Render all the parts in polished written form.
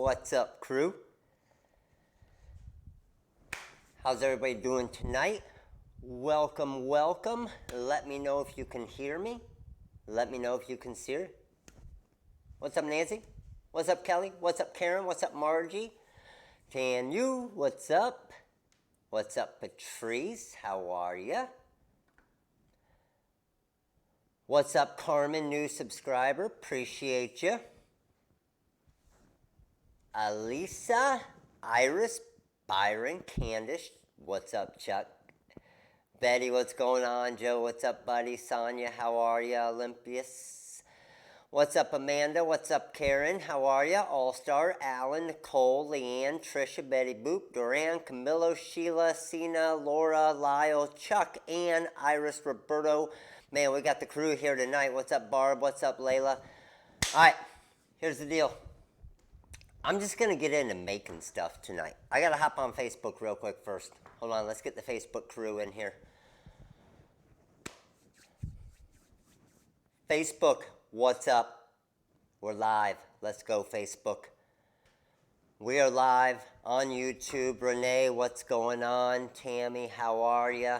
What's up, crew? How's everybody doing tonight? Welcome, welcome. Let me know if you can hear me. Let me know if you can see her. What's up, Nancy? What's up, Kelly? What's up, Karen? What's up, Margie? Can you? What's up? What's up, Patrice? How are ya? What's up, Carmen? New subscriber. Appreciate you. Alisa, Iris, Byron, Candice. What's up, Chuck? Betty, what's going on? Joe, what's up, buddy? Sonia, how are ya? Olympius. What's up, Amanda? What's up, Karen? How are ya? All-Star, Alan, Nicole, Leanne, Trisha, Betty Boop, Duran, Camilo, Sheila, Sina, Laura, Lyle, Chuck, Ann, Iris, Roberto. Man, we got the crew here tonight. What's up, Barb? What's up, Layla? All right, here's the deal. I'm just going to get into making stuff tonight. I got to hop on Facebook real quick first. Hold on, let's get the Facebook crew in here. Facebook, what's up? We're live. Let's go, Facebook. We are live on YouTube. Renee, what's going on? Tammy, how are ya?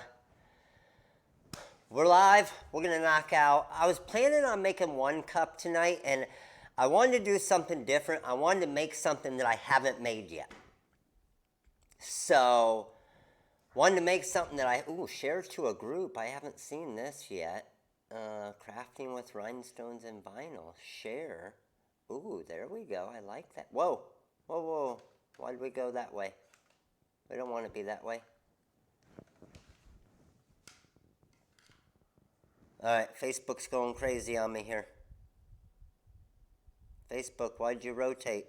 We're live. We're going to knock out. I was planning on making one cup tonight, and I wanted to do something different. I wanted to make something that I haven't made yet. So, wanted to make something that share to a group. I haven't seen this yet. Crafting with rhinestones and vinyl. Share. Ooh, there we go. I like that. Whoa. Whoa, whoa. Why did we go that way? We don't want to be that way. All right, Facebook's going crazy on me here. Facebook, why'd you rotate?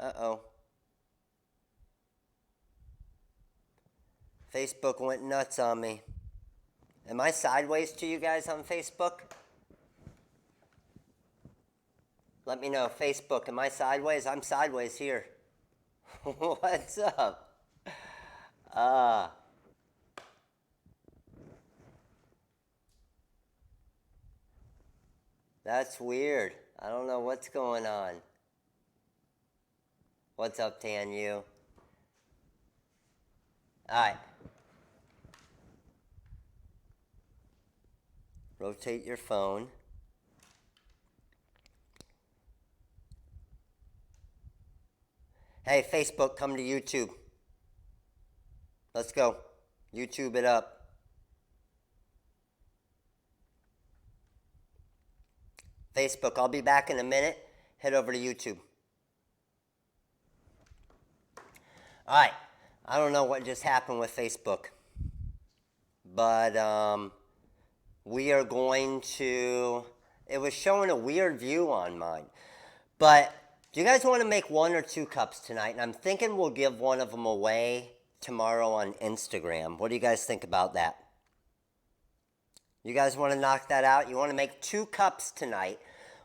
Uh-oh. Facebook went nuts on me. Am I sideways to you guys on Facebook? Let me know. Facebook, am I sideways? I'm sideways here. What's up? That's weird. I don't know what's going on. What's up, Tanyu? Alright. Rotate your phone. Hey, Facebook, come to YouTube. Let's go. YouTube it up. Facebook, I'll be back in a minute. Head over to YouTube. All right. I don't know what just happened with Facebook. But we are going to... It was showing a weird view on mine. But do you guys want to make one or two cups tonight? And I'm thinking we'll give one of them away tomorrow on Instagram. What do you guys think about that? You guys want to knock that out? You want to make 2 cups tonight.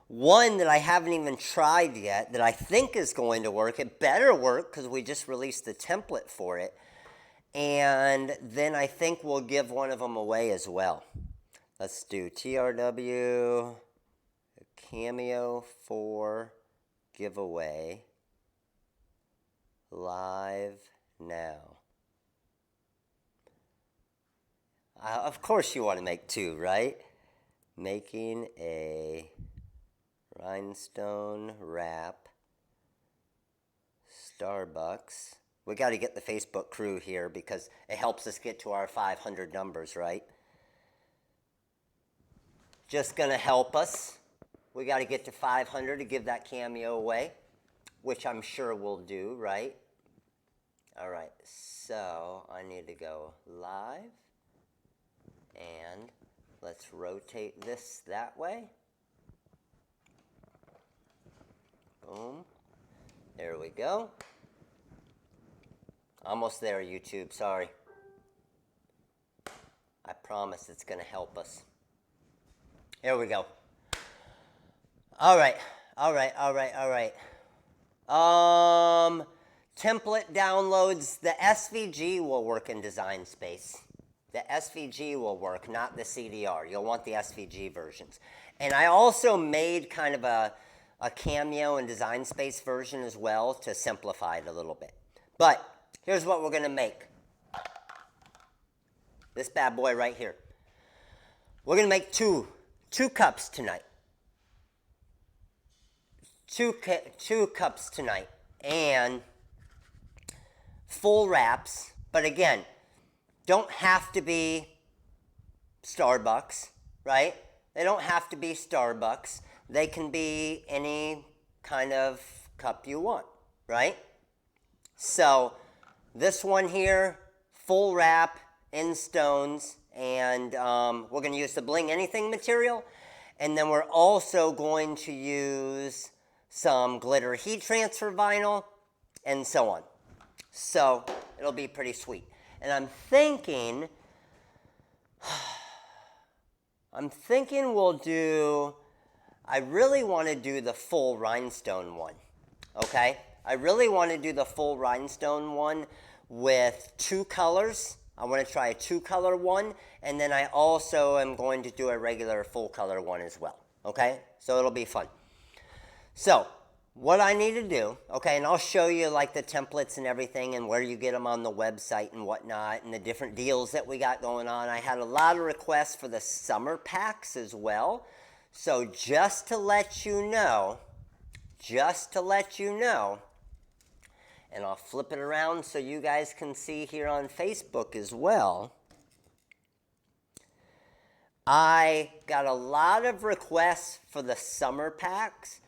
One that I haven't even tried yet that I think is going to work. It better work because we just released the template for it. And then I think we'll give one of them away as well. Let's do TRW, Cameo 4 giveaway, live now. Of course you want to make 2, right? Making a rhinestone wrap, Starbucks. We got to get the Facebook crew here because it helps us get to our 500 numbers, right? Just going to help us. We got to get to 500 to give that Cameo away, which I'm sure we'll do, right? All right, so I need to go live. And let's rotate this that way. Boom. There we go. Almost there, YouTube. Sorry. I promise it's going to help us. Here we go. All right. Template downloads. The SVG will work in Design Space. The SVG will work, not the CDR. You'll want the SVG versions. And I also made kind of a a Cameo and Design Space version as well to simplify it a little bit. But here's what we're going to make. This bad boy right here. We're going to make two cups tonight. Two cups tonight. And full wraps. But again, don't have to be Starbucks, right? They don't have to be Starbucks. They can be any kind of cup you want, right? So this one here, full wrap in stones, and we're going to use the Bling Anything material, and then we're also going to use some glitter heat transfer vinyl, and so on. So it'll be pretty sweet. And I'm thinking we'll do, I really want to do the full rhinestone one, okay? I really want to do the full rhinestone one with 2 colors. I want to try a 2-color one, and then I also am going to do a regular full color one as well, okay? So it'll be fun. So what I need to do, okay, and I'll show you like the templates and everything and where you get them on the website and whatnot and the different deals that we got going on. I had a lot of requests for the summer packs as well. So just to let you know, and I'll flip it around so you guys can see here on Facebook as well. I got a lot of requests for the summer packs.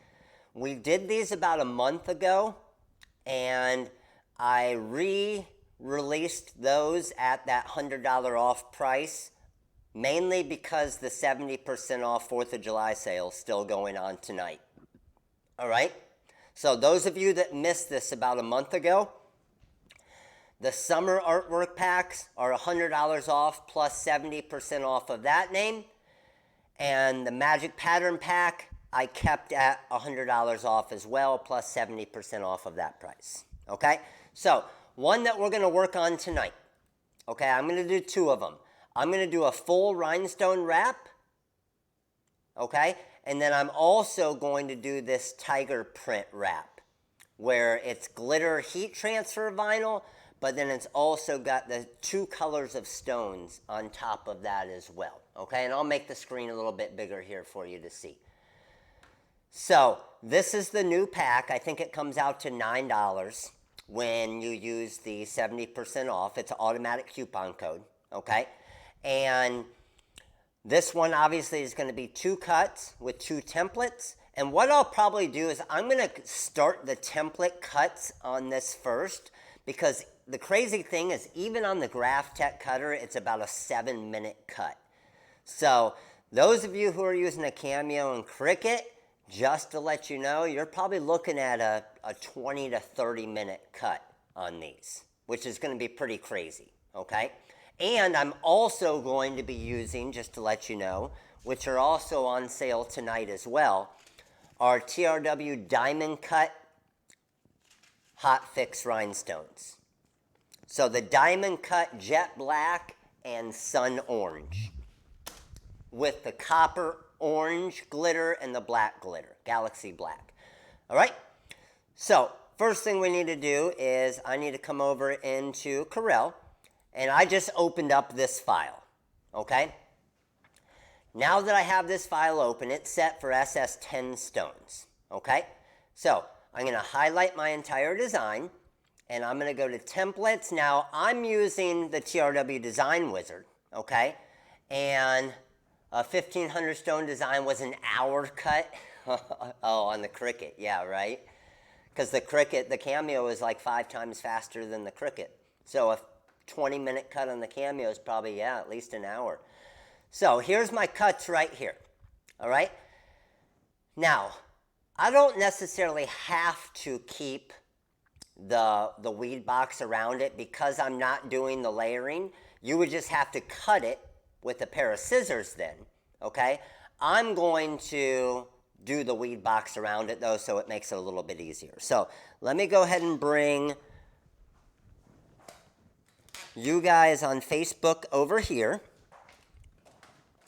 We did these about a month ago, and I re-released those at that $100 off price, mainly because the 70% off 4th of July sale is still going on tonight. All right? So those of you that missed this about a month ago, the summer artwork packs are $100 off plus 70% off of that name. And the magic pattern pack, I kept at $100 off as well, plus 70% off of that price. Okay? So one that we're going to work on tonight. Okay, I'm going to do 2 of them. I'm going to do a full rhinestone wrap. Okay? And then I'm also going to do this tiger print wrap, where it's glitter heat transfer vinyl, but then it's also got the 2 colors of stones on top of that as well. Okay, and I'll make the screen a little bit bigger here for you to see. So this is the new pack. I think it comes out to $9 when you use the 70% off. It's an automatic coupon code, okay? And this one obviously is going to be 2 cuts with 2 templates. And what I'll probably do is I'm going to start the template cuts on this first, because the crazy thing is even on the Graph Tech cutter, it's about a 7-minute cut. So those of you who are using a Cameo and Cricut, just to let you know, you're probably looking at a 20 to 30 minute cut on these, which is going to be pretty crazy, okay? And I'm also going to be using, just to let you know, which are also on sale tonight as well, our TRW Diamond Cut Hot Fix Rhinestones. So the Diamond Cut Jet Black and Sun Orange, with the copper orange glitter and the black glitter, Galaxy Black. All right? So first thing we need to do is I need to come over into Corel, and I just opened up this file, okay? Now that I have this file open, it's set for SS10 stones, okay? So I'm going to highlight my entire design, and I'm going to go to templates. Now I'm using the TRW Design Wizard, okay? And a 1500 stone design was an hour cut. Oh, on the Cricut, yeah, right? Because the Cricut, the Cameo is like 5 times faster than the Cricut. So a 20-minute cut on the Cameo is probably, yeah, at least an hour. So here's my cuts right here, all right? Now, I don't necessarily have to keep the weed box around it because I'm not doing the layering. You would just have to cut it with a pair of scissors then, okay? I'm going to do the weed box around it though, so it makes it a little bit easier. So let me go ahead and bring you guys on Facebook over here.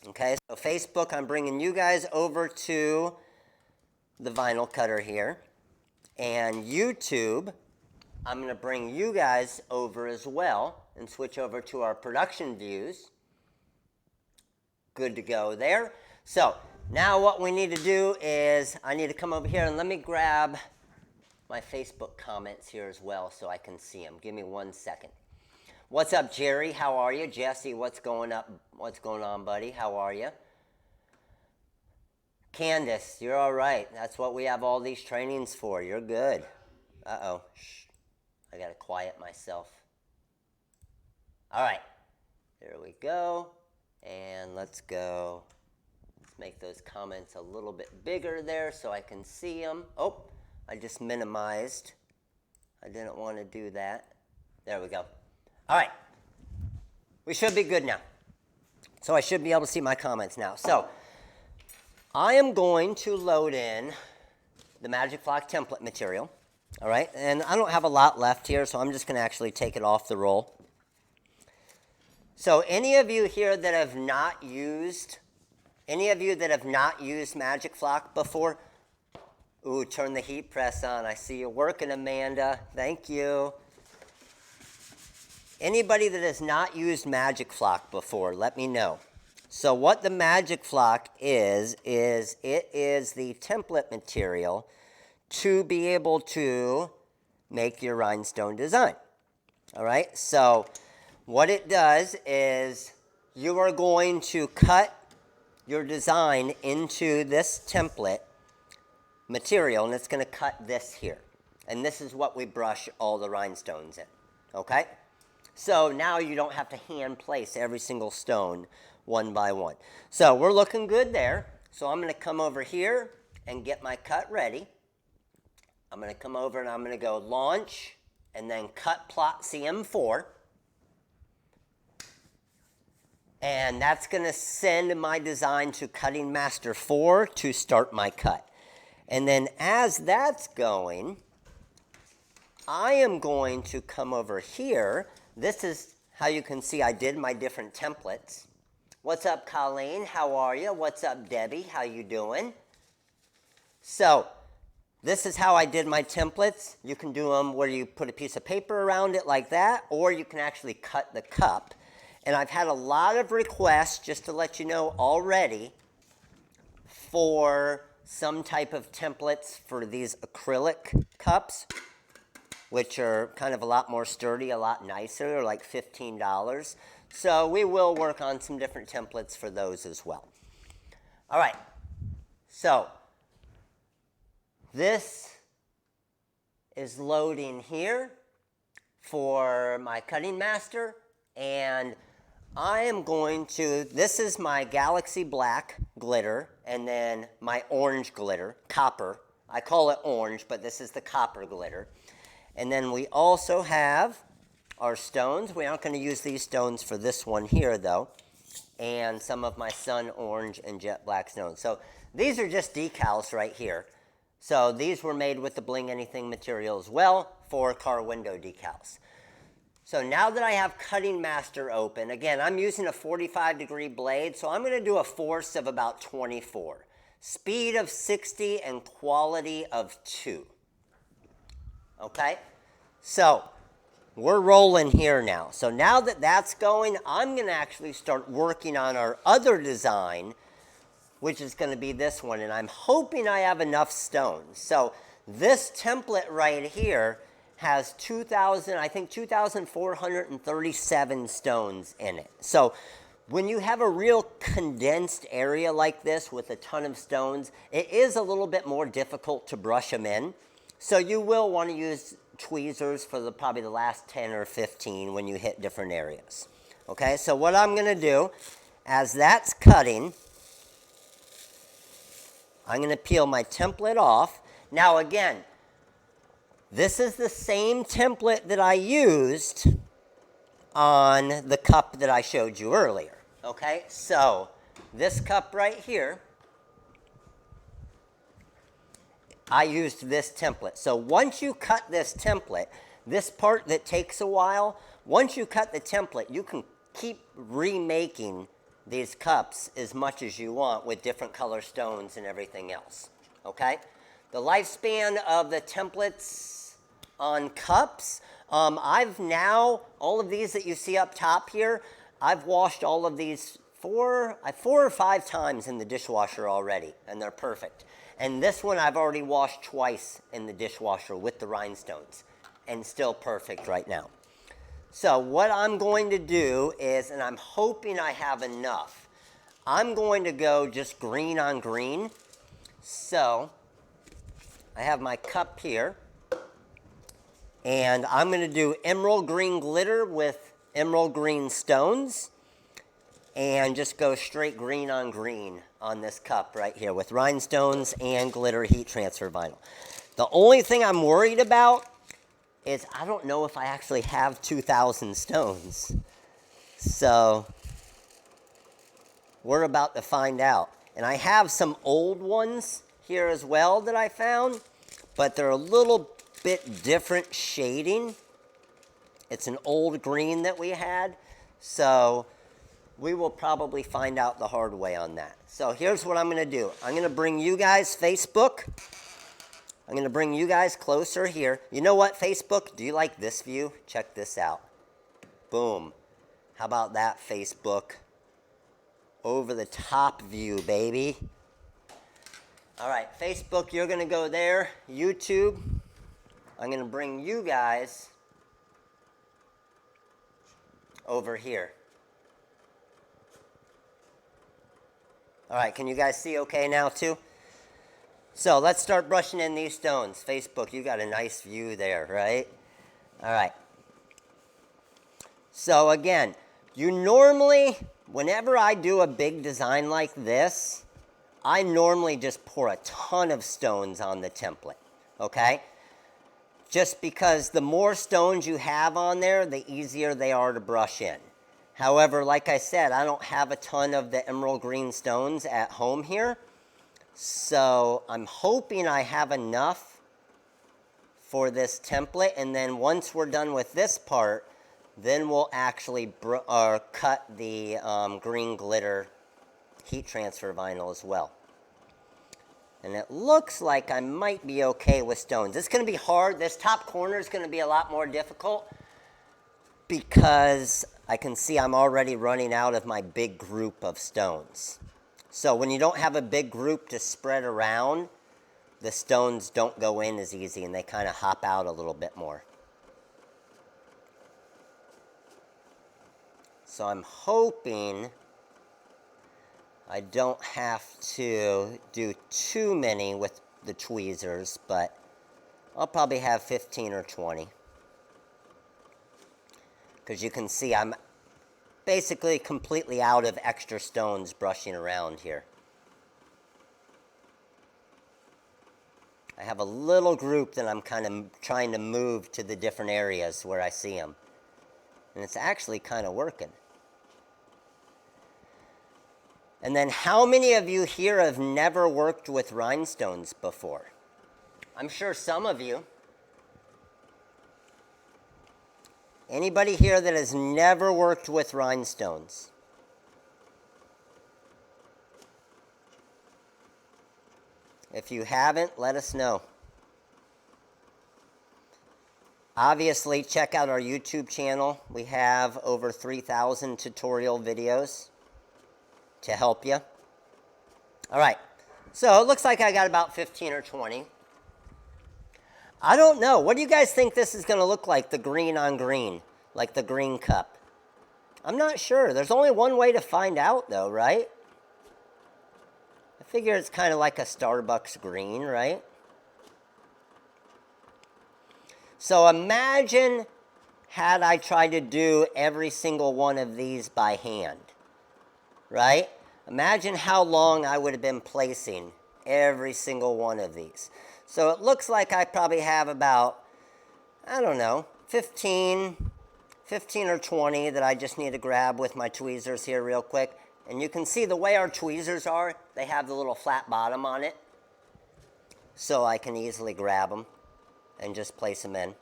Okay, so Facebook, I'm bringing you guys over to the vinyl cutter here. And YouTube, I'm going to bring you guys over as well and switch over to our production views. Good to go there. So now what we need to do is I need to come over here and let me grab my Facebook comments here as well so I can see them. Give me 1 second. What's up, Jerry? How are you? Jesse, what's going up? What's going on, buddy? How are you? Candace, you're all right. That's what we have all these trainings for. You're good. Uh-oh. Shh. I got to quiet myself. All right. There we go. And let's go. Let's make those comments a little bit bigger there so I can see them. Oh, I just minimized. I didn't want to do that. There we go. All right. We should be good now. So I should be able to see my comments now. So I am going to load in the Magic Flock template material. All right. And I don't have a lot left here, so I'm just going to actually take it off the roll. So any of you here that have not used, Magic Flock before, ooh, turn the heat press on. I see you working, Amanda. Thank you. Anybody that has not used Magic Flock before, let me know. So what the Magic Flock is it is the template material to be able to make your rhinestone design. All right, so what it does is you are going to cut your design into this template material, and it's going to cut this here. And this is what we brush all the rhinestones in, okay? So now you don't have to hand place every single stone one by one. So we're looking good there. So I'm going to come over here and get my cut ready. I'm going to come over and I'm going to go launch and then cut plot CM4. And that's going to send my design to Cutting Master 4 to start my cut. And then as that's going, I am going to come over here. This is how you can see I did my different templates. What's up, Colleen? How are you? What's up, Debbie? How you doing? So this is how I did my templates. You can do them where you put a piece of paper around it like that, or you can actually cut the cup. And I've had a lot of requests, just to let you know already, for some type of templates for these acrylic cups, which are kind of a lot more sturdy, a lot nicer. They're like $15. So we will work on some different templates for those as well. All right. So this is loading here for my Cutting Master. And I am going to, this is my Galaxy Black glitter and then my orange glitter, copper. I call it orange, but this is the copper glitter. And then we also have our stones. We aren't going to use these stones for this one here, though. And some of my sun orange and jet black stones. So these are just decals right here. So these were made with the Bling Anything material as well for car window decals. So now that I have Cutting Master open, again, I'm using a 45-degree blade, so I'm going to do a force of about 24. Speed of 60 and quality of 2. Okay? So we're rolling here now. So now that that's going, I'm going to actually start working on our other design, which is going to be this one. And I'm hoping I have enough stones. So this template right here has 2,437 stones in it. So when you have a real condensed area like this with a ton of stones, it is a little bit more difficult to brush them in. So you will want to use tweezers for probably the last 10 or 15 when you hit different areas. Okay, so what I'm going to do, as that's cutting, I'm going to peel my template off. Now again, this is the same template that I used on the cup that I showed you earlier. Okay, so this cup right here, I used this template. So once you cut this template, this part that takes a while, once you cut the template, you can keep remaking these cups as much as you want with different color stones and everything else. Okay? The lifespan of the templates on cups, I've now, all of these that you see up top here, I've washed all of these four or five times in the dishwasher already, and they're perfect. And this one I've already washed twice in the dishwasher with the rhinestones, and still perfect right now. So what I'm going to do is, and I'm hoping I have enough, I'm going to go just green on green. So I have my cup here, and I'm going to do emerald green glitter with emerald green stones, and just go straight green on this cup right here with rhinestones and glitter heat transfer vinyl. The only thing I'm worried about is I don't know if I actually have 2,000 stones. So we're about to find out. And I have some old ones here as well that I found, but they're a little bit different shading. It's an old green that we had, so we will probably find out the hard way on that. So here's what I'm going to do. I'm going to bring you guys Facebook. I'm going to bring you guys closer here. You know what, Facebook? Do you like this view? Check this out. Boom. How about that, Facebook? Over the top view, baby. All right, Facebook, you're going to go there. YouTube, I'm going to bring you guys over here. All right, can you guys see okay now too? So let's start brushing in these stones. Facebook, you got a nice view there, right? All right. So again, you normally, whenever I do a big design like this, I normally just pour a ton of stones on the template, okay? Just because the more stones you have on there, the easier they are to brush in. However, like I said, I don't have a ton of the emerald green stones at home here. So I'm hoping I have enough for this template. And then once we're done with this part, then we'll actually cut the green glitter heat transfer vinyl as well. And it looks like I might be okay with stones. It's going to be hard. This top corner is going to be a lot more difficult because I can see I'm already running out of my big group of stones. So when you don't have a big group to spread around, the stones don't go in as easy and they kind of hop out a little bit more. So I'm hoping I don't have to do too many with the tweezers, but I'll probably have 15 or 20. Because you can see I'm basically completely out of extra stones brushing around here. I have a little group that I'm kind of trying to move to the different areas where I see them. And it's actually kind of working. And then how many of you here have never worked with rhinestones before? I'm sure some of you. Anybody here that has never worked with rhinestones? If you haven't, let us know. Obviously, check out our YouTube channel. We have over 3,000 tutorial videos to help you. All right, so it looks like I got about 15 or 20. I don't know. What do you guys think this is going to look like, the green on green, like the green cup? I'm not sure. There's only one way to find out, though, right? I figure it's kind of like a Starbucks green, right? So imagine had I tried to do every single one of these by hand, right? Imagine how long I would have been placing every single one of these. So it looks like I probably have about, I don't know, 15 or 20 that I just need to grab with my tweezers here real quick. And you can see the way our tweezers are, they have the little flat bottom on it. So I can easily grab them and just place them in.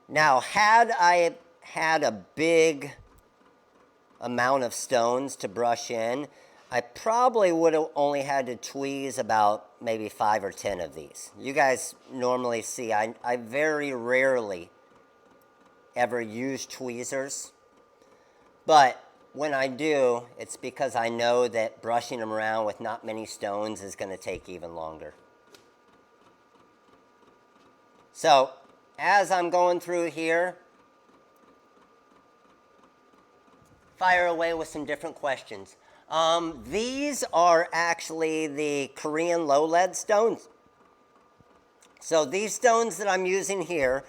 Now, had I had a big amount of stones to brush in, I probably would have only had to tweeze about maybe 5 or 10 of these. You guys normally see, I very rarely ever use tweezers. But when I do, it's because I know that brushing them around with not many stones is going to take even longer. So, as I'm going through here, fire away with some different questions. These are actually the Korean low lead stones. So these stones that I'm using here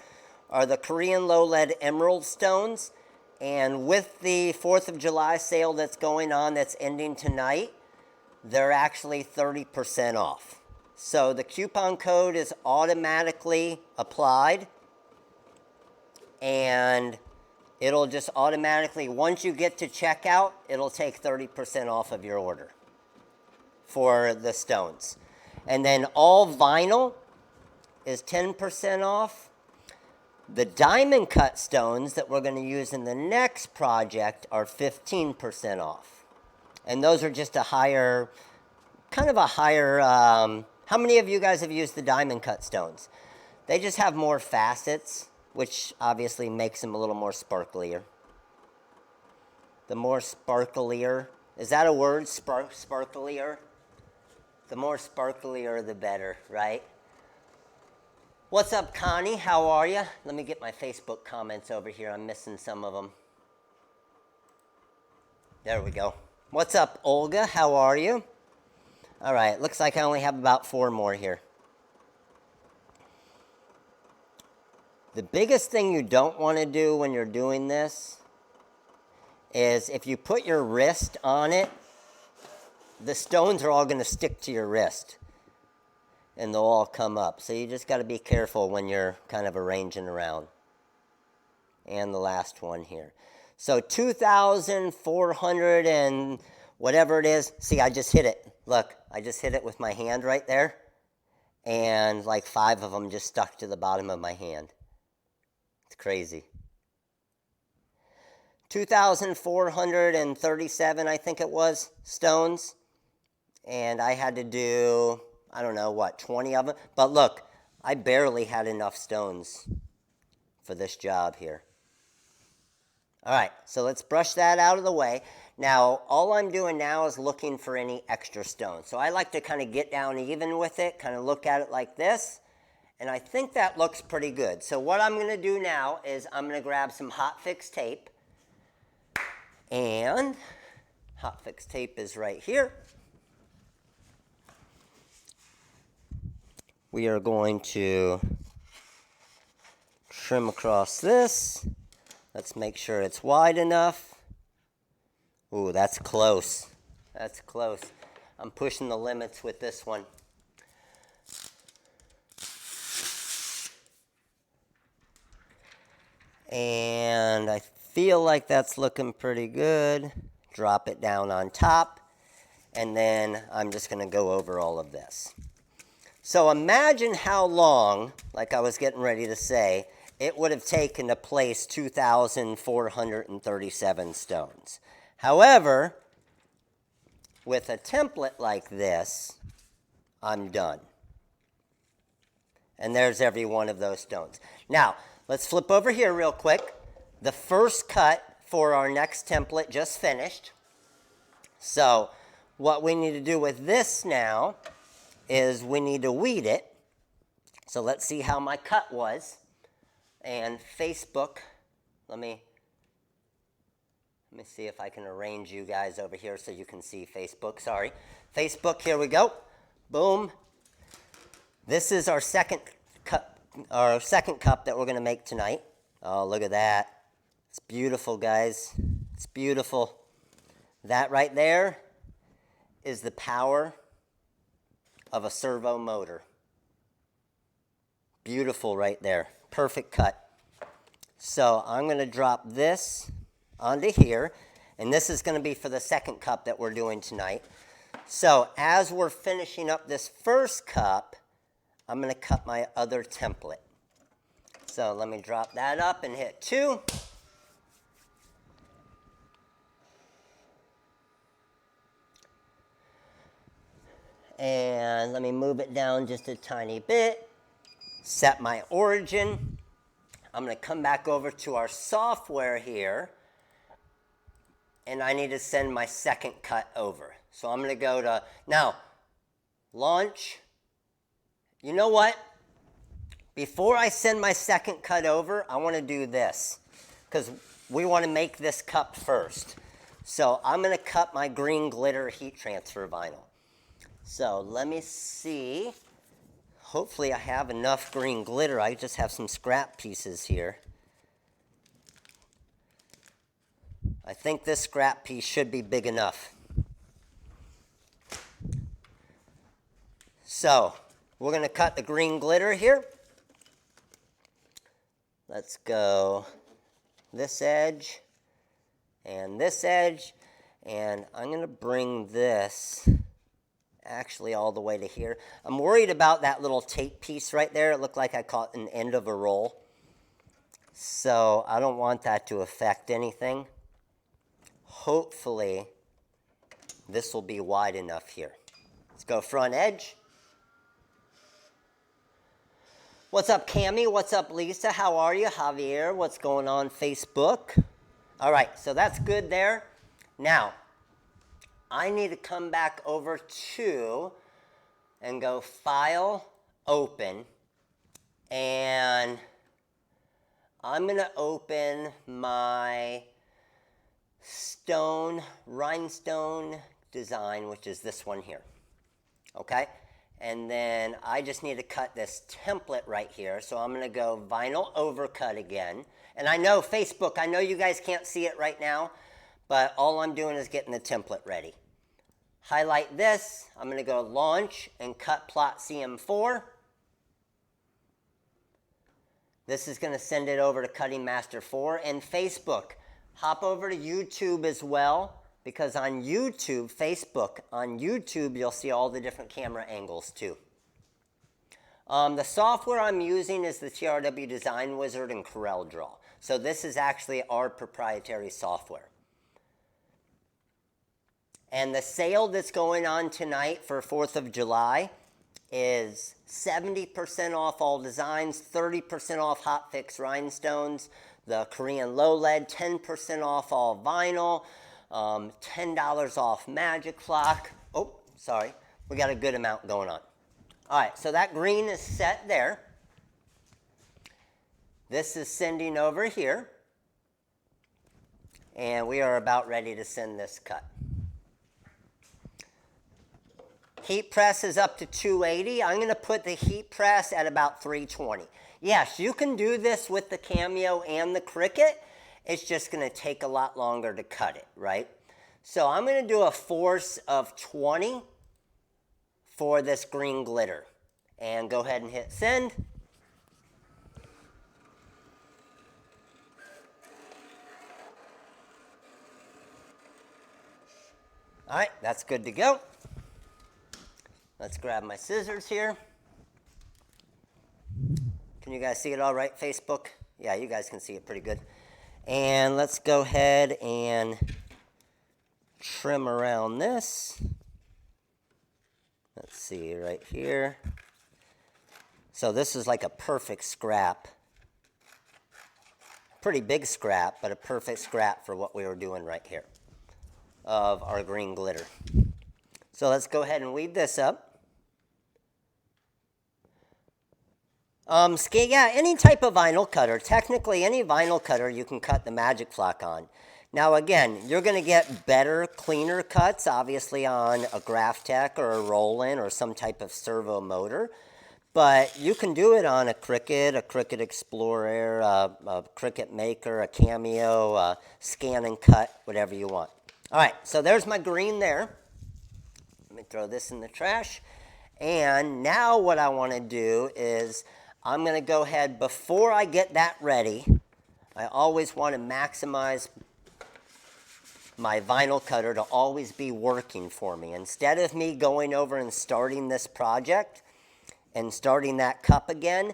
are the Korean low lead emerald stones. And with the 4th of July sale that's going on, that's ending tonight, they're actually 30% off. So the coupon code is automatically applied, and it'll just automatically, once you get to checkout, it'll take 30% off of your order for the stones. And then all vinyl is 10% off. The diamond cut stones that we're going to use in the next project are 15% off. And those are just a higher, kind of a higher, how many of you guys have used the diamond cut stones? They just have more facets, which obviously makes them a little more sparklier. The more sparklier, is that a word, sparklier? The more sparklier, the better, right? What's up, Connie? How are you? Let me get my Facebook comments over here. I'm missing some of them. There we go. What's up, Olga? How are you? All right, looks like I only have about 4 more here. The biggest thing you don't want to do when you're doing this is if you put your wrist on it, the stones are all going to stick to your wrist and they'll all come up. So you just got to be careful when you're kind of arranging around. And the last one here. So 2,400 and whatever it is. See, I just hit it. Look, I just hit it with my hand right there. And like 5 of them just stuck to the bottom of my hand. It's crazy. 2,437, I think it was, stones. And I had to do, I don't know, what, 20 of them? But look, I barely had enough stones for this job here. All right, so let's brush that out of the way. Now, all I'm doing now is looking for any extra stones. So I like to kind of get down even with it, kind of look at it like this. And I think that looks pretty good. So what I'm going to do now is I'm going to grab some hot fix tape. And hot fix tape is right here. We are going to trim across this. Let's make sure it's wide enough. Ooh, that's close. That's close. I'm pushing the limits with this one. And I feel like that's looking pretty good. Drop it down on top. And then I'm just going to go over all of this. So imagine how long, like I was getting ready to say, it would have taken to place 2,437 stones. However, with a template like this, I'm done. And there's every one of those stones. Now, let's flip over here real quick. The first cut for our next template just finished. So what we need to do with this now is we need to weed it. So let's see how my cut was. And Facebook, let me see if I can arrange you guys over here so you can see Facebook. Sorry. Facebook, here we go. Boom. This is our second cup that we're going to make tonight. Oh, look at that. It's beautiful, guys. It's beautiful. That right there is the power of a servo motor. Beautiful right there. Perfect cut. So I'm going to drop this onto here, and this is going to be for the second cup that we're doing tonight. So as we're finishing up this first cup, I'm going to cut my other template. So let me drop that up and hit 2. And let me move it down just a tiny bit. Set my origin. I'm going to come back over to our software here. And I need to send my second cut over. So I'm going to go to, now, launch. You know what? Before I send my second cut over, I want to do this. Because we want to make this cup first. So I'm going to cut my green glitter heat transfer vinyl. So let me see. Hopefully I have enough green glitter. I just have some scrap pieces here. I think this scrap piece should be big enough. So we're going to cut the green glitter here. Let's go this edge and this edge. And I'm going to bring this actually all the way to here. I'm worried about that little tape piece right there. It looked like I caught an end of a roll. So I don't want that to affect anything. Hopefully, this will be wide enough here. Let's go front edge. What's up, Cammy? What's up, Lisa? How are you? Javier, what's going on Facebook? All right, so that's good there. Now, I need to come back over to and go File, Open, and I'm going to open my Rhinestone design, which is this one here. Okay? And then I just need to cut this template right here. So I'm going to go vinyl overcut again. And I know Facebook, I know you guys can't see it right now, but all I'm doing is getting the template ready. Highlight this. I'm going to go launch and cut plot CM4. This is going to send it over to Cutting Master 4 and Facebook. Hop over to YouTube as well, because on YouTube, on YouTube, you'll see all the different camera angles too. The software I'm using is the TRW Design Wizard and CorelDRAW. So this is actually our proprietary software. And the sale that's going on tonight for 4th of July is 70% off all designs, 30% off Hot Fix Rhinestones, the Korean low lead, 10% off all vinyl, $10 off Magic Flock. Oh, sorry. We got a good amount going on. All right, so that green is set there. This is sending over here. And we are about ready to send this cut. Heat press is up to 280. I'm going to put the heat press at about 320. Yes, you can do this with the Cameo and the Cricut. It's just going to take a lot longer to cut it, right? So I'm going to do a force of 20 for this green glitter. And go ahead and hit send. All right, that's good to go. Let's grab my scissors here. Can you guys see it all right, Facebook? Yeah, you guys can see it pretty good. And let's go ahead and trim around this. Let's see right here. So this is like a perfect scrap. Pretty big scrap, but a perfect scrap for what we were doing right here of our green glitter. So let's go ahead and weave this up. Yeah, any type of vinyl cutter. Technically, any vinyl cutter you can cut the Magic Flock on. Now, again, you're going to get better, cleaner cuts, obviously, on a Graphtec or a Roland or some type of servo motor. But you can do it on a Cricut Explorer, a Cricut Maker, a Cameo, a Scan and Cut, whatever you want. All right, so there's my green there. Let me throw this in the trash. And now what I want to do is I'm going to go ahead, before I get that ready, I always want to maximize my vinyl cutter to always be working for me. Instead of me going over and starting this project and starting that cup again,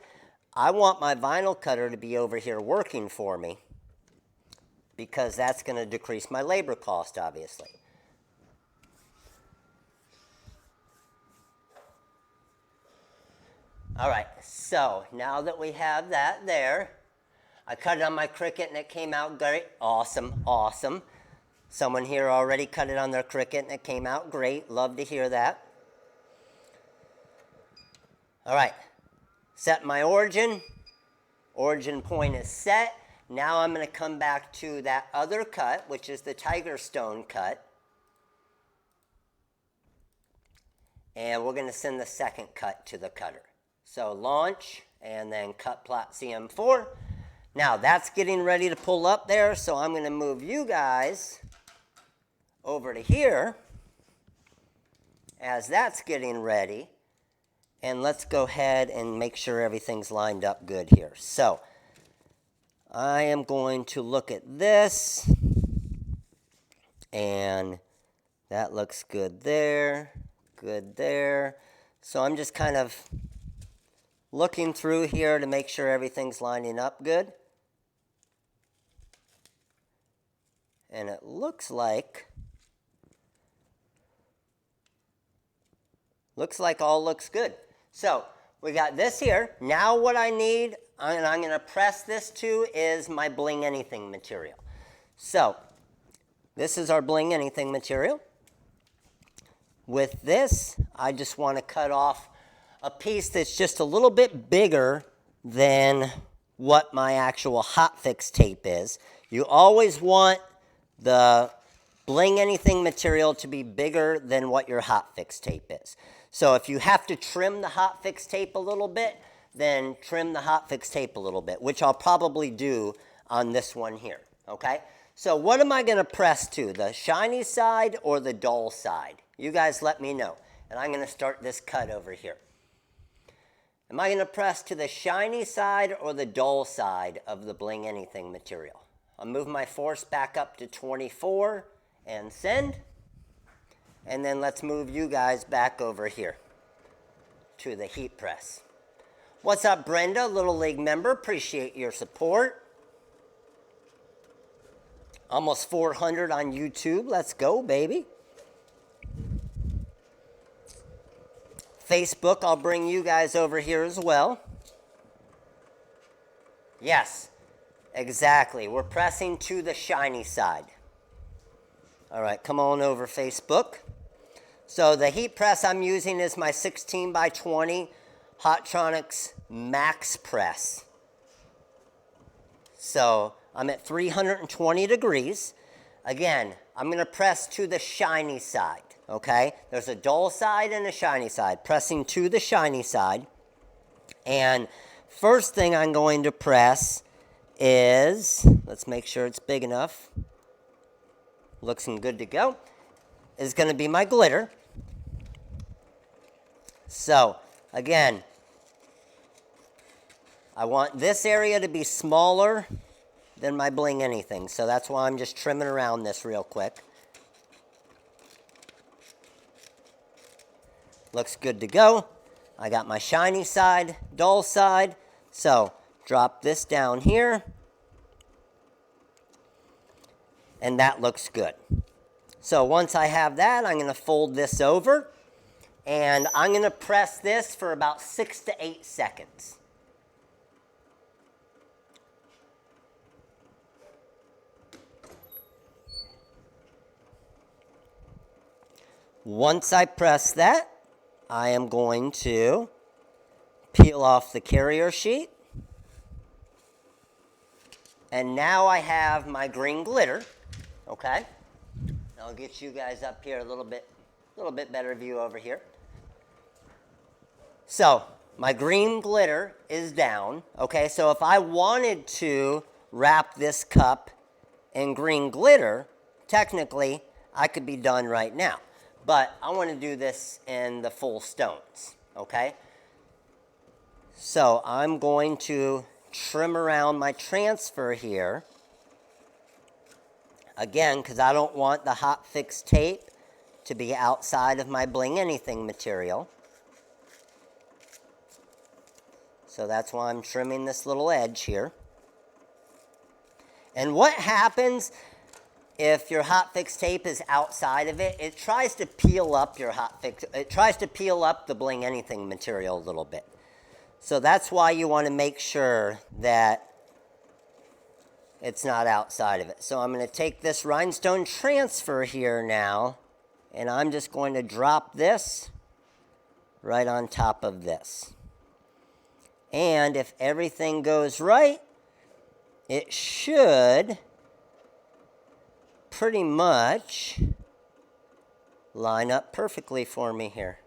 I want my vinyl cutter to be over here working for me, because that's going to decrease my labor cost, obviously. All right, so now that we have that there, I cut it on my Cricut and it came out great. Awesome, awesome. Someone here already cut it on their Cricut and it came out great. Love to hear that. All right, set my origin. Origin point is set. Now I'm going to come back to that other cut, which is the tiger stone cut. And we're going to send the second cut to the cutter. So launch and then cut plot CM4. Now that's getting ready to pull up there, so I'm going to move you guys over to here as that's getting ready. And let's go ahead and make sure everything's lined up good here. So I am going to look at this, and that looks good there, good there. So I'm just kind of looking through here to make sure everything's lining up good. And it looks like all looks good. So we got this here. Now what I need, and I'm going to press this to, is my Bling Anything material. So this is our Bling Anything material. With this, I just want to cut off a piece that's just a little bit bigger than what my actual hotfix tape is. You always want the Bling Anything material to be bigger than what your hotfix tape is. So if you have to trim the hotfix tape a little bit, then trim the hotfix tape a little bit, which I'll probably do on this one here, okay? So what am I going to press to, the shiny side or the dull side? You guys let me know, and I'm going to start this cut over here. Am I going to press to the shiny side or the dull side of the Bling Anything material? I'll move my force back up to 24 and send. And then let's move you guys back over here to the heat press. What's up, Brenda, Little League member? Appreciate your support. Almost 400 on YouTube. Let's go, baby. Facebook, I'll bring you guys over here as well. Yes, exactly. We're pressing to the shiny side. All right, come on over, Facebook. So the heat press I'm using is my 16 by 20 Hotronix Max Press. So I'm at 320 degrees. Again, I'm going to press to the shiny side, okay? There's a dull side and a shiny side. Pressing to the shiny side. And first thing I'm going to press is, let's make sure it's big enough. Looking good to go. Is going to be my glitter. So, again, I want this area to be smaller than my Bling Anything. So that's why I'm just trimming around this real quick. Looks good to go. I got my shiny side, dull side. So, drop this down here. And that looks good. So once I have that, I'm going to fold this over. And I'm going to press this for about 6 to 8 seconds. Once I press that, I am going to peel off the carrier sheet. And now I have my green glitter, okay? I'll get you guys up here a little bit better view over here. So my green glitter is down, okay? So if I wanted to wrap this cup in green glitter, technically I could be done right now. But I want to do this in the full stones, okay? So I'm going to trim around my transfer here. Again, because I don't want the hotfix tape to be outside of my Bling Anything material. So that's why I'm trimming this little edge here. And what happens if your hotfix tape is outside of it? It tries to peel up your hotfix. It tries to peel up the Bling Anything material a little bit. So that's why you want to make sure that it's not outside of it. So I'm going to take this rhinestone transfer here now, and I'm just going to drop this right on top of this. And if everything goes right, it should pretty much line up perfectly for me here.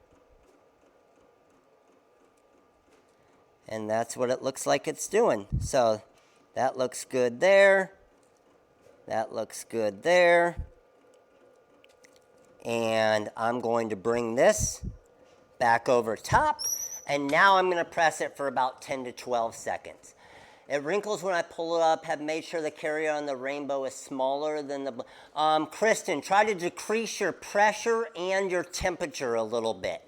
And that's what it looks like it's doing. So that looks good there. That looks good there. And I'm going to bring this back over top. And now I'm going to press it for about 10 to 12 seconds. It wrinkles when I pull it up. Have made sure the carrier on the rainbow is smaller than the... Kristen, try to decrease your pressure and your temperature a little bit.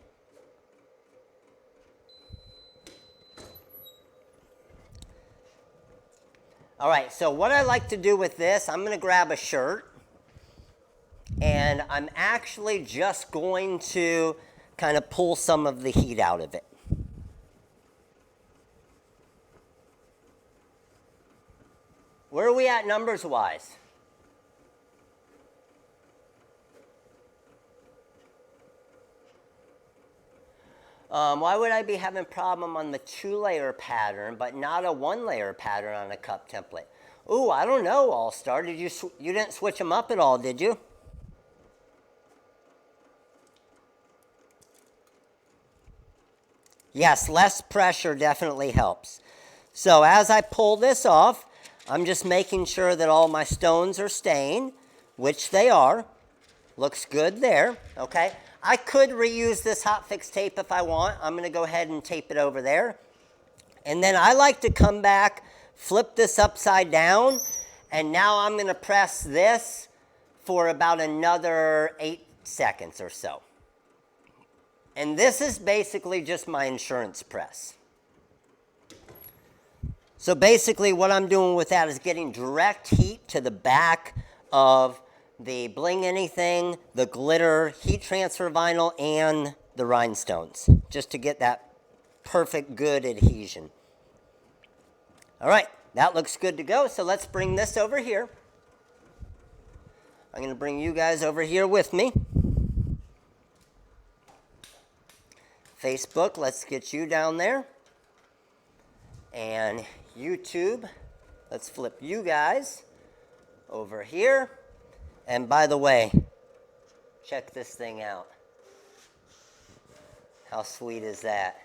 All right, so what I like to do with this, I'm going to grab a shirt, and I'm actually just going to kind of pull some of the heat out of it. Where are we at numbers-wise? Why would I be having a problem on the 2-layer pattern, but not a 1-layer pattern on a cup template? Ooh, I don't know, All-Star. You didn't switch them up at all, did you? Yes, less pressure definitely helps. So as I pull this off, I'm just making sure that all my stones are staying, which they are. Looks good there, okay? I could reuse this hot fix tape if I want. I'm going to go ahead and tape it over there. And then I like to come back, flip this upside down, and now I'm going to press this for about another 8 seconds or so. And this is basically just my insurance press. So basically what I'm doing with that is getting direct heat to the back of the Bling anything, the glitter, heat transfer vinyl, and the rhinestones, just to get that perfect good adhesion. All right, that looks good to go, so let's bring this over here. I'm going to bring you guys over here with me. Facebook, let's get you down there. And YouTube, let's flip you guys over here. And by the way, check this thing out. How sweet is that?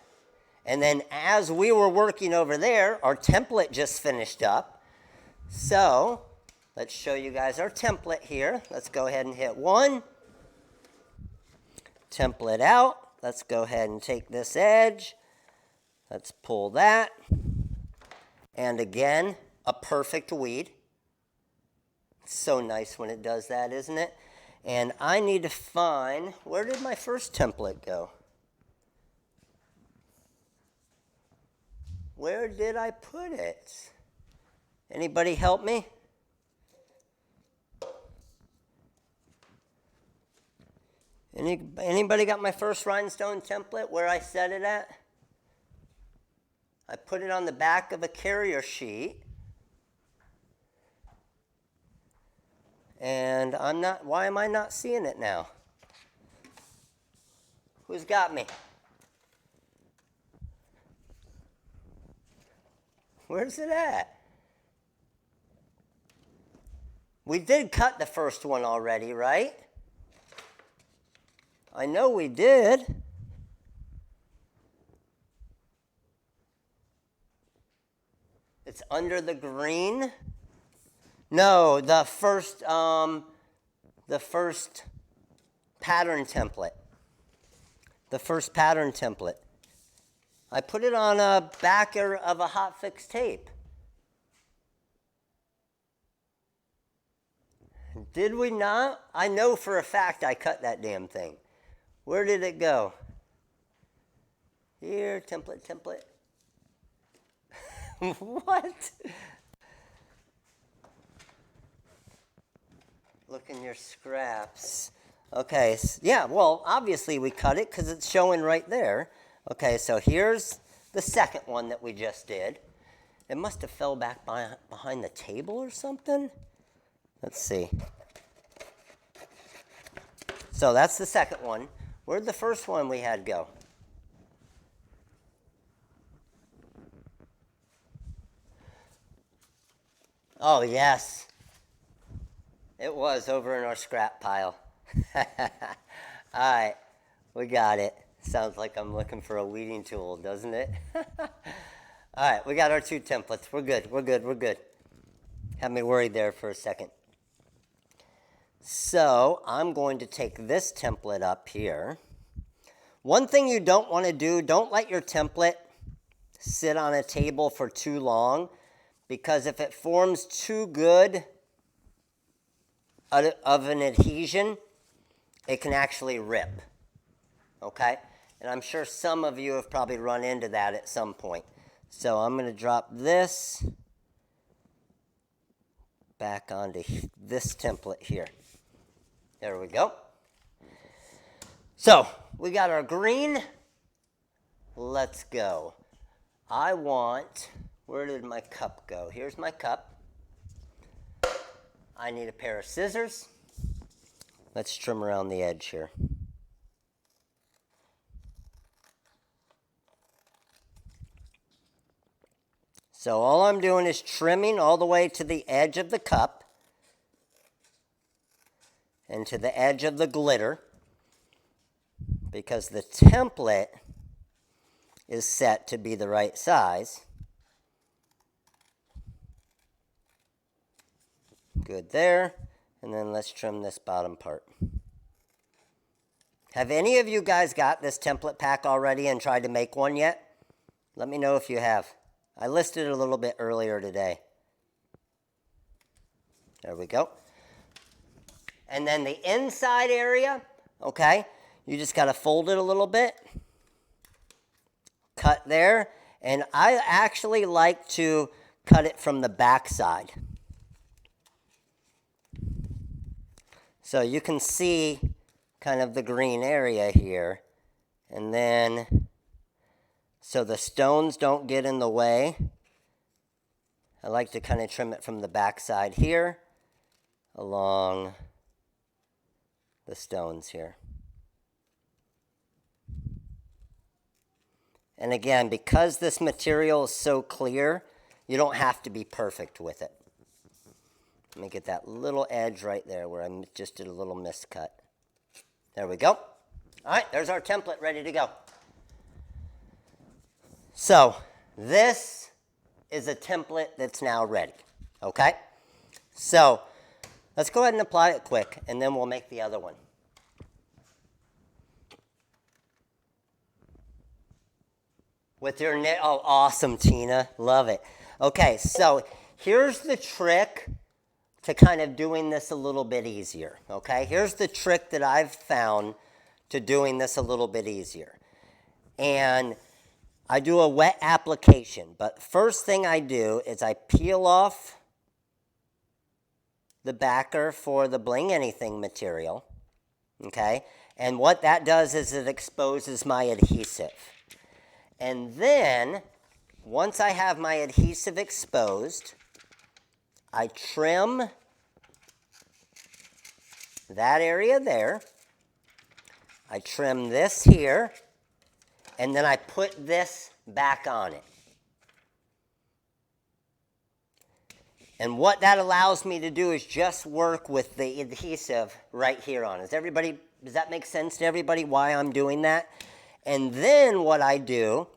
And then as we were working over there, our template just finished up. So let's show you guys our template here. Let's go ahead and hit 1. Template out. Let's go ahead and take this edge. Let's pull that. And again, a perfect weed. It's so nice when it does that, isn't it? And I need to find, where did my first template go? Where did I put it? Anybody help me? Anybody got my first rhinestone template, where I set it at? I put it on the back of a carrier sheet. And why am I not seeing it now? Who's got me? Where's it at? We did cut the first one already, right? I know we did. It's under the green. No, the first pattern template. The first pattern template. I put it on a backer of a hot fix tape. Did we not? I know for a fact I cut that damn thing. Where did it go? Here, template. What? Look in your scraps. Okay, yeah, well, obviously we cut it because it's showing right there. Okay, so here's the second one that we just did. It must have fell back behind the table or something. Let's see. So that's the second one. Where'd the first one we had go? Oh, yes. It was over in our scrap pile. All right, we got it. Sounds like I'm looking for a weeding tool, doesn't it? All right, we got our 2 templates. We're good, we're good, we're good. Had me worried there for a second. So I'm going to take this template up here. One thing you don't want to do, don't let your template sit on a table for too long, because if it forms too good of an adhesion, it can actually rip, okay? And I'm sure some of you have probably run into that at some point. So I'm going to drop this back onto this template here. There we go. So we got our green. Let's go. I want, where did my cup go? Here's my cup. I need a pair of scissors. Let's trim around the edge here. So all I'm doing is trimming all the way to the edge of the cup and to the edge of the glitter, because the template is set to be the right size. Good there. And then let's trim this bottom part. Have any of you guys got this template pack already and tried to make one yet? Let me know if you have. I listed it a little bit earlier today. There we go. And then the inside area, okay, you just got to fold it a little bit. Cut there. And I actually like to cut it from the back side. So you can see kind of the green area here. And then, so the stones don't get in the way, I like to kind of trim it from the back side here along the stones here. And again, because this material is so clear, you don't have to be perfect with it. Let me get that little edge right there where I just did a little miscut. There we go. All right, there's our template ready to go. So this is a template that's now ready, okay? So let's go ahead and apply it quick, and then we'll make the other one. With your knit, oh, awesome, Tina, love it. Okay, so here's the trick to kind of doing this a little bit easier, okay? Here's the trick that I've found to doing this a little bit easier. And I do a wet application, but first thing I do is I peel off the backer for the Bling Anything material, okay? And what that does is it exposes my adhesive. And then, once I have my adhesive exposed, I trim that area there. I trim this here, and then I put this back on it. And what that allows me to do is just work with the adhesive right here on. Does that make sense to everybody why I'm doing that? And then what I do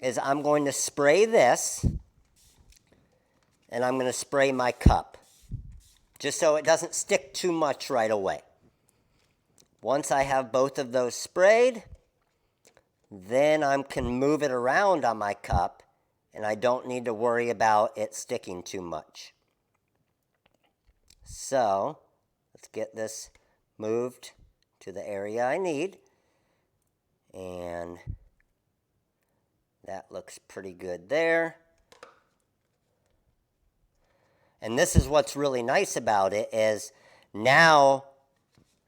is I'm going to spray this, and I'm going to spray my cup, just so it doesn't stick too much right away. Once I have both of those sprayed, then I can move it around on my cup, and I don't need to worry about it sticking too much. So let's get this moved to the area I need, and that looks pretty good there. And this is what's really nice about it, is now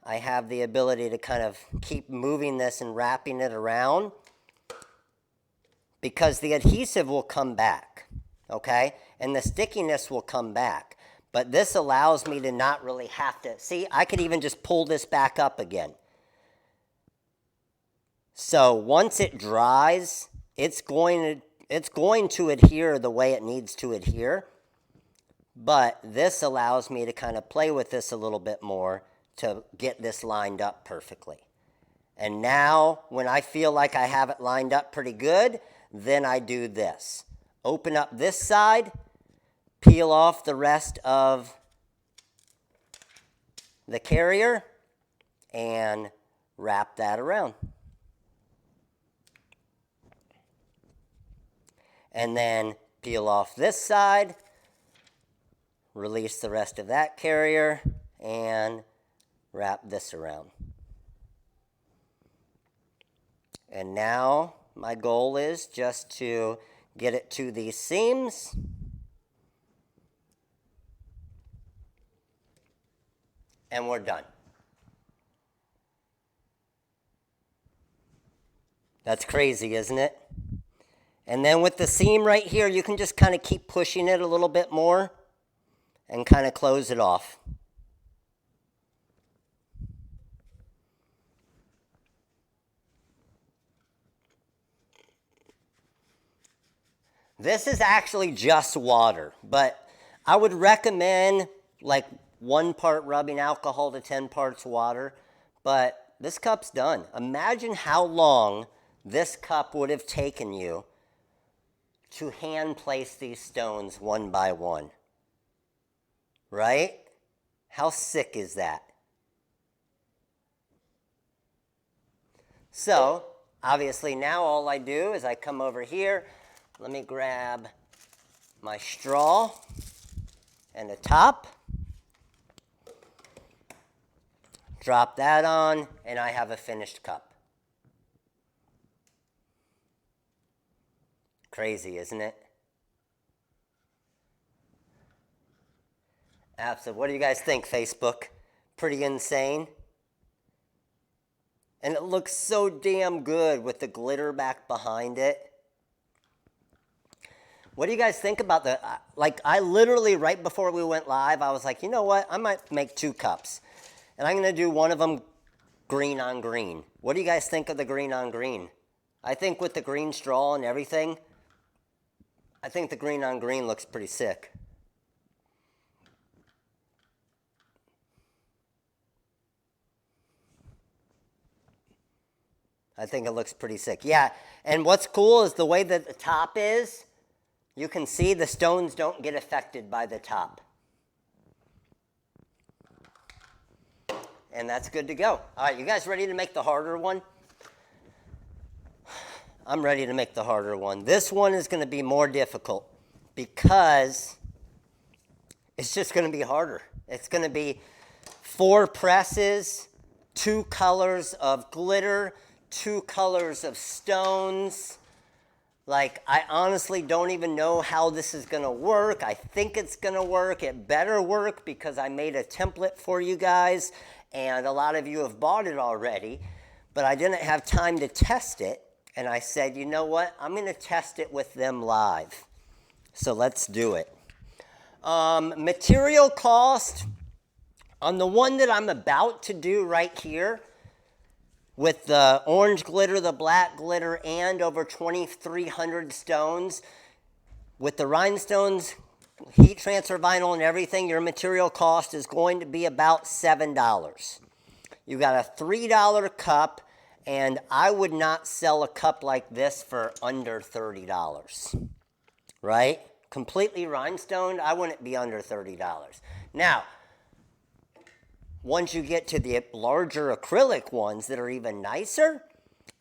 I have the ability to kind of keep moving this and wrapping it around because the adhesive will come back, okay? And the stickiness will come back. But this allows me to not really have to, see, I could even just pull this back up again. So once it dries, it's going to adhere the way it needs to adhere. But this allows me to kind of play with this a little bit more to get this lined up perfectly. And now, when I feel like I have it lined up pretty good, then I do this. Open up this side, peel off the rest of the carrier, and wrap that around. And then peel off this side, release the rest of that carrier, and wrap this around. And now my goal is just to get it to these seams. And we're done. That's crazy, isn't it? And then with the seam right here, you can just kind of keep pushing it a little bit more and kind of close it off. This is actually just water, but I would recommend like 1 part rubbing alcohol to 10 parts water, but this cup's done. Imagine how long this cup would have taken you to hand place these stones one by one. Right? How sick is that? So, obviously now all I do is I come over here. Let me grab my straw and the top. Drop that on, and I have a finished cup. Crazy, isn't it? Absolutely. What do you guys think, Facebook? Pretty insane? And it looks so damn good with the glitter back behind it. What do you guys think about the, like I literally right before we went live, I was like, you know what? I might make 2 cups. And I'm going to do one of them green on green. What do you guys think of the green on green? I think with the green straw and everything, I think the green on green looks pretty sick. I think it looks pretty sick. Yeah, and what's cool is the way that the top is, you can see the stones don't get affected by the top. And that's good to go. All right, you guys ready to make the harder one? I'm ready to make the harder one. This one is going to be more difficult because it's just going to be harder. It's going to be 4 presses, 2 colors of glitter, 2 colors of stones. Like, I honestly don't even know how this is going to work. I think it's going to work. It better work because I made a template for you guys, and a lot of you have bought it already, but I didn't have time to test it, and I said, you know what? I'm going to test it with them live. So let's do it. Material cost on the one that I'm about to do right here, with the orange glitter, the black glitter, and over 2,300 stones. With the rhinestones, heat transfer vinyl, and everything, your material cost is going to be about $7. You got a $3 cup, and I would not sell a cup like this for under $30. Right? Completely rhinestoned, I wouldn't be under $30. Now, once you get to the larger acrylic ones that are even nicer,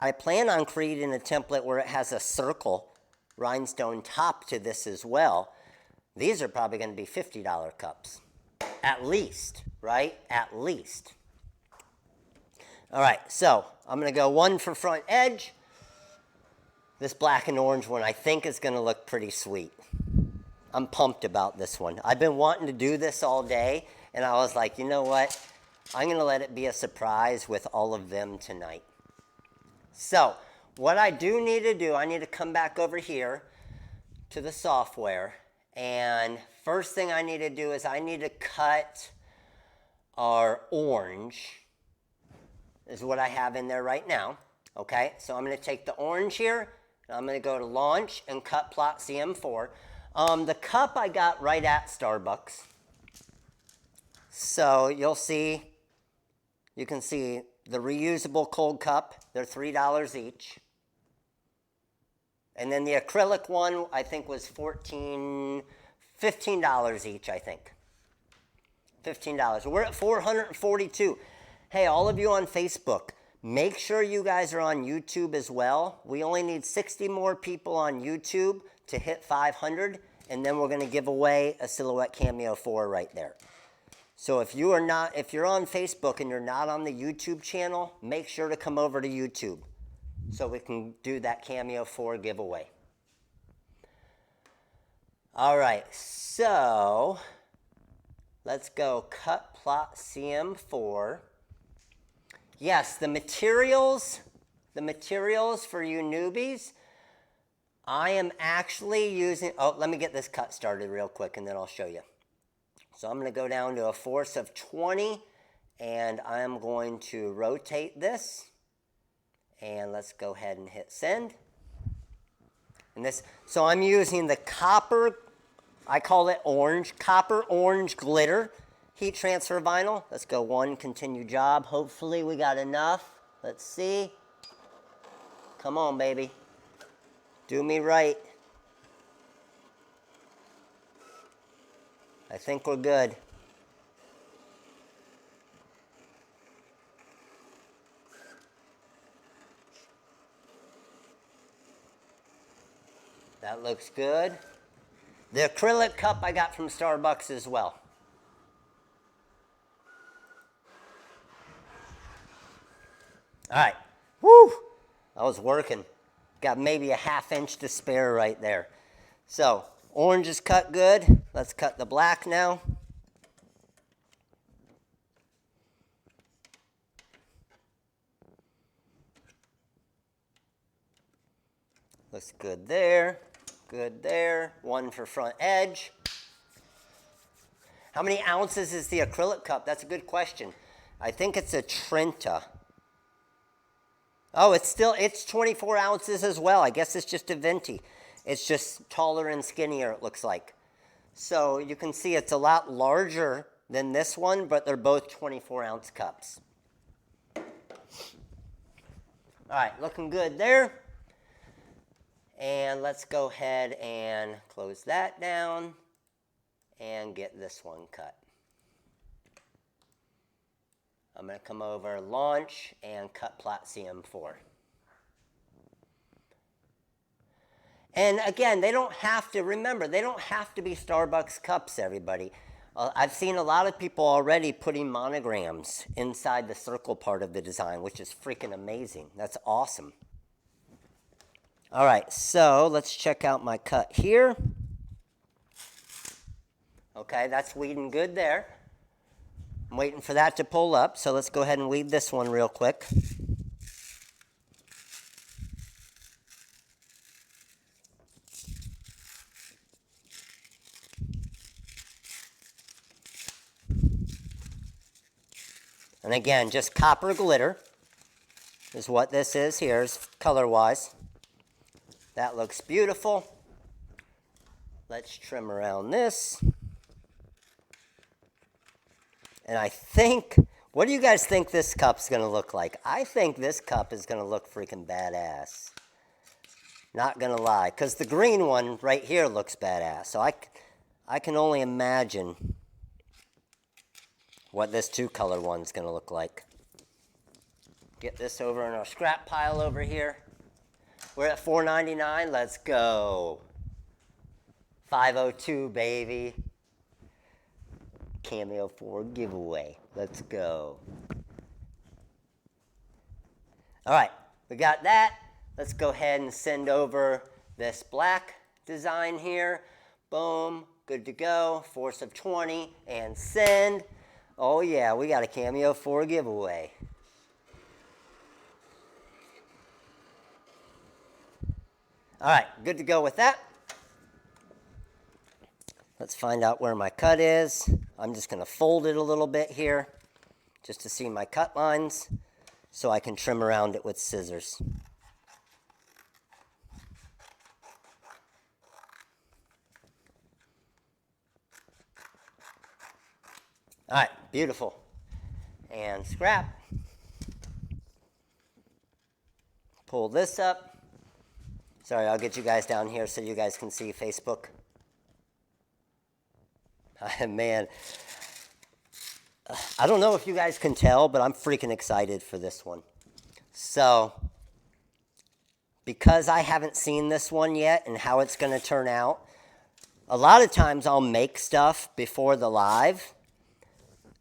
I plan on creating a template where it has a circle rhinestone top to this as well. These are probably going to be $50 cups. At least, right? At least. All right, so I'm going to go 1 for front edge. This black and orange one I think is going to look pretty sweet. I'm pumped about this one. I've been wanting to do this all day, and I was like, you know what? I'm going to let it be a surprise with all of them tonight. So what I do need to do, I need to come back over here to the software. And first thing I need to do is I need to cut our orange, is what I have in there right now. Okay, so I'm going to take the orange here, and I'm going to go to launch and cut plot CM4. The cup I got right at Starbucks. So you'll see, you can see the reusable cold cup. They're $3 each. And then the acrylic one, I think, was $15 each, I think. $15. We're at 442. Hey, all of you on Facebook, make sure you guys are on YouTube as well. We only need 60 more people on YouTube to hit 500, and then we're going to give away a Silhouette Cameo 4 right there. So if you're on Facebook and you're not on the YouTube channel, make sure to come over to YouTube so we can do that Cameo 4 giveaway. All right, so let's go cut plot CM4. Yes, the materials for you newbies, I am actually using, let me get this cut started real quick and then I'll show you. So I'm going to go down to a force of 20 and I'm going to rotate this. And let's go ahead and hit send. And so I'm using the copper, I call it orange, copper orange glitter heat transfer vinyl. Let's go one, continue job. Hopefully we got enough. Let's see. Come on, baby. Do me right. I think we're good. That looks good. The acrylic cup I got from Starbucks as well. All right. Woo! I was working. Got maybe a ½ inch to spare right there. So, orange is cut good. Let's cut the black now. Looks good there. Good there. One for front edge. How many ounces is the acrylic cup? That's a good question. I think it's a Trenta. Oh, it's 24 ounces as well. I guess it's just a venti. It's just taller and skinnier, it looks like. So you can see it's a lot larger than this one, but they're both 24-ounce cups. All right, looking good there. And let's go ahead and close that down and get this one cut. I'm going to come over, launch, and cut plot CM4. And again, they don't have to, remember, they don't have to be Starbucks cups, everybody. I've seen a lot of people already putting monograms inside the circle part of the design, which is freaking amazing. That's awesome. All right, so let's check out my cut here. Okay, that's weeding good there. I'm waiting for that to pull up, so let's go ahead and weed this one real quick. And again, just copper glitter is what this is here, color-wise. That looks beautiful. Let's trim around this. And I think, what do you guys think this cup's going to look like? I think this cup is going to look freaking badass. Not going to lie. Because the green one right here looks badass. So I can only imagine what this two-color one's going to look like. Get this over in our scrap pile over here. We're at $4.99. Let's go. 502, baby. Cameo 4 giveaway. Let's go. All right, we got that. Let's go ahead and send over this black design here. Boom, good to go. Force of 20 and send. Oh yeah, we got a Cameo 4 giveaway. All right, good to go with that. Let's find out where my cut is. I'm just going to fold it a little bit here just to see my cut lines so I can trim around it with scissors. All right, beautiful. And scrap. Pull this up. Sorry, I'll get you guys down here so you guys can see Facebook. Man, I don't know if you guys can tell, but I'm freaking excited for this one. So, because I haven't seen this one yet and how it's going to turn out, a lot of times I'll make stuff before the live.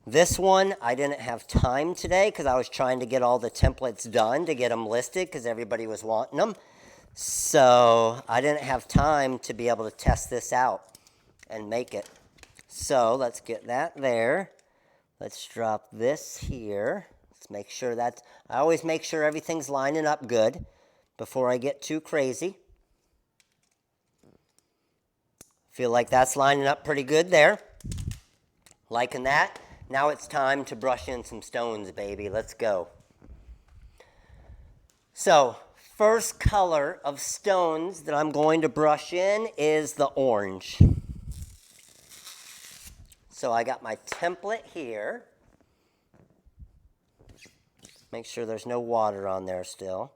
This one, I didn't have time today because I was trying to get all the templates done to get them listed because everybody was wanting them. So, I didn't have time to be able to test this out and make it. So let's get that there. Let's drop this here. Let's make sure that, I always make sure everything's lining up good before I get too crazy. Feel like that's lining up pretty good there. Liking that. Now it's time to brush in some stones, baby. Let's go. So, first color of stones that I'm going to brush in is the orange. So I got my template here. Make sure there's no water on there still.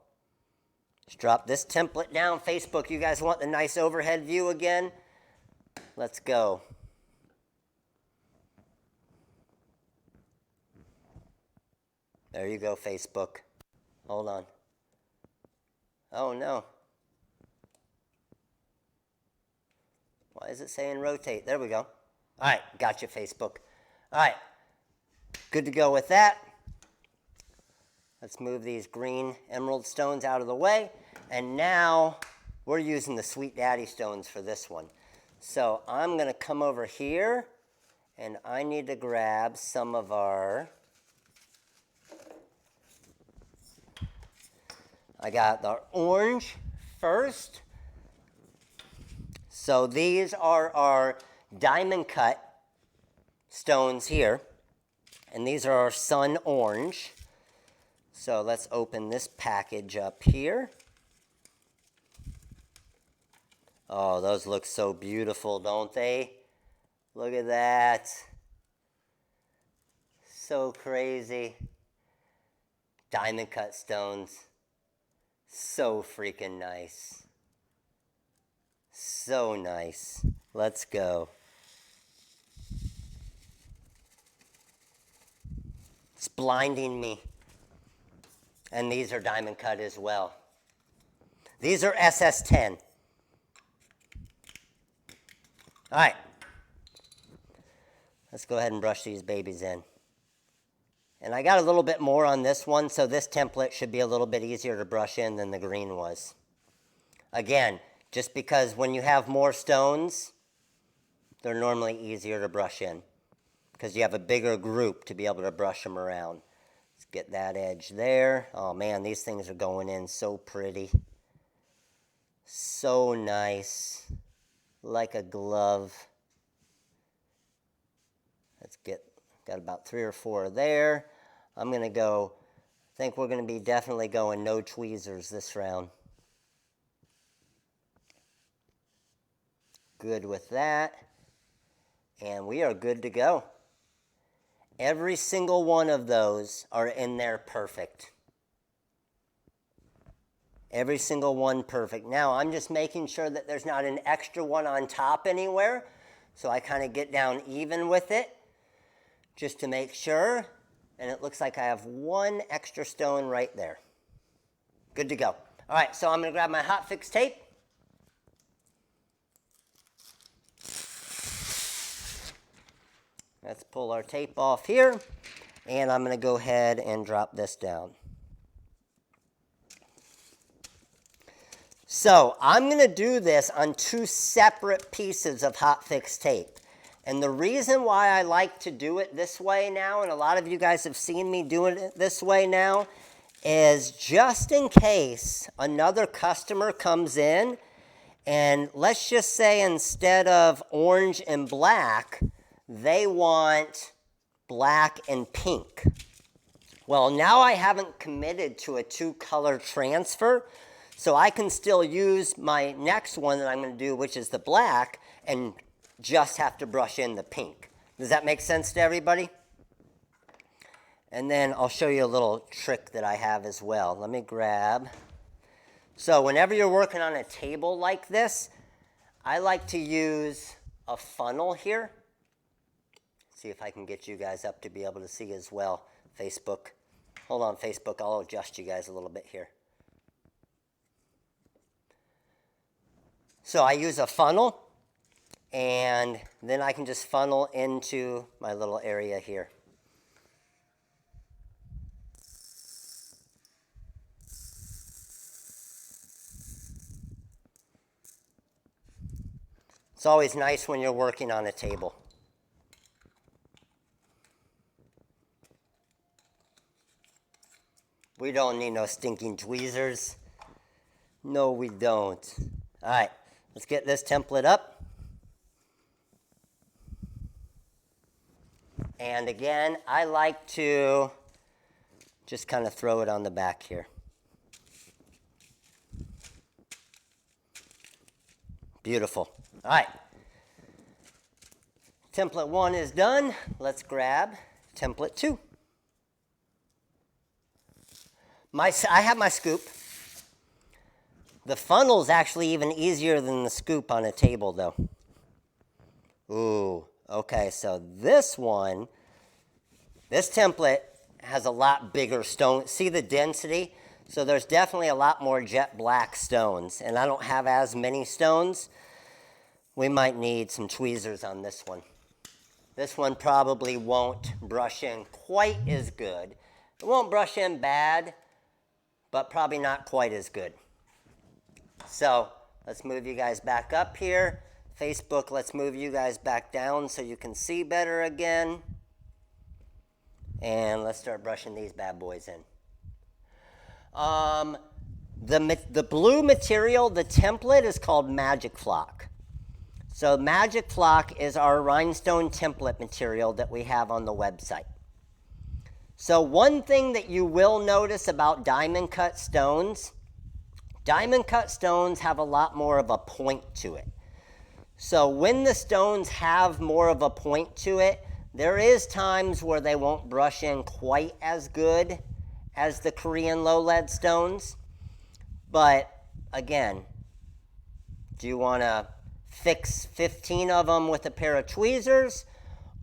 Just drop this template down. Facebook, you guys want the nice overhead view again? Let's go. There you go, Facebook. Hold on. Oh, no. Why is it saying rotate? There we go. All right, gotcha, Facebook. All right, good to go with that. Let's move these green emerald stones out of the way. And now we're using the Sweet Daddy stones for this one. So I'm going to come over here, and I need to grab some of our, I got the orange first. So these are our diamond cut stones here, and these are our sun orange. So let's open this package up here. Oh, those look so beautiful, don't they? Look at that. So crazy. Diamond cut stones. So freaking nice. So nice. Let's go. It's blinding me. And these are diamond cut as well. These are SS10. All right. Let's go ahead and brush these babies in. And I got a little bit more on this one, so this template should be a little bit easier to brush in than the green was. Again, just because when you have more stones, they're normally easier to brush in because you have a bigger group to be able to brush them around. Let's get that edge there. Oh man, these things are going in so pretty. So nice. Like a glove. Let's got about 3 or 4 there. I'm going to go, I think we're going to be definitely going no tweezers this round. Good with that. And we are good to go. Every single one of those are in there perfect. Every single one perfect. Now, I'm just making sure that there's not an extra one on top anywhere. So I kind of get down even with it just to make sure. And it looks like I have 1 extra stone right there. Good to go. All right, so I'm going to grab my hot fix tape. Let's pull our tape off here, and I'm going to go ahead and drop this down. So I'm going to do this on 2 separate pieces of hot fix tape. And the reason why I like to do it this way now, and a lot of you guys have seen me doing it this way now, is just in case another customer comes in And let's just say instead of orange and black, they want black and pink. Well, now I haven't committed to a 2-color transfer, so I can still use my next one that I'm going to do, which is the black, and just have to brush in the pink. Does that make sense to everybody? And then I'll show you a little trick that I have as well. Let me grab. So whenever you're working on a table like this, I like to use a funnel here. See if I can get you guys up to be able to see as well. Facebook. Hold on, Facebook. I'll adjust you guys a little bit here. So I use a funnel, and then I can just funnel into my little area here. It's always nice when you're working on a table. We don't need no stinking tweezers. No, we don't. All right, let's get this template up. And again, I like to just kind of throw it on the back here. Beautiful. All right. Template 1 is done. Let's grab template 2. I have my scoop. The funnel's actually even easier than the scoop on a table, though. Ooh, okay, so this template has a lot bigger stone. See the density? So there's definitely a lot more jet black stones, and I don't have as many stones. We might need some tweezers on this one. This one probably won't brush in quite as good. It won't brush in bad, but probably not quite as good. So let's move you guys back up here. Facebook, let's move you guys back down so you can see better again. And let's start brushing these bad boys in. The blue material, the template, is called Magic Flock. So Magic Flock is our rhinestone template material that we have on the website. So one thing that you will notice about diamond cut stones have a lot more of a point to it. So when the stones have more of a point to it, there is times where they won't brush in quite as good as the Korean low lead stones. But again, do you want to fix 15 of them with a pair of tweezers,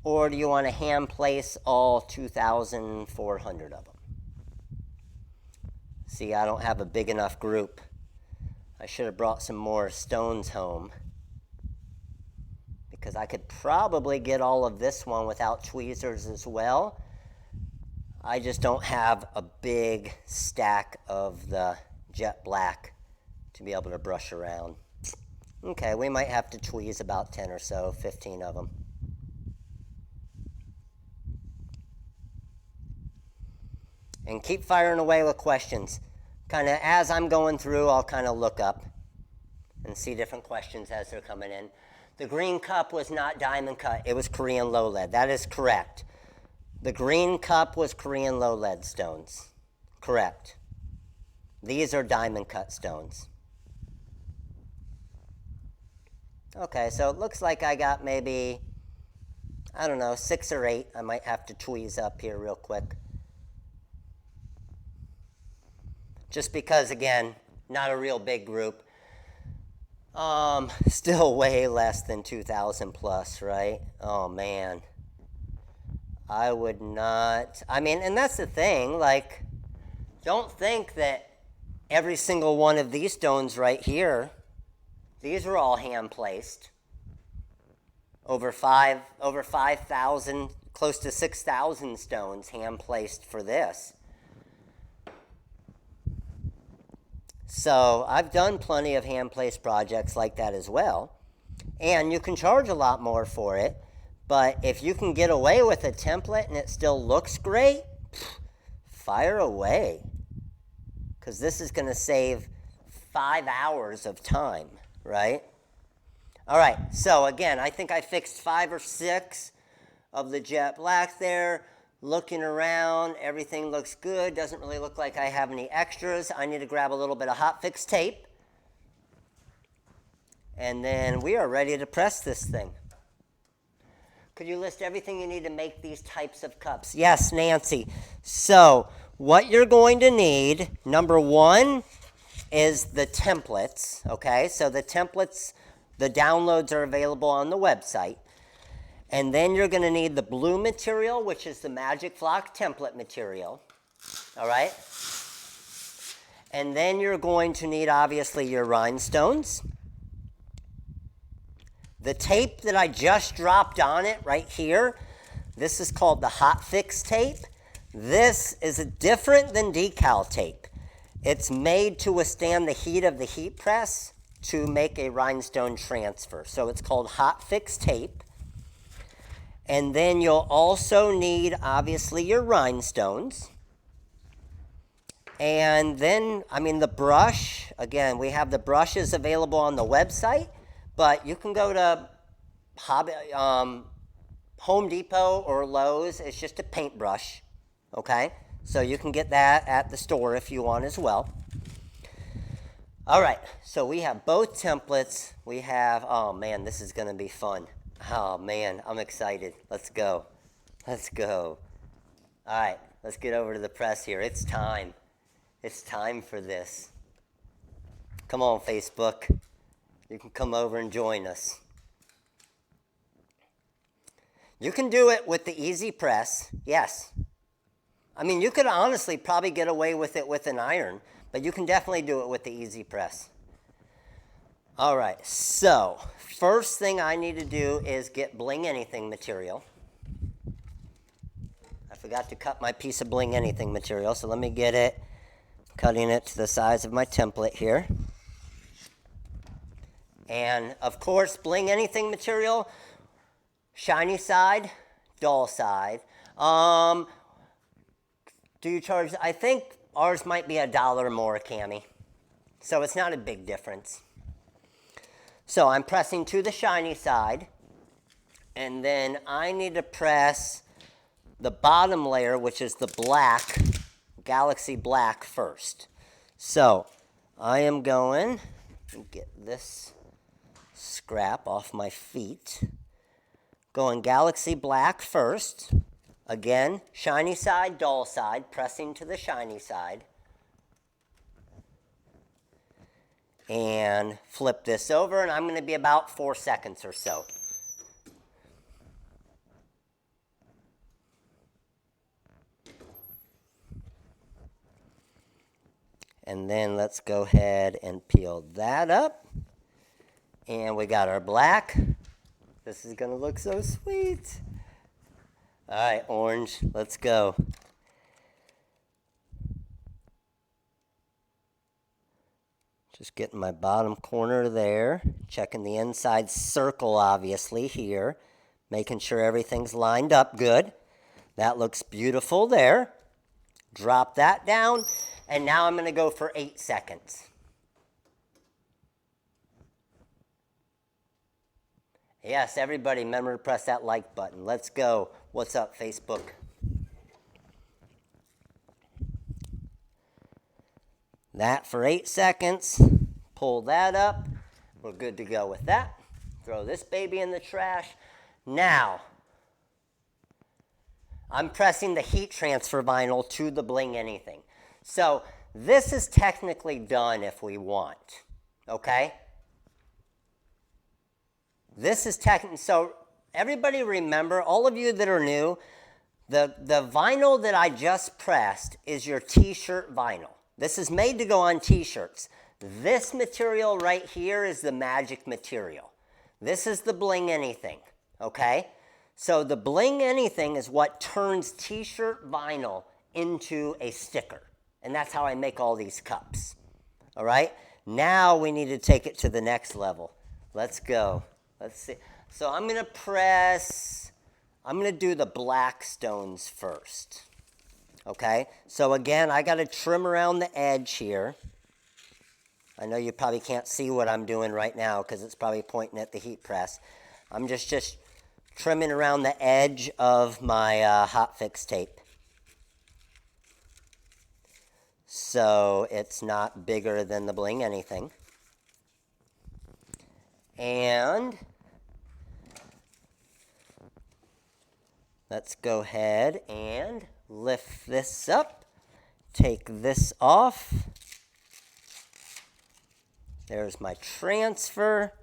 or do you want to hand place all 2,400 of them? See, I don't have a big enough group. I should have brought some more stones home, because I could probably get all of this one without tweezers as well. I just don't have a big stack of the jet black to be able to brush around. Okay, we might have to tweeze about 10 or so, 15 of them. And keep firing away with questions. Kind of as I'm going through, I'll kind of look up and see different questions as they're coming in. The green cup was not diamond cut. It was Korean low lead. That is correct. The green cup was Korean low lead stones. Correct. These are diamond cut stones. Okay, so it looks like I got maybe, I don't know, 6 or 8. I might have to tweeze up here real quick. Just because, again, not a real big group. Still way less than 2,000 plus, right? Oh, man. I would not. I mean, and that's the thing. Like, don't think that every single one of these stones right here, these are all hand placed. Over 5,000, close to 6,000 stones hand placed for this. So I've done plenty of hand-placed projects like that as well. And you can charge a lot more for it. But if you can get away with a template and it still looks great, fire away. Because this is going to save 5 hours of time, right? All right, so again, I think I fixed 5 or 6 of the jet black there. Looking around, everything looks good. Doesn't really look like I have any extras. I need to grab a little bit of hot fix tape. And then we are ready to press this thing. Could you list everything you need to make these types of cups? Yes, Nancy. So what you're going to need, number 1, is the templates, okay? So the templates, the downloads are available on the website. And then you're going to need the blue material, which is the Magic Flock template material, all right? And then you're going to need, obviously, your rhinestones. The tape that I just dropped on it right here, this is called the hot fix tape. This is different than decal tape. It's made to withstand the heat of the heat press to make a rhinestone transfer. So it's called hot fix tape. And then you'll also need, obviously, your rhinestones. And then, the brush, again, we have the brushes available on the website, but you can go to Home Depot or Lowe's. It's just a paintbrush, okay? So you can get that at the store if you want as well. All right, so we have both templates. We have, oh man, this is going to be fun. Oh man, I'm excited. Let's go. Let's go. All right, let's get over to the press here. It's time. It's time for this. Come on, Facebook. You can come over and join us. You can do it with the easy press, yes. You could honestly probably get away with it with an iron, but you can definitely do it with the easy press. All right, so first thing I need to do is get Bling Anything material. I forgot to cut my piece of Bling Anything material, so let me get it, cutting it to the size of my template here. And of course, Bling Anything material, shiny side, dull side. Do you charge, I think ours might be $1 more, Cami. So it's not a big difference. So I'm pressing to the shiny side, and then I need to press the bottom layer, which is the black, Galaxy Black first. So I am going to get this scrap off my feet. Going Galaxy Black first. Again, shiny side, dull side, pressing to the shiny side. And flip this over, and I'm going to be about 4 seconds or so. And then let's go ahead and peel that up. And we got our black. This is going to look so sweet. All right, orange, let's go. Just getting my bottom corner there, checking the inside circle, obviously, here, making sure everything's lined up good. That looks beautiful there. Drop that down, and now I'm going to go for 8 seconds. Yes, everybody, remember to press that like button. Let's go. What's up, Facebook? That for 8 seconds. Pull that up. We're good to go with that. Throw this baby in the trash. Now, I'm pressing the heat transfer vinyl to the Bling Anything. So this is technically done if we want, okay? This is technically, so everybody remember, all of you that are new, the vinyl that I just pressed is your t-shirt vinyl. This is made to go on t-shirts. This material right here is the magic material. This is the Bling Anything, okay? So the Bling Anything is what turns t-shirt vinyl into a sticker. And that's how I make all these cups, all right? Now we need to take it to the next level. Let's go. Let's see. So I'm going to do the black stones first. Okay? So again, I got to trim around the edge here. I know you probably can't see what I'm doing right now because it's probably pointing at the heat press. I'm just trimming around the edge of my hot fix tape, so it's not bigger than the Bling anything. And let's go ahead and lift this up, take this off. There's my transfer,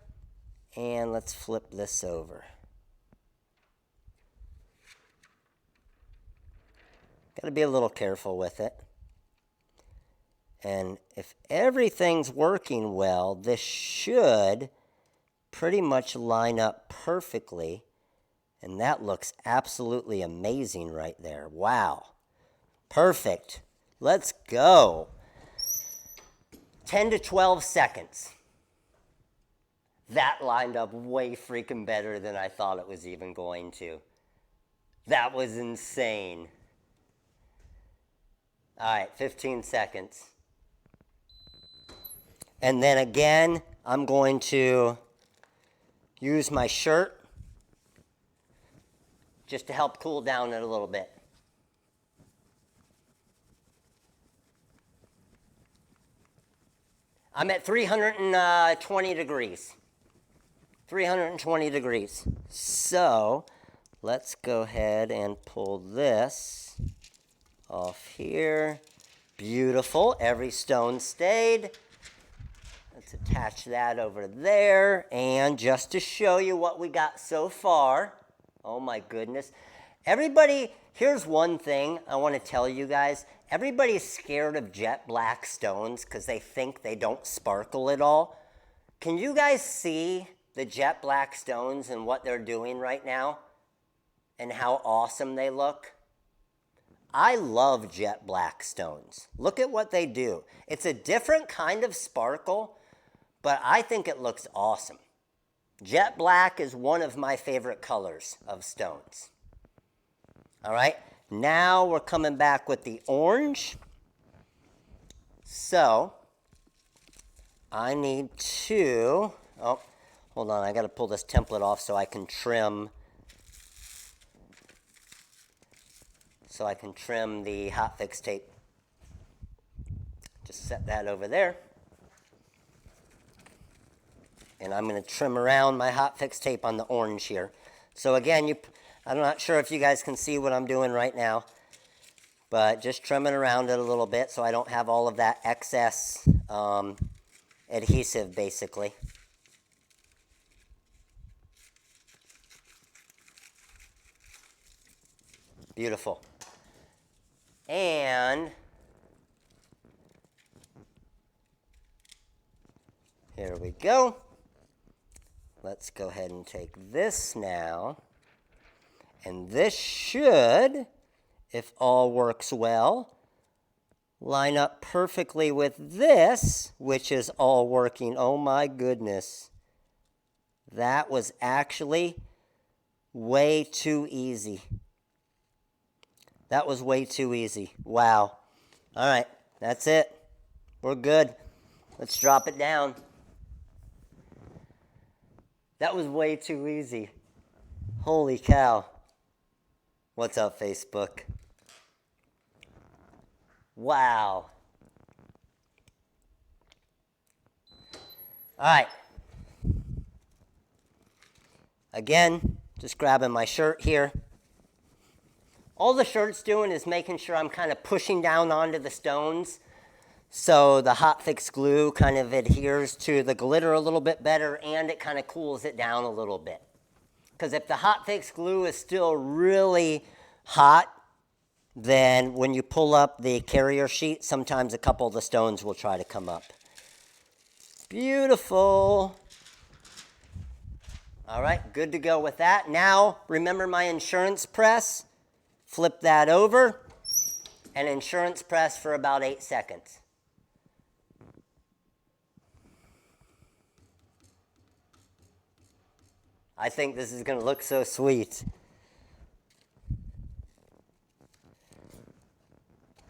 and let's flip this over. Got to be a little careful with it. And if everything's working well, this should pretty much line up perfectly. And that looks absolutely amazing right there. Wow. Perfect. Let's go. 10 to 12 seconds. That lined up way freaking better than I thought it was even going to. That was insane. All right, 15 seconds. And then again, I'm going to use my shirt just to help cool down it a little bit. I'm at 320 degrees. 320 degrees. So let's go ahead and pull this off here. Beautiful. Every stone stayed. Let's attach that over there. And just to show you what we got so far. Oh my goodness. Everybody, here's one thing I want to tell you guys. Everybody's scared of jet black stones because they think they don't sparkle at all. Can you guys see the jet black stones and what they're doing right now? And how awesome they look? I love jet black stones. Look at what they do. It's a different kind of sparkle, but I think it looks awesome. Jet black is one of my favorite colors of stones. All right, now we're coming back with the orange. So I need to, oh, hold on, I got to pull this template off so I can trim. So I can trim the hot fix tape. Just set that over there. And I'm going to trim around my hot fix tape on the orange here. So again, I'm not sure if you guys can see what I'm doing right now, but just trimming around it a little bit so I don't have all of that excess adhesive, basically. Beautiful. And here we go. Let's go ahead and take this now. And this should, if all works well, line up perfectly with this, which is all working. Oh my goodness. That was actually way too easy. That was way too easy. Wow. All right, that's it. We're good. Let's drop it down. That was way too easy. Holy cow. What's up, Facebook? Wow. All right. Again, just grabbing my shirt here. All the shirt's doing is making sure I'm kind of pushing down onto the stones so the hot fix glue kind of adheres to the glitter a little bit better and it kind of cools it down a little bit. Because if the hot fix glue is still really hot, then when you pull up the carrier sheet, sometimes a couple of the stones will try to come up. Beautiful. All right, good to go with that. Now, remember my insurance press? Flip that over and insurance press for about 8 seconds. I think this is going to look so sweet.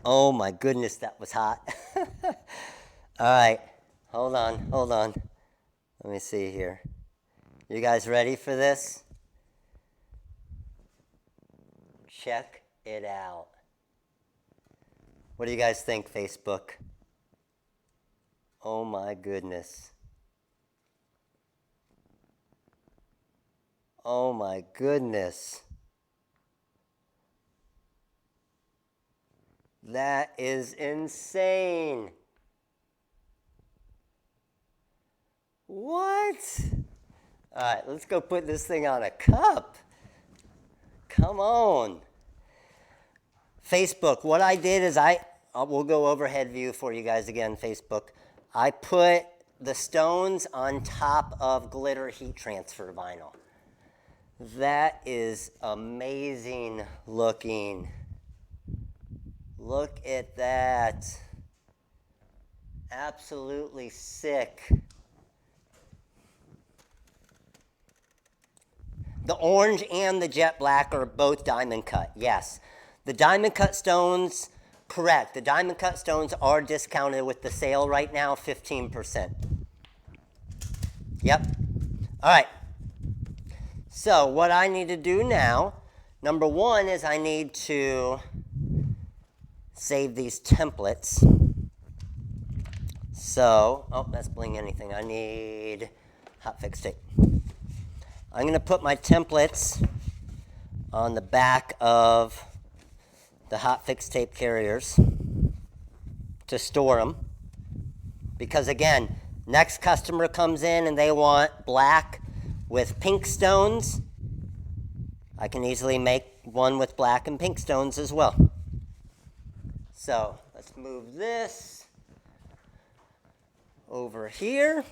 Oh my goodness, that was hot. All right, Hold on, hold on. Let me see here. You guys ready for this? Check it out. What do you guys think, Facebook? Oh my goodness. Oh my goodness. That is insane. What? All right, let's go put this thing on a cup. Come on. Facebook, what I did is we'll go overhead view for you guys again, Facebook. I put the stones on top of glitter heat transfer vinyl. That is amazing looking. Look at that. Absolutely sick. The orange and the jet black are both diamond cut, yes. The diamond cut stones, correct. The diamond cut stones are discounted with the sale right now, 15%. Yep. All right. So what I need to do now, number one is I need to save these templates. So, oh, that's Bling anything. I need hot fix tape. I'm going to put my templates on the back of the hot fix tape carriers to store them. Because again, next customer comes in and they want black with pink stones. I can easily make one with black and pink stones as well. So let's move this over here.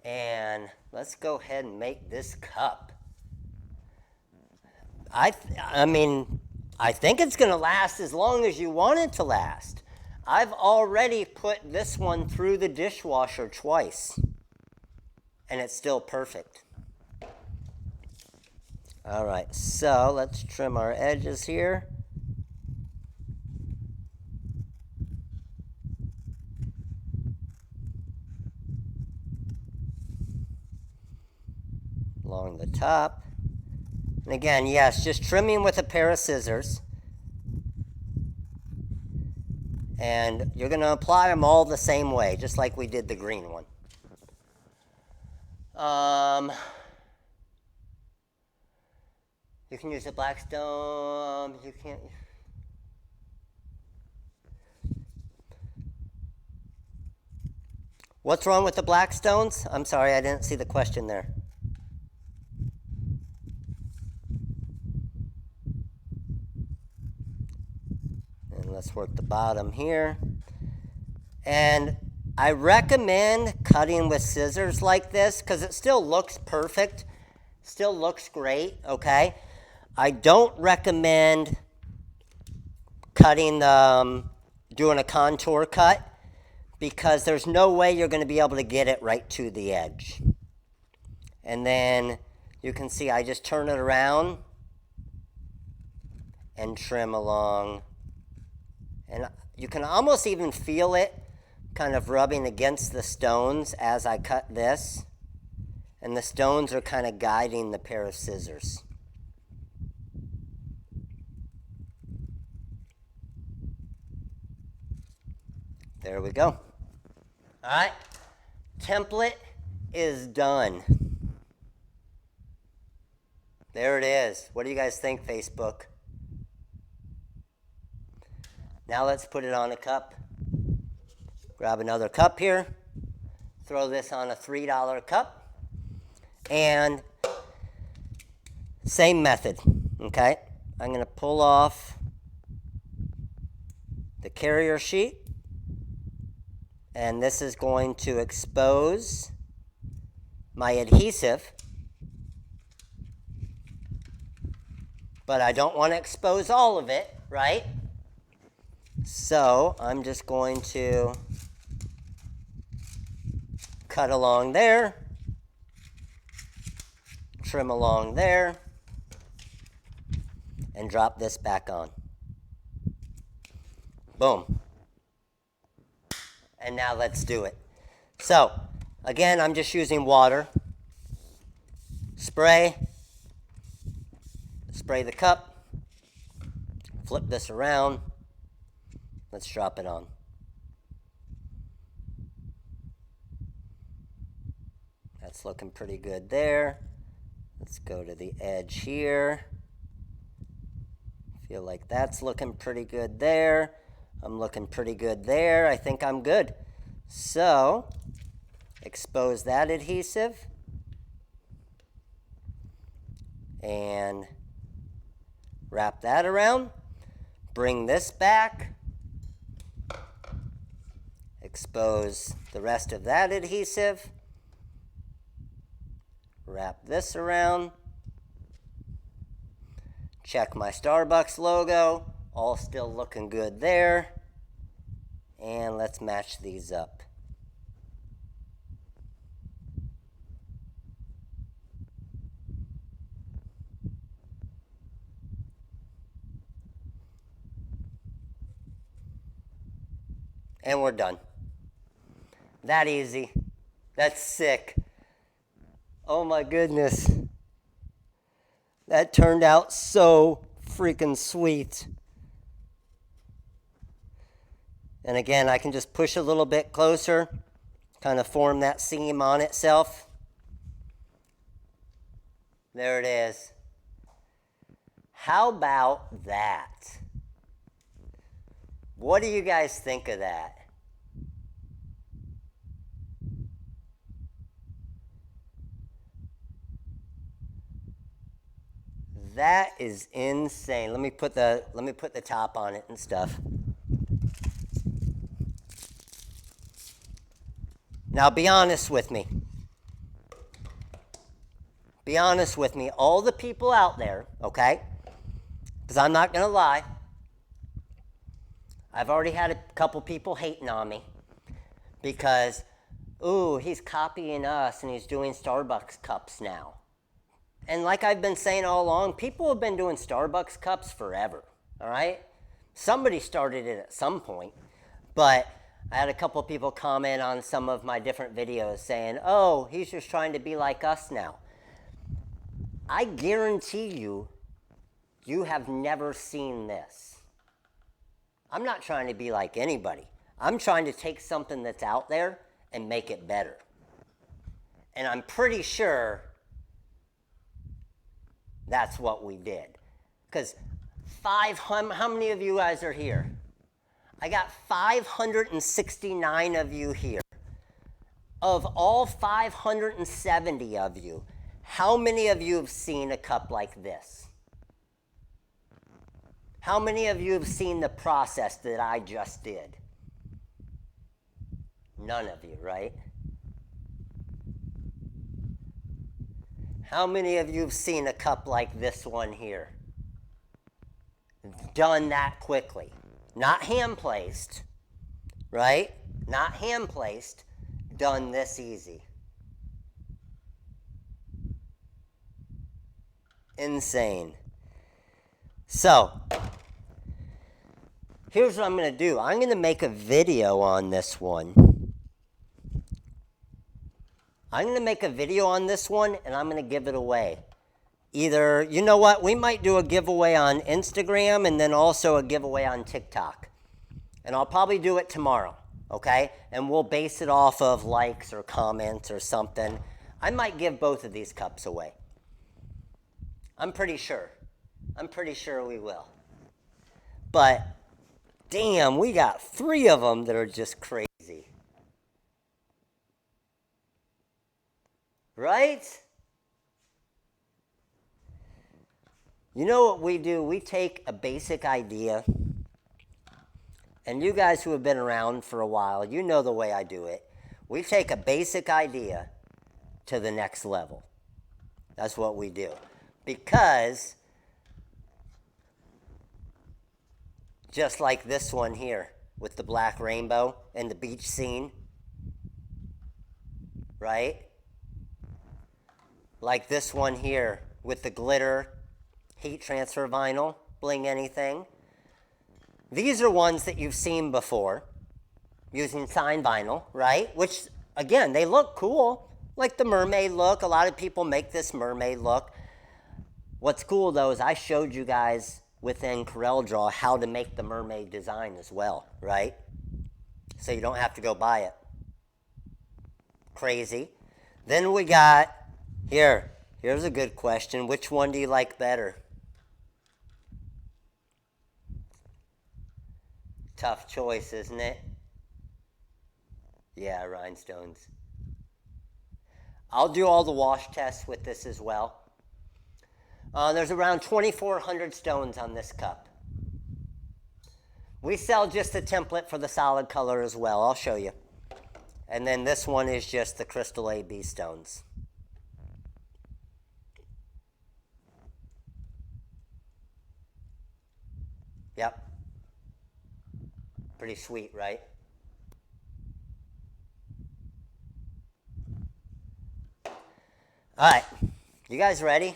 And let's go ahead and make this cup. I think it's going to last as long as you want it to last. I've already put this one through the dishwasher twice, and it's still perfect. All right, so let's trim our edges here. Along the top. And again, yes, just trimming with a pair of scissors. And you're going to apply them all the same way, just like we did the green one. You can use a black stone. You can't. What's wrong with the black stones? I'm sorry, I didn't see the question there. Let's work the bottom here. And I recommend cutting with scissors like this because it still looks perfect, still looks great, okay? I don't recommend cutting doing a contour cut because there's no way you're going to be able to get it right to the edge. And then you can see I just turn it around and trim along. And you can almost even feel it kind of rubbing against the stones as I cut this. And the stones are kind of guiding the pair of scissors. There we go. All right, template is done. There it is. What do you guys think, Facebook? Now let's put it on a cup. Grab another cup here. Throw this on a $3 cup. And same method, okay? I'm going to pull off the carrier sheet. And this is going to expose my adhesive. But I don't want to expose all of it, right? So I'm just going to cut along there, trim along there, and drop this back on. Boom. And now let's do it. So, again, I'm just using water. Spray the cup, flip this around, let's drop it on. That's looking pretty good there. Let's go to the edge here. Feel like that's looking pretty good there. I'm looking pretty good there. I think I'm good. So, expose that adhesive. And wrap that around. Bring this back. Expose the rest of that adhesive. Wrap this around. Check my Starbucks logo. All still looking good there. And let's match these up. And we're done. That easy. That's sick. Oh my goodness. That turned out so freaking sweet. And again, I can just push a little bit closer, kind of form that seam on itself. There it is. How about that? What do you guys think of that? That is insane. Let me put the top on it and stuff. Now be honest with me. Be honest with me. All the people out there, okay? Because I'm not going to lie. I've already had a couple people hating on me because, ooh, he's copying us and he's doing Starbucks cups now. And like I've been saying all along, people have been doing Starbucks cups forever, all right? Somebody started it at some point, but I had a couple people comment on some of my different videos saying, oh, he's just trying to be like us now. I guarantee you, you have never seen this. I'm not trying to be like anybody. I'm trying to take something that's out there and make it better. And I'm pretty sure that's what we did. Because how many of you guys are here? I got 569 of you here. Of all 570 of you, how many of you have seen a cup like this? How many of you have seen the process that I just did? None of you, right? How many of you have seen a cup like this one here? Done that quickly. Not hand-placed, right? Not hand-placed, done this easy. Insane. So, here's what I'm going to do. I'm going to make a video on this one. I'm going to make a video on this one, and I'm going to give it away. Either, you know what, we might do a giveaway on Instagram and then also a giveaway on TikTok. And I'll probably do it tomorrow, okay? And we'll base it off of likes or comments or something. I might give both of these cups away. I'm pretty sure. I'm pretty sure we will. But, damn, we got 3 of them that are just crazy. Right? You know what we do? We take a basic idea, and you guys who have been around for a while, you know the way I do it. We take a basic idea to the next level. That's what we do. Because, just like this one here with the black rainbow and the beach scene, right? Like this one here with the glitter, heat transfer vinyl, bling anything. These are ones that you've seen before, using signed vinyl, right? Which, again, they look cool, like the mermaid look. A lot of people make this mermaid look. What's cool, though, is I showed you guys within CorelDRAW how to make the mermaid design as well, right? So you don't have to go buy it. Crazy. Then we got, here's a good question. Which one do you like better? Tough choice, isn't it? Yeah, rhinestones. I'll do all the wash tests with this as well. There's around 2,400 stones on this cup. We sell just the template for the solid color as well. I'll show you. And then this one is just the crystal AB stones. Yep. Pretty sweet, right? All right. You guys ready?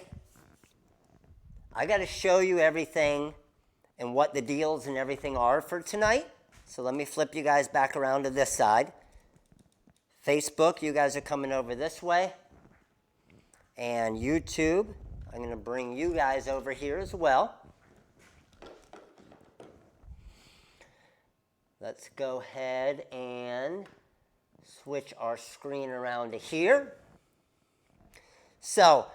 I got to show you everything and what the deals and everything are for tonight. So let me flip you guys back around to this side. Facebook, you guys are coming over this way. And YouTube, I'm going to bring you guys over here as well. Let's go ahead and switch our screen around to here. So,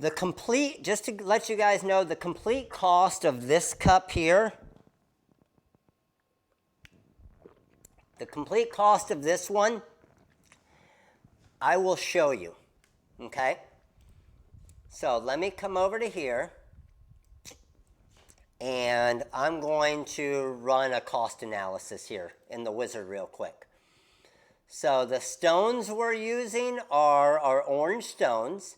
just to let you guys know, the complete cost of this cup here, the complete cost of this one, I will show you, okay? So let me come over to here, and I'm going to run a cost analysis here in the wizard real quick. So the stones we're using are our orange stones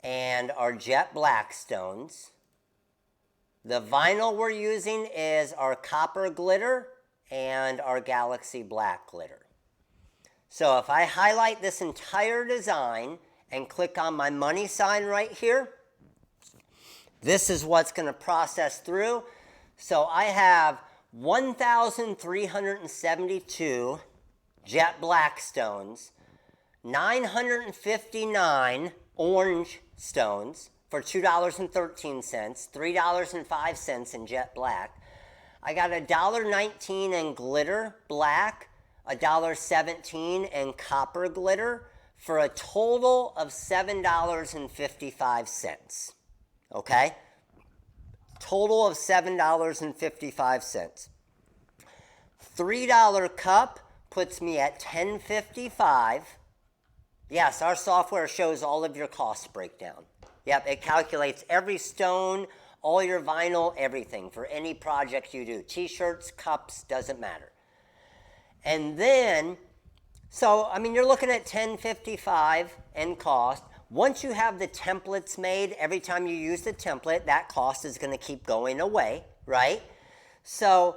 and our jet black stones. The vinyl we're using is our copper glitter and our galaxy black glitter. So if I highlight this entire design and click on my money sign right here, this is what's going to process through. So I have 1,372 jet black stones, 959 orange stones for $2.13, $3.05 in jet black. I got $1.19 in glitter black, $1.17 in copper glitter for a total of $7.55. Okay? Total of $7.55. $3 cup puts me at $10.55. Yes, our software shows all of your cost breakdown. Yep, it calculates every stone, all your vinyl, everything for any project you do. T-shirts, cups, doesn't matter. And then, so, I mean, you're looking at $10.55 in cost. Once you have the templates made, every time you use the template, that cost is going to keep going away, right? So,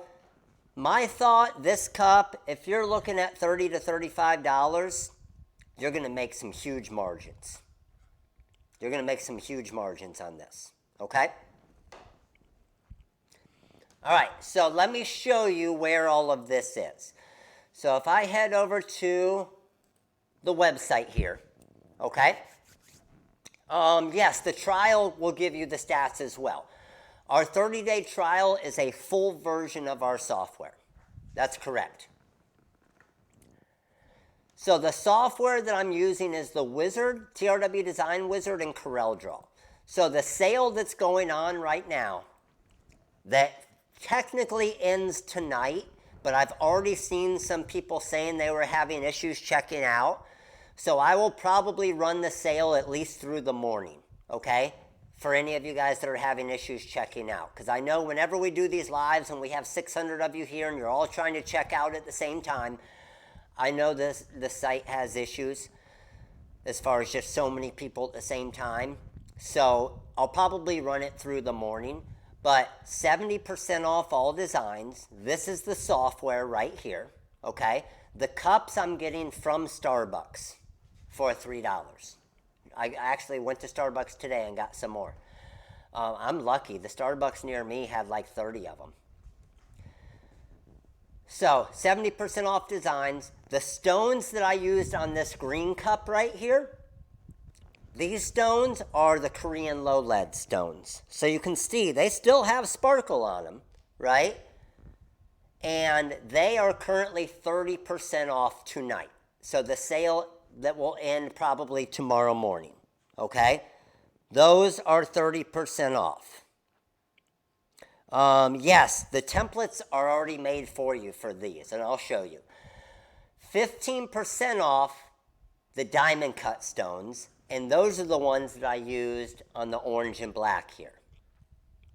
my thought, this cup, if you're looking at $30 to $35, you're going to make some huge margins. You're going to make some huge margins on this, okay? All right, so let me show you where all of this is. So if I head over to the website here, okay? Yes, the trial will give you the stats as well. Our 30-day trial is a full version of our software. That's correct. So the software that I'm using is the Wizard, TRW Design Wizard, and CorelDRAW. So the sale that's going on right now, that technically ends tonight, but I've already seen some people saying they were having issues checking out. So I will probably run the sale at least through the morning, okay? For any of you guys that are having issues checking out. Because I know whenever we do these lives and we have 600 of you here and you're all trying to check out at the same time, I know the site has issues as far as just so many people at the same time. So I'll probably run it through the morning. But 70% off all designs. This is the software right here, okay? The cups I'm getting from Starbucks for $3. I actually went to Starbucks today and got some more. I'm lucky. The Starbucks near me had like 30 of them. So 70% off designs. The stones that I used on this green cup right here, these stones are the Korean low lead stones. So you can see they still have sparkle on them, right? And they are currently 30% off tonight. So the sale that will end probably tomorrow morning, okay? Those are 30% off. Yes, the templates are already made for you for these, and I'll show you. 15% off the diamond cut stones, and those are the ones that I used on the orange and black here,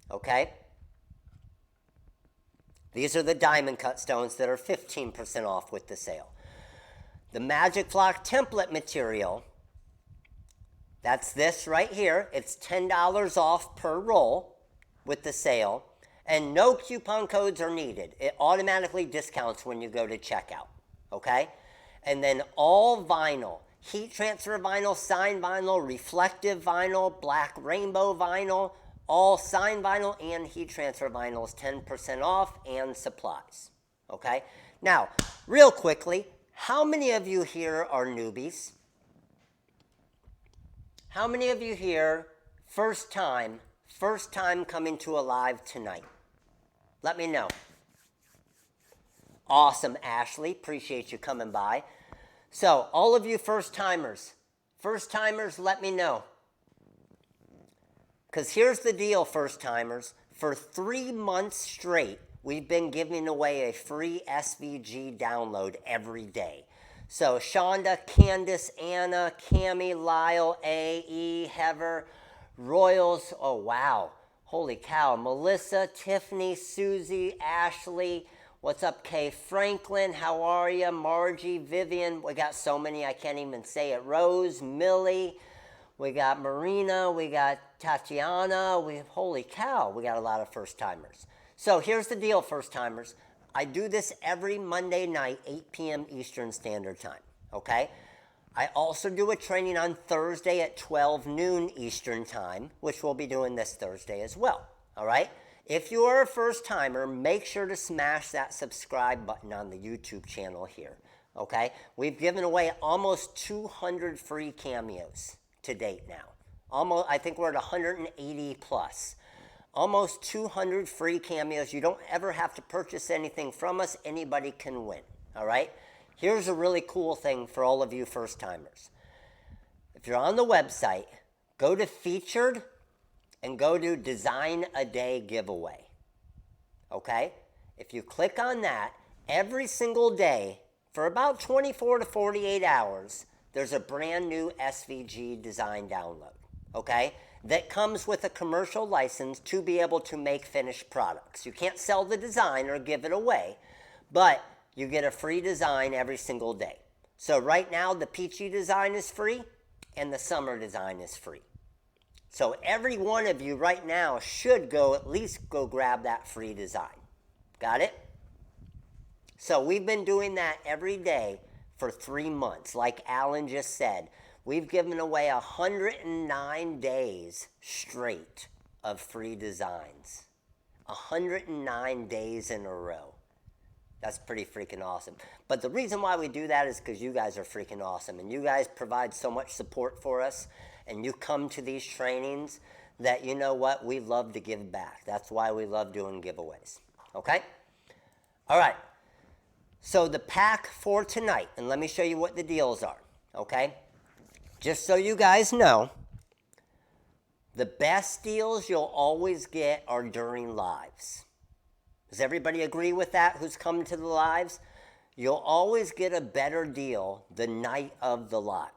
okay? These are the diamond cut stones that are 15% off with the sale. The Magic Flock template material, that's this right here. It's $10 off per roll with the sale, and no coupon codes are needed. It automatically discounts when you go to checkout, okay? And then all vinyl, heat transfer vinyl, sign vinyl, reflective vinyl, black rainbow vinyl, all sign vinyl and heat transfer vinyl is 10% off, and supplies, okay? Now, real quickly, how many of you here are newbies? How many of you here, first time coming to a live tonight? Let me know. Awesome, Ashley, appreciate you coming by. So, all of you first timers, let me know. Because here's the deal, first timers. For 3 months straight, we've been giving away a free SVG download every day. So Shonda, Candace, Anna, Cami, Lyle, A.E., Heather, Royals, oh wow, holy cow, Melissa, Tiffany, Susie, Ashley, what's up, Kay, Franklin, how are you, Margie, Vivian, we got so many I can't even say it, Rose, Millie, we got Marina, we got Tatiana, holy cow, we got a lot of first timers. So here's the deal, first timers. I do this every Monday night, 8 p.m. Eastern Standard Time, okay? I also do a training on Thursday at 12 noon Eastern Time, which we'll be doing this Thursday as well, all right? If you are a first timer, make sure to smash that subscribe button on the YouTube channel here, okay? We've given away almost 200 free cameos to date now. I think we're at 180 plus. Almost 200 free cameos. You don't ever have to purchase anything from us. Anybody can win, all right? Here's a really cool thing for all of you first timers. If you're on the website, go to featured and go to design a day giveaway, okay? If you click on that, every single day for about 24 to 48 hours, there's a brand new SVG design download, okay? That comes with a commercial license to be able to make finished products. You can't sell the design or give it away, but you get a free design every single day. So right now, the peachy design is free and the summer design is free. So every one of you right now should at least go grab that free design. Got it? So we've been doing that every day for 3 months. Like Alan just said, we've given away 109 days straight of free designs. 109 days in a row. That's pretty freaking awesome. But the reason why we do that is because you guys are freaking awesome. And you guys provide so much support for us. And you come to these trainings that, you know what, we love to give back. That's why we love doing giveaways. Okay? All right. So the pack for tonight, and let me show you what the deals are. Okay? Just so you guys know, the best deals you'll always get are during lives. Does everybody agree with that who's come to the lives? You'll always get a better deal the night of the live.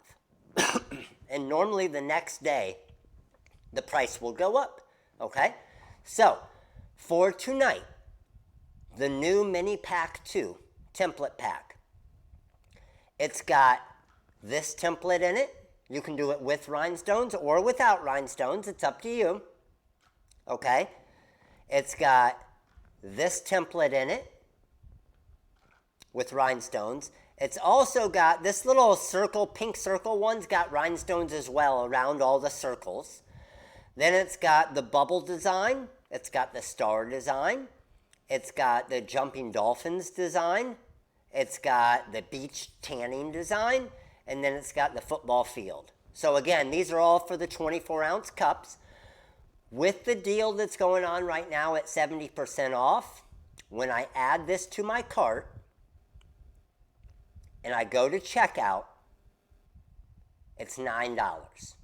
And normally the next day, the price will go up, okay? So, for tonight, the new Mini Pack 2 template pack. It's got this template in it. You can do it with rhinestones or without rhinestones. It's up to you, okay? It's got this template in it with rhinestones. It's also got this little circle, pink circle one's got rhinestones as well around all the circles. Then it's got the bubble design. It's got the star design. It's got the jumping dolphins design. It's got the beach tanning design. And then it's got the football field. So again, these are all for the 24-ounce cups. With the deal that's going on right now at 70% off, when I add this to my cart and I go to checkout, it's $9.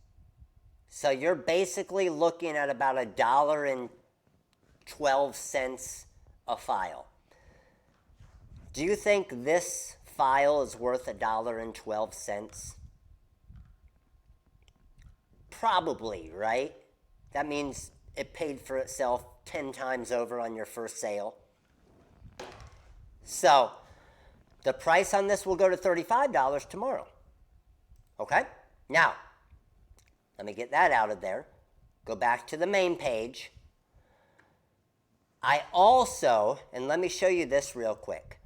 So you're basically looking at about $1.12 a file. Do you think this file is worth $1.12? Probably, right? That means it paid for itself 10 times over on your first sale. So the price on this will go to $35 tomorrow. Okay? Now, let me get that out of there. Go back to the main page. I also, and let me show you this real quick.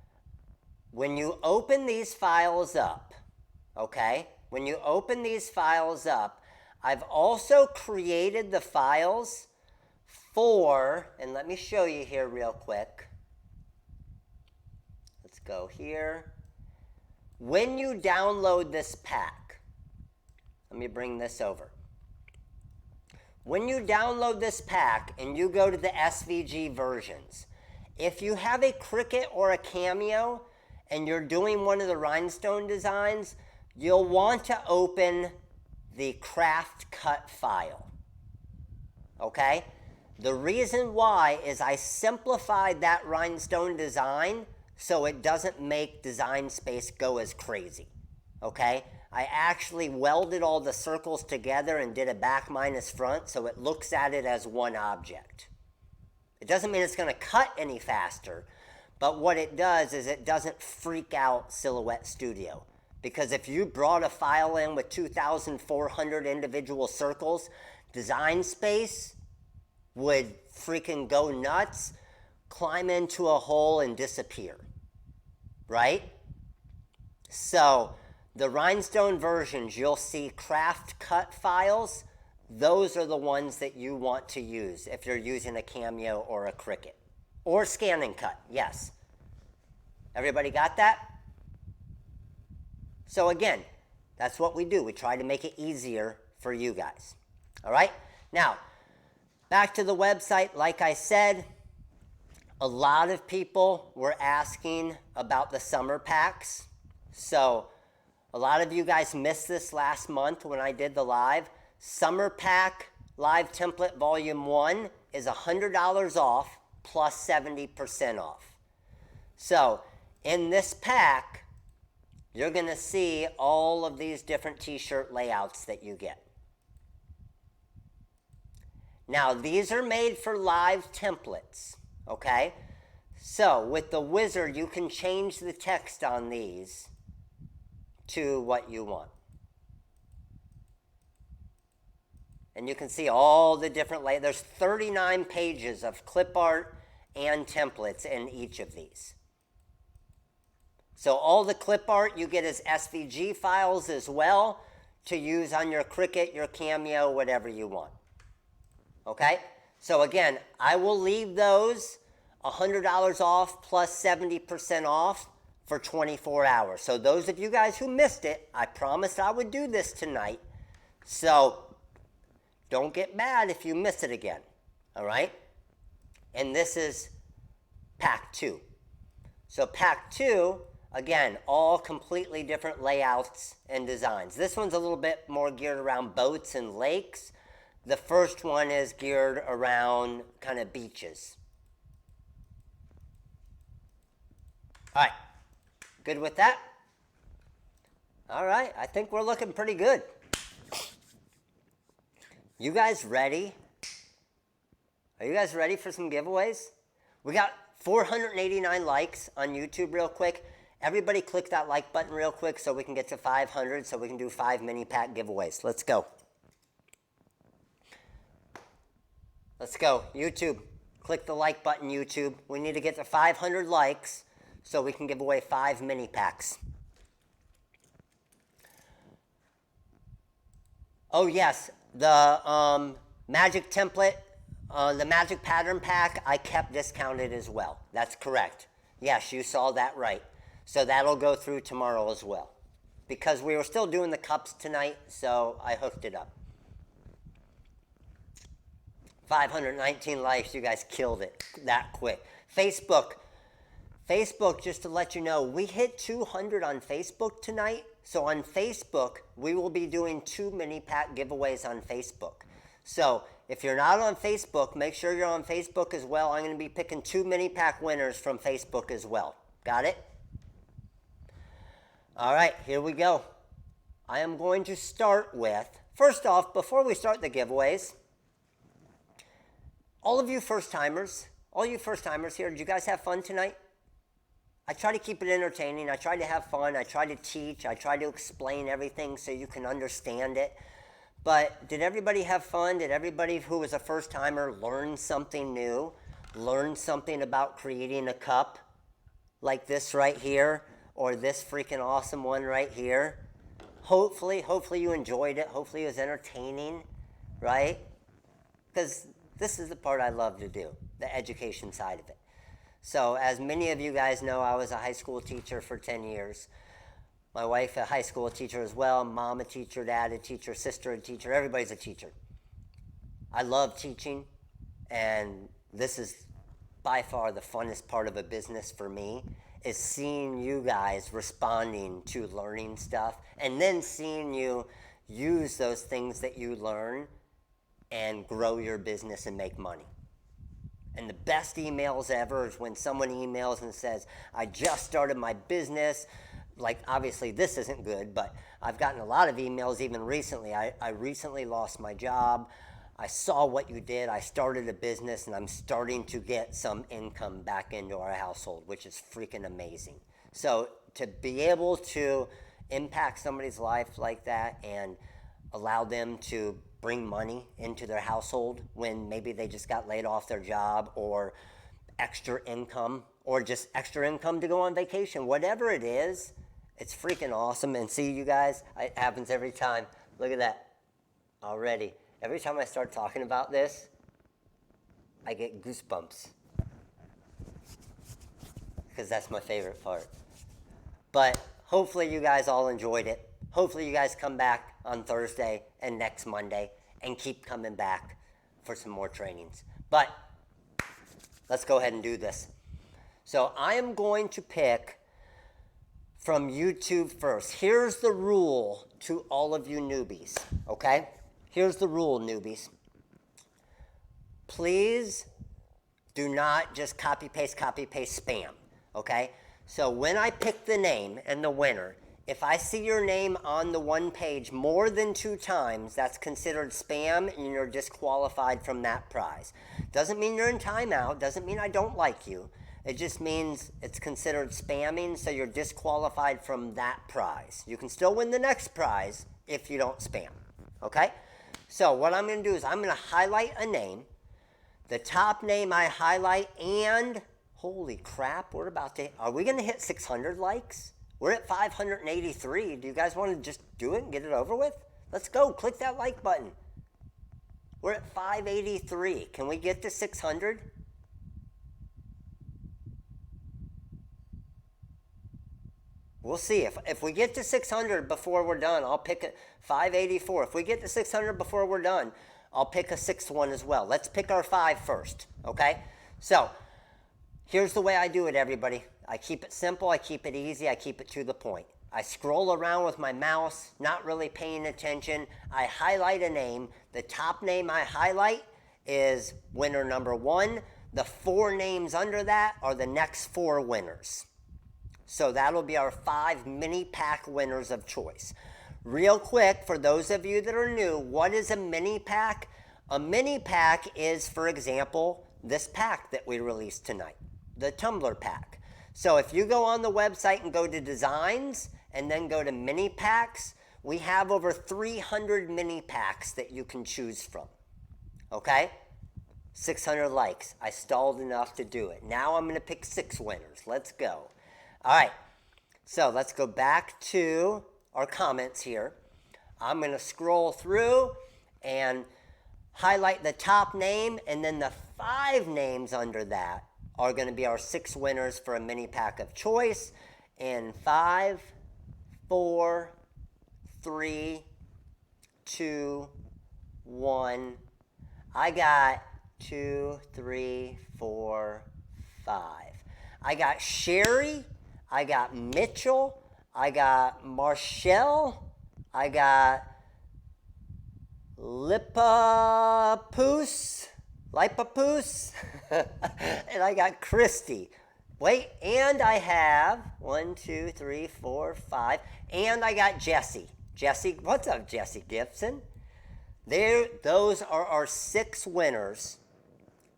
When you open these files up, okay? When you open these files up, I've also created the files for, and let me show you here real quick. Let's go here. When you download this pack, let me bring this over. When you download this pack and you go to the SVG versions, if you have a Cricut or a Cameo and you're doing one of the Rhinestone designs, you'll want to open the craft cut file. Okay? The reason why is I simplified that Rhinestone design so it doesn't make design space go as crazy. Okay? I actually welded all the circles together and did a back minus front so it looks at it as one object. It doesn't mean it's going to cut any faster, but what it does is it doesn't freak out Silhouette Studio. Because if you brought a file in with 2,400 individual circles, design space would freaking go nuts, climb into a hole and disappear, right? So the Rhinestone versions, you'll see craft cut files. Those are the ones that you want to use if you're using a Cameo or a Cricut. Or scan and cut, yes. Everybody got that? So again, that's what we do. We try to make it easier for you guys. All right? Now, back to the website. Like I said, a lot of people were asking about the summer packs. So a lot of you guys missed this last month when I did the live. Summer Pack Live Template Volume 1 is $100 off plus 70% off. So in this pack, you're going to see all of these different t-shirt layouts that you get. Now, these are made for live templates, okay? So with the wizard, you can change the text on these to what you want. And you can see all the different layouts. There's 39 pages of clip art and templates in each of these. So all the clip art you get as SVG files as well to use on your Cricut, your Cameo, whatever you want. Okay? So again, I will leave those $100 off plus 70% off for 24 hours. So those of you guys who missed it, I promised I would do this tonight. So don't get mad if you miss it again. All right? And this is Pack 2. So Pack 2, again, all completely different layouts and designs. This one's a little bit more geared around boats and lakes. The first one is geared around kind of beaches. All right, good with that? All right, I think we're looking pretty good. You guys ready? Are you guys ready for some giveaways? We got 489 likes on YouTube real quick. Everybody click that like button real quick so we can get to 500 so we can do 5 mini pack giveaways. Let's go. Let's go. YouTube, click the like button, YouTube. We need to get to 500 likes so we can give away 5 mini packs. Oh yes, the magic template The Magic Pattern Pack, I kept discounted as well. That's correct. Yes, you saw that right. So that'll go through tomorrow as well. Because we were still doing the cups tonight, so I hooked it up. 519 likes, you guys killed it that quick. Facebook, just to let you know, we hit 200 on Facebook tonight. So on Facebook, we will be doing 2 mini pack giveaways on Facebook. So if you're not on Facebook, make sure you're on Facebook as well. I'm going to be picking 2 mini pack winners from Facebook as well. Got it? All right, here we go. I am going to start with, first off, before we start the giveaways, all you first timers here, did you guys have fun tonight? I try to keep it entertaining. I try to have fun. I try to teach. I try to explain everything so you can understand it. But did everybody have fun? Did everybody who was a first timer learn something new? Learn something about creating a cup like this right here, or this freaking awesome one right here? Hopefully you enjoyed it. Hopefully it was entertaining, right? Because this is the part I love to do, the education side of it. So as many of you guys know, I was a high school teacher for 10 years. My wife a high school teacher as well, mom a teacher, dad a teacher, sister a teacher, everybody's a teacher. I love teaching, and this is by far the funnest part of a business for me, is seeing you guys responding to learning stuff, and then seeing you use those things that you learn and grow your business and make money. And the best emails ever is when someone emails and says, I just started my business. Like, obviously this isn't good, but I've gotten a lot of emails even recently. I recently lost my job. I saw what you did. I started a business, and I'm starting to get some income back into our household, which is freaking amazing. So to be able to impact somebody's life like that and allow them to bring money into their household when maybe they just got laid off their job, or extra income, or just extra income to go on vacation, whatever it is, it's freaking awesome. And see, you guys, it happens every time. Look at that already. Every time I start talking about this, I get goosebumps, because that's my favorite part. But hopefully you guys all enjoyed it. Hopefully you guys come back on Thursday and next Monday and keep coming back for some more trainings. But let's go ahead and do this. So I am going to pick from YouTube first. Here's the rule to all of you newbies, okay? Here's the rule, newbies. Please do not just copy, paste, spam, okay? So when I pick the name and the winner, if I see your name on the one page more than 2 times, that's considered spam, and you're disqualified from that prize. Doesn't mean you're in timeout, doesn't mean I don't like you. It just means it's considered spamming, so you're disqualified from that prize. You can still win the next prize if you don't spam, okay? So what I'm going to do is I'm going to highlight a name. The top name I highlight, and holy crap, are we going to hit 600 likes? We're at 583. Do you guys want to just do it and get it over with? Let's go. Click that like button. We're at 583. Can we get to 600? We'll see. If we get to 600 before we're done, I'll pick a 584. If we get to 600 before we're done, I'll pick a 6th one as well. Let's pick our 5 first, okay? So here's the way I do it, everybody. I keep it simple, I keep it easy, I keep it to the point. I scroll around with my mouse, not really paying attention. I highlight a name. The top name I highlight is winner number 1. The 4 names under that are the next 4 winners. So that'll be our 5 mini pack winners of choice. Real quick, for those of you that are new, what is a mini pack? A mini pack is, for example, this pack that we released tonight, the tumbler pack. So if you go on the website and go to designs and then go to mini packs, we have over 300 mini packs that you can choose from, okay? 600 likes. I stalled enough to do it. Now I'm going to pick 6 winners. Let's go. All right, so let's go back to our comments here. I'm going to scroll through and highlight the top name, and then the 5 names under that are going to be our 6 winners for a mini pack of choice. In 5, 4, 3, 2, 1. I got 2, 3, 4, 5. I got Sherry. I got Mitchell. I got Marshall. I got Lipapoose, and I got Christy. Wait, and I have 1, 2, 3, 4, 5, and I got Jesse. Jesse, what's up, Jesse Gibson? Those are our 6 winners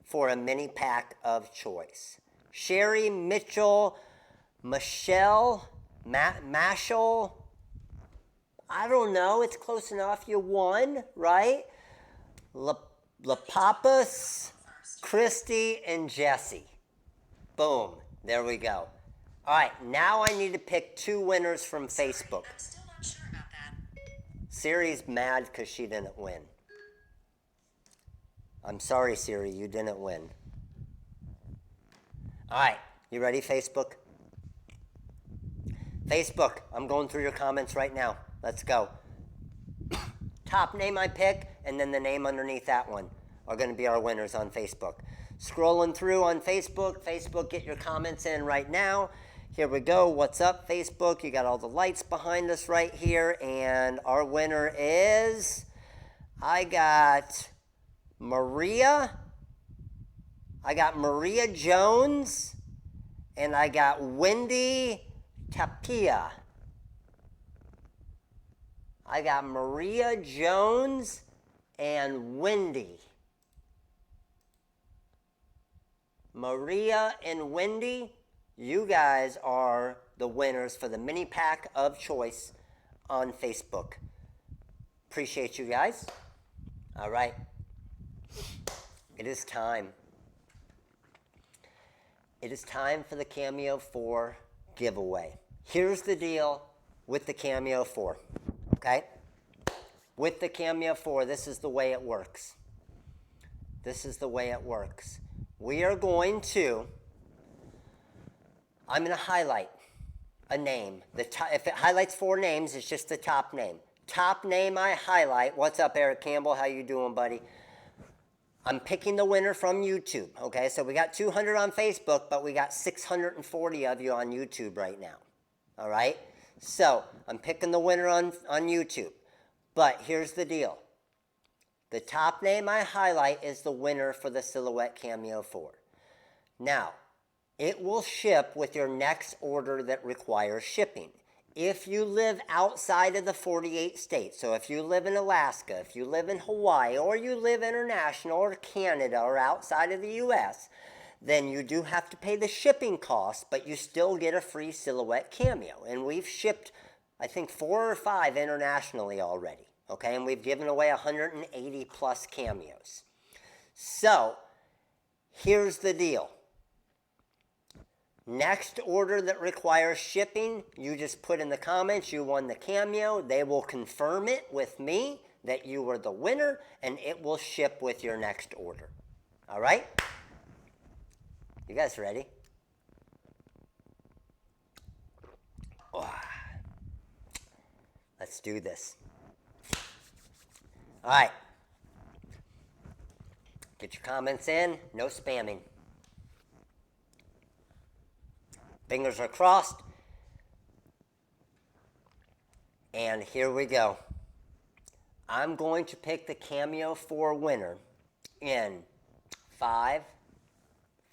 for a mini pack of choice. Sherry, Mitchell, Michelle, Mashal. I don't know. It's close enough. You won, right? Lapapus, Christy, and Jesse. Boom. There we go. All right. Now I need to pick 2 winners from Facebook. I'm still not sure about that. Siri's mad because she didn't win. I'm sorry, Siri. You didn't win. All right. You ready, Facebook? Facebook, I'm going through your comments right now. Let's go. Top name I pick, and then the name underneath that one are going to be our winners on Facebook. Scrolling through on Facebook. Facebook, get your comments in right now. Here we go. What's up, Facebook? You got all the lights behind us right here. And our winner is, I got Maria. I got Maria Jones. And I got Wendy Tapia. I got Maria Jones and Wendy. Maria and Wendy, you guys are the winners for the mini pack of choice on Facebook. Appreciate you guys. All right. It is time. It is time for the Cameo 4 giveaway. Here's the deal with the Cameo 4, okay? With the Cameo 4, this is the way it works. This is the way it works. We are going to, I'm going to highlight a name. If it highlights 4 names, it's just the top name. Top name I highlight. What's up, Eric Campbell? How you doing, buddy? I'm picking the winner from YouTube, okay? So we got 200 on Facebook, but we got 640 of you on YouTube right now, all right? So I'm picking the winner on YouTube, but here's the deal. The top name I highlight is the winner for the Silhouette Cameo 4. Now, it will ship with your next order that requires shipping. If you live outside of the 48 states, so if you live in Alaska, if you live in Hawaii, or you live international or Canada or outside of the US, then you do have to pay the shipping costs, but you still get a free Silhouette Cameo. And we've shipped, I think, 4 or 5 internationally already, okay? And we've given away 180 plus cameos. So, here's the deal. Next order that requires shipping, you just put in the comments you won the Cameo. They will confirm it with me that you were the winner, and it will ship with your next order. All right? You guys ready? Let's do this. All right. Get your comments in. No spamming. Fingers are crossed. And here we go. I'm going to pick the Cameo 4 winner in 5,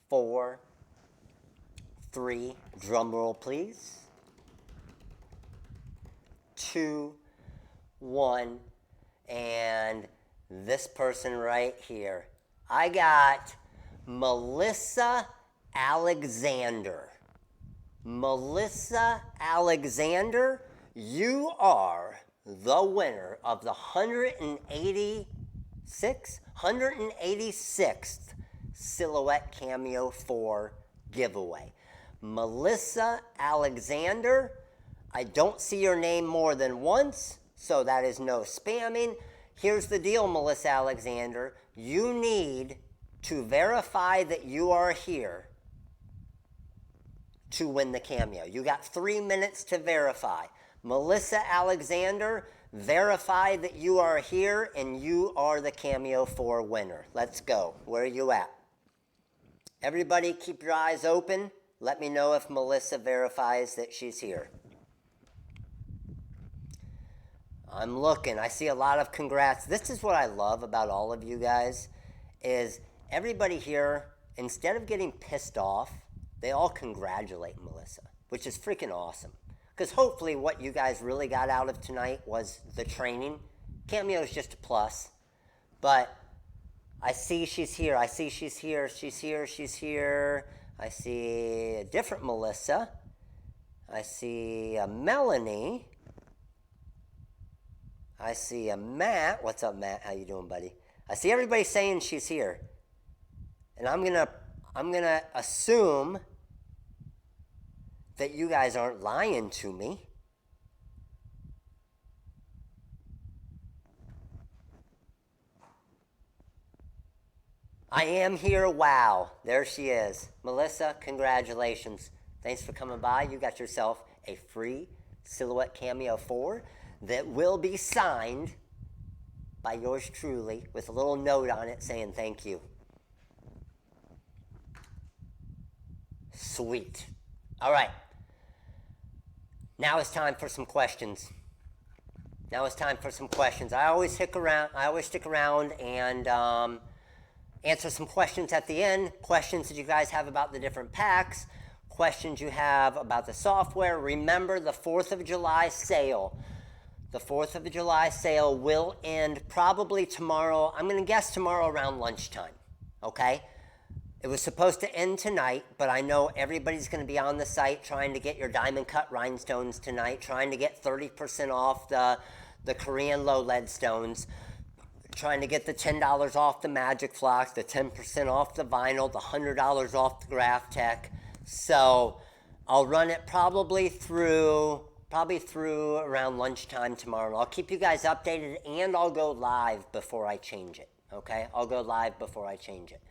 4, 3, drum roll please, 2, 1, and this person right here. I got Melissa Alexander. Melissa Alexander, you are the winner of the 186th Silhouette Cameo 4 giveaway. Melissa Alexander, I don't see your name more than once, so that is no spamming. here's the deal, Melissa Alexander. You need to verify that you are here to win the Cameo. You got 3 minutes to verify. Melissa Alexander, verify that you are here and you are the Cameo 4 winner. Let's go. Where are you at? Everybody keep your eyes open. Let me know if Melissa verifies that she's here. I'm looking. I see a lot of congrats. This is what I love about all of you guys is everybody here, instead of getting pissed off, they all congratulate Melissa, which is freaking awesome. Because hopefully what you guys really got out of tonight was the training. Cameo is just a plus. But I see she's here. I see she's here. She's here. She's here. I see a different Melissa. I see a Melanie. I see a Matt. What's up, Matt? How you doing, buddy? I see everybody saying she's here. And I'm gonna assume that you guys aren't lying to me. I am here. Wow. There she is. Melissa, congratulations. Thanks for coming by. You got yourself a free Silhouette Cameo 4 that will be signed by yours truly with a little note on it saying thank you. Sweet. All right. Now it's time for some questions. I always stick around and answer some questions at the end. Questions that you guys have about the different packs. Questions you have about the software. Remember the 4th of July sale. The 4th of July sale will end probably tomorrow. I'm going to guess tomorrow around lunchtime. Okay? It was supposed to end tonight, but I know everybody's going to be on the site trying to get your diamond cut rhinestones tonight, trying to get 30% off the Korean low lead stones, trying to get the $10 off the Magic Flocks, the 10% off the vinyl, the $100 off the Graph Tech. So I'll run it probably through around lunchtime tomorrow. I'll keep you guys updated and I'll go live before I change it. Okay? I'll go live before I change it.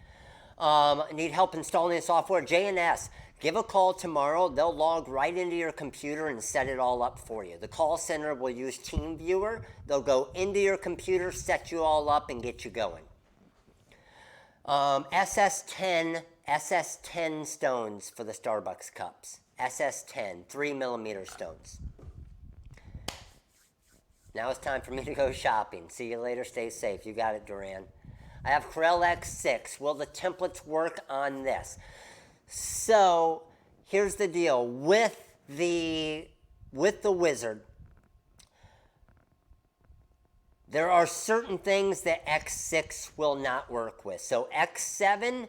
Need help installing the software? J&S, give a call tomorrow. They'll log right into your computer and set it all up for you. The call center will use TeamViewer. They'll go into your computer, set you all up, and get you going. SS10 stones for the Starbucks cups. SS10, 3mm stones. Now it's time for me to go shopping. See you later. Stay safe. You got it, Duran. I have Corel X6. Will the templates work on this? So here's the deal. With the wizard, there are certain things that X6 will not work with. So X7,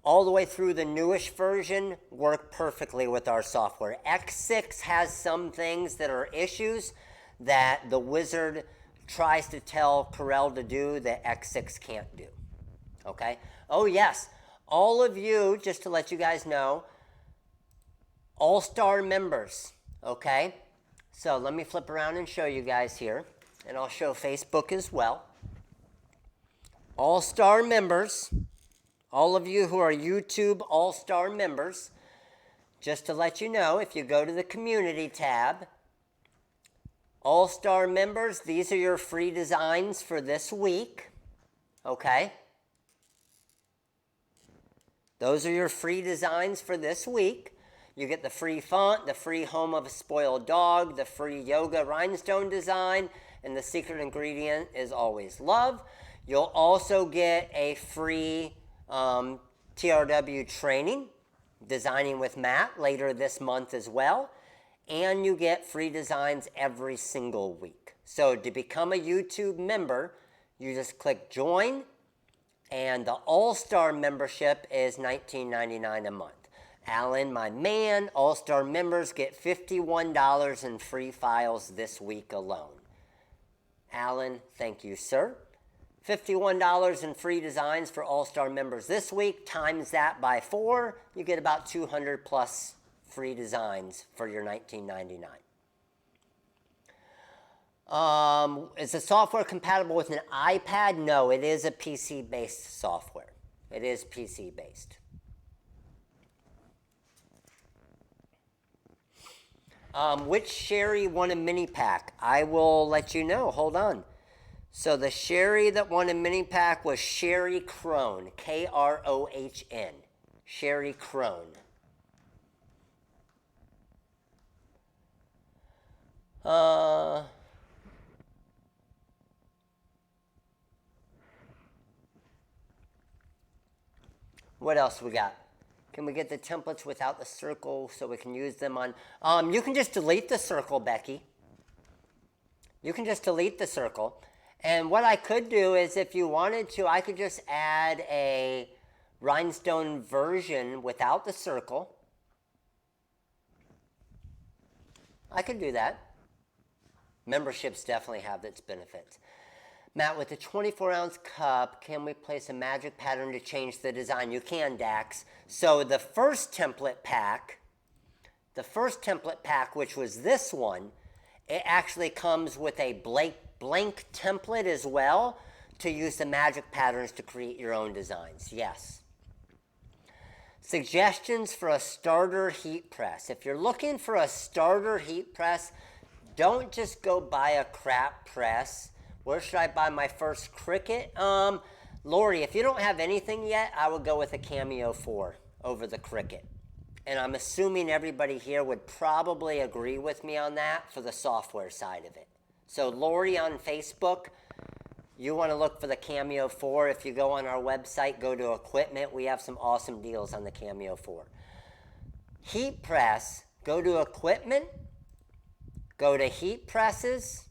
all the way through the newish version, work perfectly with our software. X6 has some things that are issues that the wizard tries to tell Corel to do that X6 can't do. Okay? Oh, yes. All of you, just to let you guys know, All-Star members. Okay? So let me flip around and show you guys here. And I'll show Facebook as well. All-Star members. All of you who are YouTube All-Star members. Just to let you know, if you go to the Community tab, All-Star members, these are your free designs for this week, okay? Those are your free designs for this week. You get the free font, the free Home of a Spoiled Dog, the free Yoga Rhinestone design, and the secret ingredient is always love. You'll also get a free TRW training, Designing with Matt, later this month as well. And you get free designs every single week. So to become a YouTube member, you just click join, and the All-Star membership is $19.99 a month. Alan, my man, All-Star members get $51 in free files this week alone. Alan, thank you, sir. $51 in free designs for All-Star members this week. Times that by 4, you get about 200 plus free designs for your $19.99. Is the software compatible with an iPad? No, it is a PC-based software. It is PC-based. Which Sherry won a mini pack? I will let you know. Hold on. So the Sherry that won a mini pack was Sherry Crone, K-R-O-H-N. Sherry Crone. What else we got? Can we get the templates without the circle so we can use them on... you can just delete the circle, Becky. You can just delete the circle. And what I could do is, if you wanted to, I could just add a Rhinestone version without the circle. I could do that. Memberships definitely have its benefits. Matt, with the 24-ounce cup, can we place a magic pattern to change the design? You can, Dax. So the first template pack, which was this one, it actually comes with a blank template as well to use the magic patterns to create your own designs. Yes. Suggestions for a starter heat press. If you're looking for a starter heat press, don't just go buy a crap press. Where should I buy my first Cricut? Lori, if you don't have anything yet, I would go with a Cameo 4 over the Cricut. And I'm assuming everybody here would probably agree with me on that for the software side of it. So Lori on Facebook, you want to look for the Cameo 4. If you go on our website, go to equipment. We have some awesome deals on the Cameo 4. Heat press, go to equipment, go to heat presses.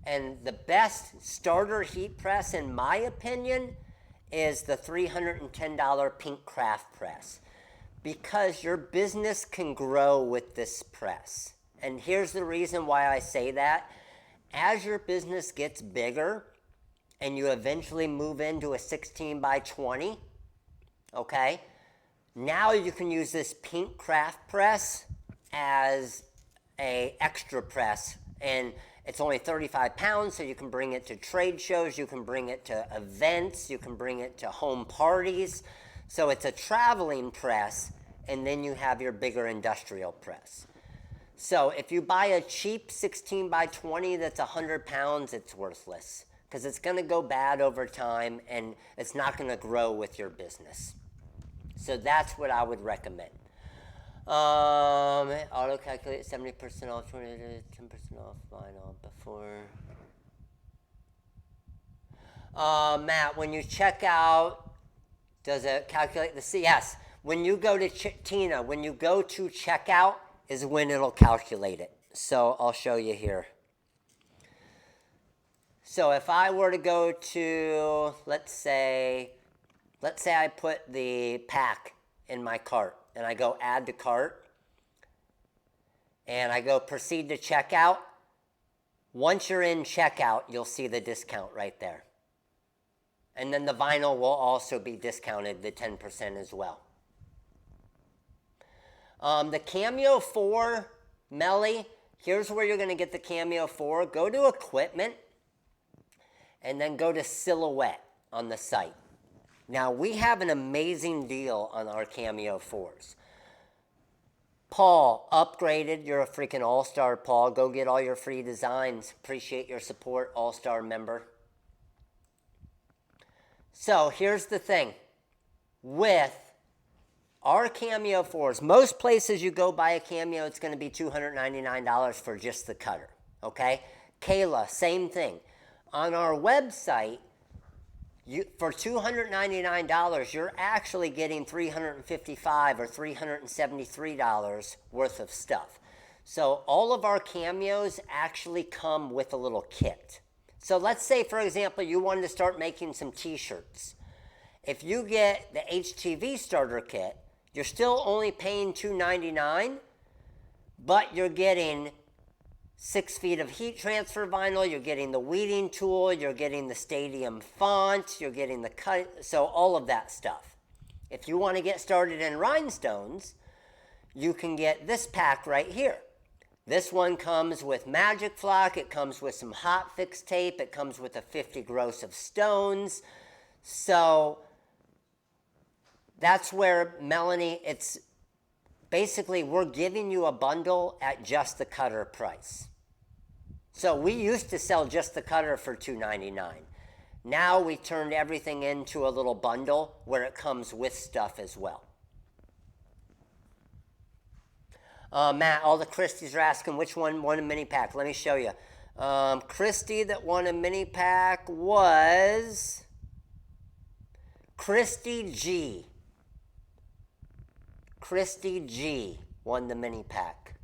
And the best starter heat press, in my opinion, is the $310 Pink Craft Press. Because your business can grow with this press. And here's the reason why I say that. As your business gets bigger and you eventually move into a 16 by 20, okay, now you can use this Pink Craft Press as an extra press. And it's only 35 pounds, so you can bring it to trade shows, you can bring it to events, you can bring it to home parties. So it's a traveling press, and then you have your bigger industrial press. So if you buy a cheap 16 by 20 that's 100 pounds, it's worthless because it's going to go bad over time, and it's not going to grow with your business. So that's what I would recommend. Auto calculate 70% off, 20 to 10% off vinyl before. Matt, when you check out, does it calculate the C? Yes. When you go to Tina, when you go to checkout is when it'll calculate it. So I'll show you here. So if I were to go to, let's say I put the pack in my cart. And I go add to cart, and I go proceed to checkout. Once you're in checkout, you'll see the discount right there. And then the vinyl will also be discounted, the 10% as well. The Cameo 4, Melly, here's where you're going to get the Cameo 4. Go to equipment, and then go to silhouette on the site. Now, we have an amazing deal on our Cameo 4s. Paul, upgraded. You're a freaking all-star, Paul. Go get all your free designs. Appreciate your support, all-star member. So, here's the thing. With our Cameo 4s, most places you go buy a Cameo, it's going to be $299 for just the cutter. Okay? Kayla, same thing. On our website, for $299, you're actually getting $355 or $373 worth of stuff. So all of our Cameos actually come with a little kit. So let's say, for example, you wanted to start making some t-shirts. If you get the HTV starter kit, you're still only paying $299, but you're getting 6 feet of heat transfer vinyl, you're getting the weeding tool, you're getting the stadium font, you're getting the cut, so all of that stuff. If you want to get started in rhinestones, you can get this pack right here. This one comes with Magic Flock. It comes with some hot fix tape. It comes with a 50 gross of stones. So that's where Melanie, it's basically we're giving you a bundle at just the cutter price. So we used to sell just the cutter for $2.99. Now we turned everything into a little bundle where it comes with stuff as well. Matt, all the Christies are asking which one won a mini pack. Let me show you. Christy that won a mini pack was Christy G. Christy G won the mini pack.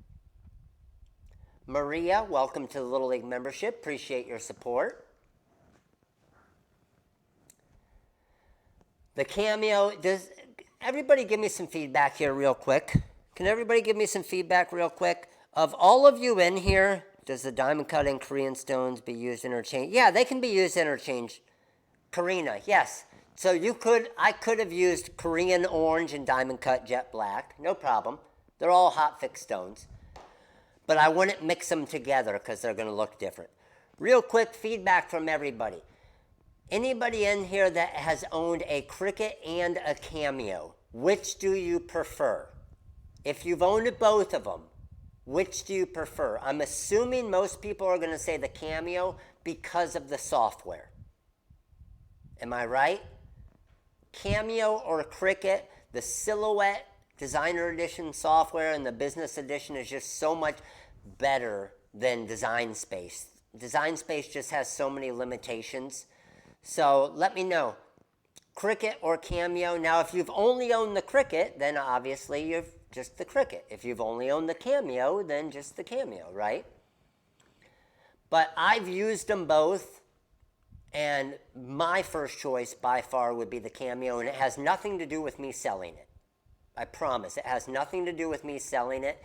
Maria, welcome to the Little League membership. Appreciate your support. The Cameo, does everybody give me some feedback here real quick? Can everybody give me some feedback real quick? Of all of you in here, does the diamond cut and Korean stones be used interchange? Yeah, they can be used interchange. Karina, yes. So I could have used Korean orange and diamond cut jet black, no problem. They're all hot fix stones. But I wouldn't mix them together because they're going to look different. Real quick feedback from everybody. Anybody in here that has owned a Cricut and a Cameo, which do you prefer? If you've owned both of them, which do you prefer? I'm assuming most people are going to say the Cameo because of the software. Am I right? Cameo or Cricut, the Silhouette Designer Edition software and the Business Edition is just so much better than Design Space. Design Space just has so many limitations. So let me know, Cricut or Cameo. Now, if you've only owned the Cricut, then obviously you're just the Cricut. If you've only owned the Cameo, then just the Cameo, right? But I've used them both, and my first choice by far would be the Cameo, and it has nothing to do with me selling it. I promise, it has nothing to do with me selling it.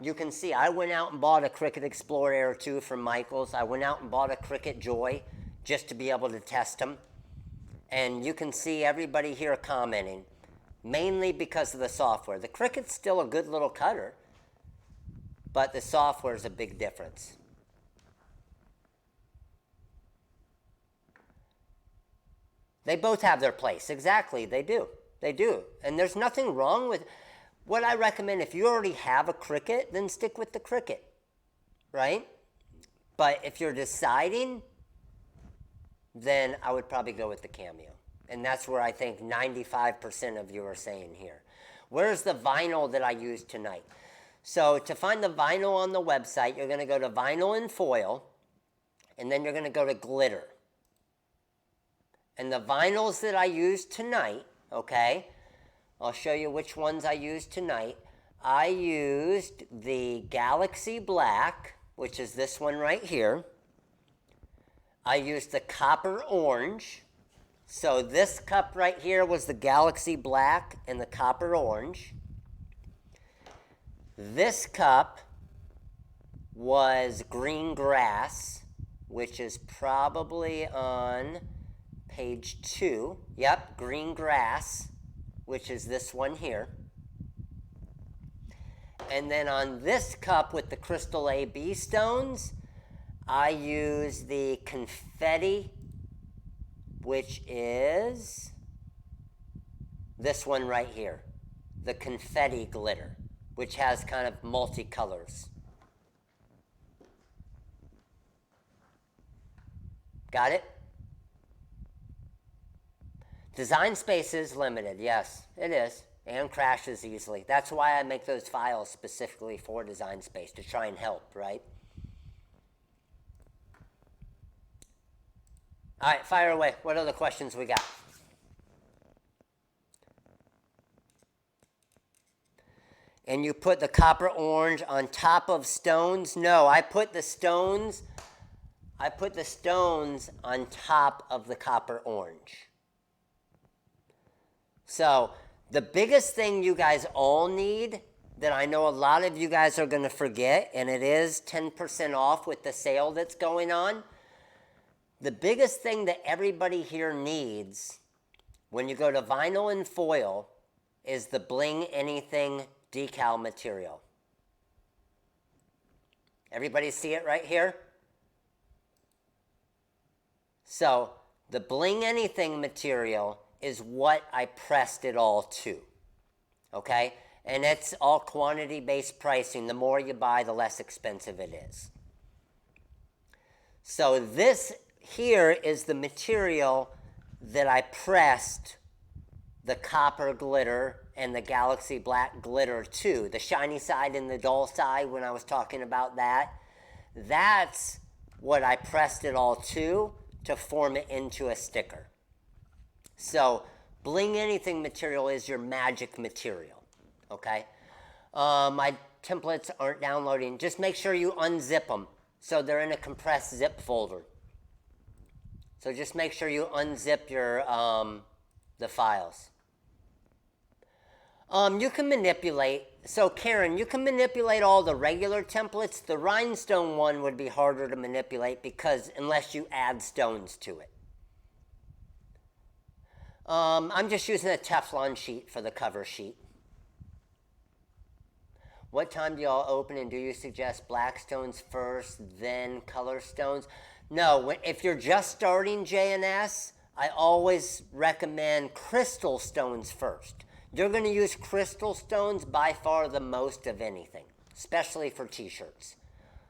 You can see I went out and bought a Cricut Explorer Air 2 from Michaels. I went out and bought a Cricut Joy just to be able to test them. And you can see everybody here commenting, mainly because of the software. The Cricut's still a good little cutter, but the software is a big difference. They both have their place. Exactly, they do. They do. And there's nothing wrong with what I recommend. If you already have a Cricut, then stick with the Cricut, right? But if you're deciding, then I would probably go with the Cameo. And that's where I think 95% of you are saying here. Where's the vinyl that I used tonight? So to find the vinyl on the website, you're going to go to vinyl and foil, and then you're going to go to glitter. And the vinyls that I used tonight, okay, I'll show you which ones I used tonight. I used the Galaxy Black, which is this one right here. I used the Copper Orange. So this cup right here was the Galaxy Black and the Copper Orange. This cup was Green Grass, which is probably on page 2. Yep, Green Grass, which is this one here. And then on this cup with the Crystal AB stones, I use the Confetti, which is this one right here, the Confetti Glitter, which has kind of multicolors. Got it? Design space is limited, yes, it is, and crashes easily. That's why I make those files specifically for Design Space, to try and help, right? All right, fire away. What other questions we got? And you put the Copper Orange on top of stones? No, I put the stones on top of the Copper Orange. So the biggest thing you guys all need, that I know a lot of you guys are going to forget, and it is 10% off with the sale that's going on. The biggest thing that everybody here needs when you go to vinyl and foil is the Bling Anything decal material. Everybody see it right here? So the Bling Anything material is what I pressed it all to, okay? And it's all quantity-based pricing. The more you buy, the less expensive it is. So this here is the material that I pressed the copper glitter and the galaxy black glitter to. The shiny side and the dull side, when I was talking about that. That's what I pressed it all to form it into a sticker. So Bling Anything material is your magic material, okay? My templates aren't downloading. Just make sure you unzip them so they're in a compressed zip folder. So just make sure you unzip your the files. You can manipulate. So Karen, you can manipulate all the regular templates. The Rhinestone one would be harder to manipulate because unless you add stones to it. I'm just using a Teflon sheet for the cover sheet. What time do y'all open, and do you suggest black stones first, then color stones? No, if you're just starting JNS, I always recommend crystal stones first. You're going to use crystal stones by far the most of anything, especially for t-shirts.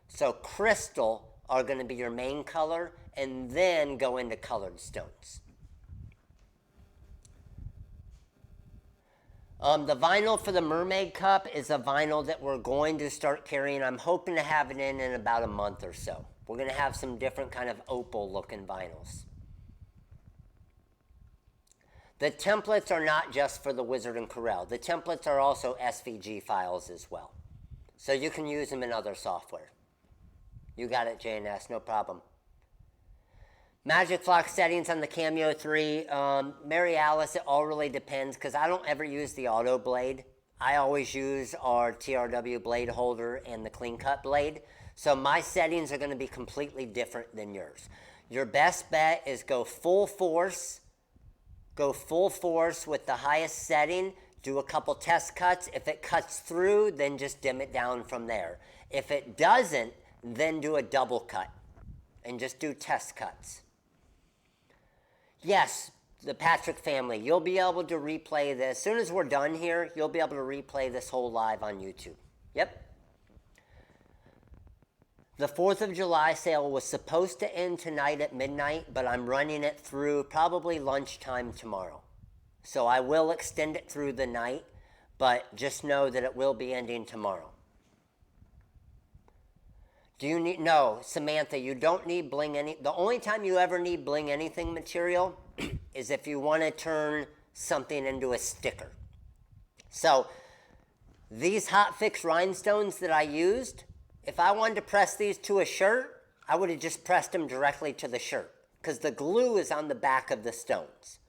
So crystal are going to be your main color, and then go into colored stones. The vinyl for the mermaid cup is a vinyl that we're going to start carrying. I'm hoping to have it in about a month or so. We're going to have some different kind of opal looking vinyls. The templates are not just for the Wizard and Corel. The templates are also SVG files as well. So you can use them in other software. You got it, JNS, no problem. Magic Flock settings on the Cameo 3. Mary Alice, it all really depends because I don't ever use the auto blade. I always use our TRW blade holder and the clean cut blade. So my settings are going to be completely different than yours. Your best bet is go full force. Go full force with the highest setting. Do a couple test cuts. If it cuts through, then just dim it down from there. If it doesn't, then do a double cut and just do test cuts. Yes, the Patrick family, you'll be able to replay this. As soon as we're done here, you'll be able to replay this whole live on YouTube. Yep. The 4th of July sale was supposed to end tonight at midnight, but I'm running it through probably lunchtime tomorrow. So I will extend it through the night, but just know that it will be ending tomorrow. Do you need, no, Samantha, you don't need Bling Any, the only time you ever need Bling Anything material is if you want to turn something into a sticker. So these hotfix rhinestones that I used, if I wanted to press these to a shirt, I would have just pressed them directly to the shirt because the glue is on the back of the stones.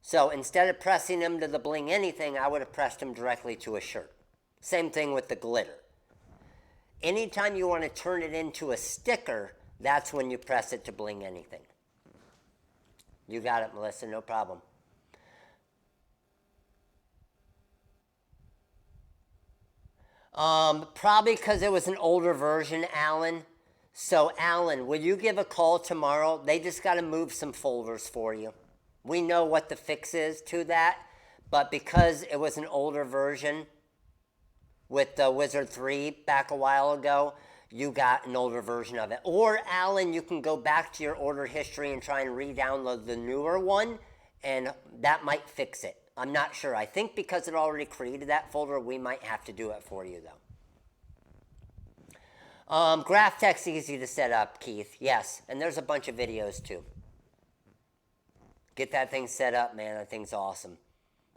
So instead of pressing them to the Bling Anything, I would have pressed them directly to a shirt. Same thing with the glitter. Anytime you want to turn it into a sticker, that's when you press it to Bling Anything. You got it, Melissa, no problem. Probably because it was an older version, Alan. So, Alan, will you give a call tomorrow? They just got to move some folders for you. We know what the fix is to that, but because it was an older version with the Wizard 3 back a while ago, you got an older version of it. Or, Alan, you can go back to your order history and try and re-download the newer one, and that might fix it. I'm not sure. I think because it already created that folder, we might have to do it for you, though. Graph text easy to set up, Keith. Yes, and there's a bunch of videos, too. Get that thing set up, man. That thing's awesome.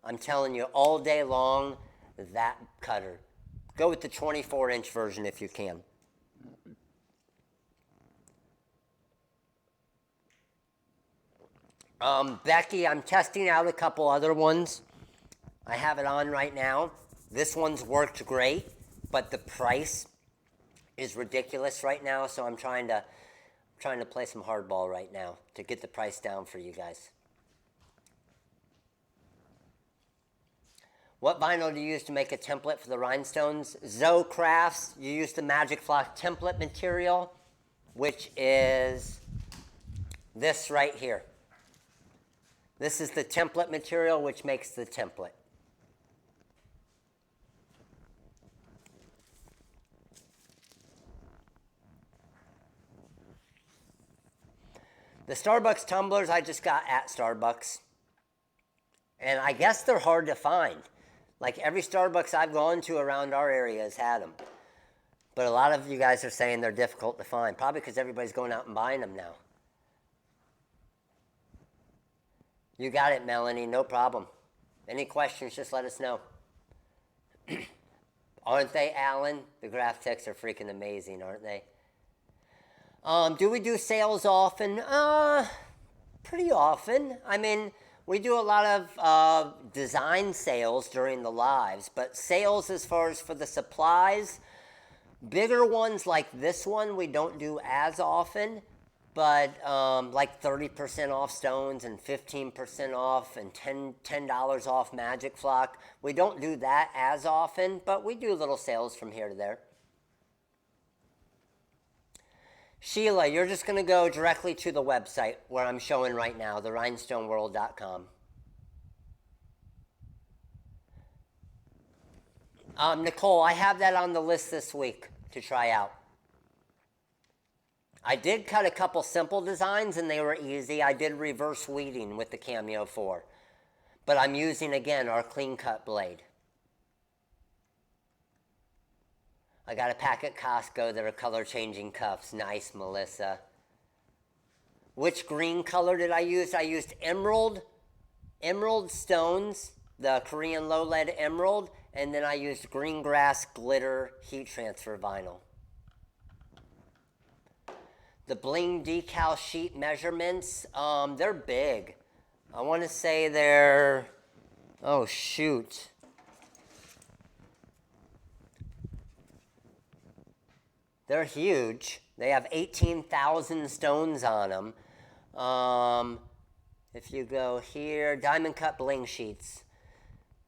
I'm telling you, all day long, that cutter. Go with the 24-inch version if you can. Becky, I'm testing out a couple other ones. I have it on right now. This one's worked great, but the price is ridiculous right now, so I'm trying to play some hardball right now to get the price down for you guys. What vinyl do you use to make a template for the rhinestones? Zoe Crafts, you use the Magic Flock template material, which is this right here. This is the template material which makes the template. The Starbucks tumblers I just got at Starbucks. And I guess they're hard to find. Like every Starbucks I've gone to around our area has had them. But a lot of you guys are saying they're difficult to find. Probably because everybody's going out and buying them now. You got it, Melanie. No problem. Any questions, just let us know. Aren't they, Alan? The graph techs are freaking amazing, aren't they? Do we do sales often? Pretty often. I mean, we do a lot of design sales during the lives, but sales as far as for the supplies, bigger ones like this one we don't do as often, but like 30% off stones and 15% off and $10 off Magic Flock. We don't do that as often, but we do little sales from here to there. Sheila, you're just going to go directly to the website where I'm showing right now, the rhinestoneworld.com. Nicole, I have that on the list this week to try out. I did cut a couple simple designs and they were easy. I did reverse weeding with the Cameo 4. But I'm using, again, our clean cut blade. I got a pack at Costco that are color changing cuffs. Nice, Melissa. Which green color did I use? I used emerald stones, the Korean low lead emerald, and then I used green grass glitter heat transfer vinyl. The Bling decal sheet measurements, they're big. I want to say they're, oh shoot. They're huge. They have 18,000 stones on them. If you go here, diamond cut bling sheets.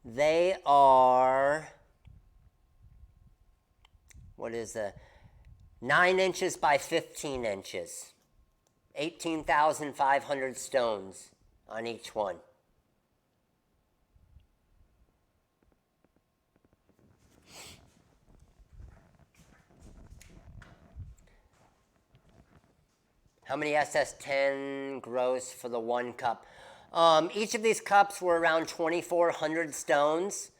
They are, what is it? 9 inches by 15 inches. 18,500 stones on each one. How many SS10 gross for the one cup? Each of these cups were around 2,400 stones.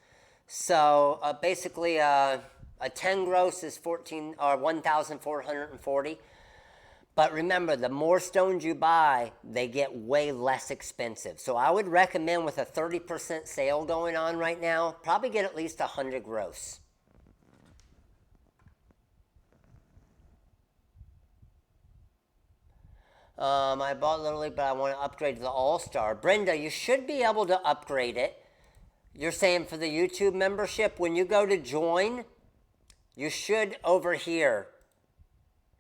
So basically a 10 gross is 1,440. But remember, the more stones you buy, they get way less expensive. So I would recommend, with a 30% sale going on right now, probably get at least 100 gross. I bought Little League, but I want to upgrade to the All-Star. Brenda, you should be able to upgrade it. You're saying for the YouTube membership, when you go to join, you should over here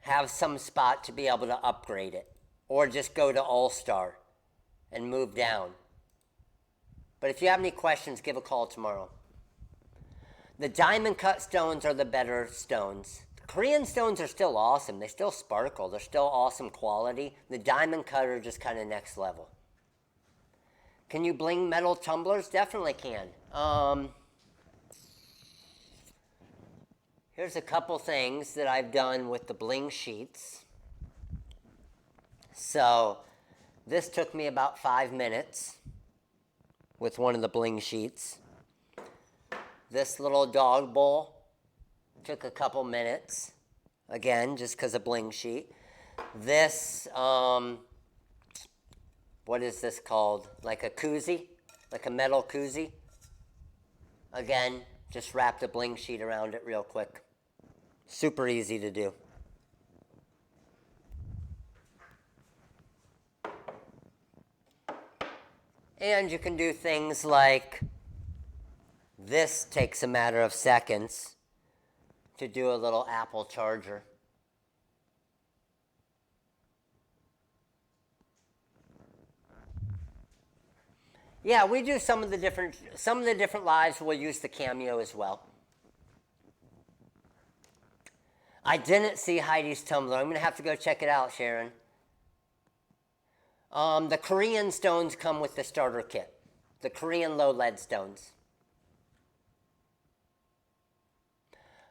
have some spot to be able to upgrade it. Or just go to All-Star and move down. But if you have any questions, give a call tomorrow. The diamond cut stones are the better stones. Korean stones are still awesome. They still sparkle. They're still awesome quality. The diamond cut are just kind of next level. Can you bling metal tumblers? Definitely can. Here's a couple things that I've done with the bling sheets. So this took me about 5 minutes with one of the bling sheets. This little dog bowl took a couple minutes, again, just because of bling sheet. This, what is this called? Like a koozie, like a metal koozie. Again, just wrapped a bling sheet around it real quick. Super easy to do. And you can do things like this takes a matter of seconds to do a little Apple charger. Yeah, we do some of the different lives. We'll use the Cameo as well. I didn't see Heidi's tumbler. I'm gonna have to go check it out, Sharon. The Korean stones come with the starter kit. The Korean low lead stones.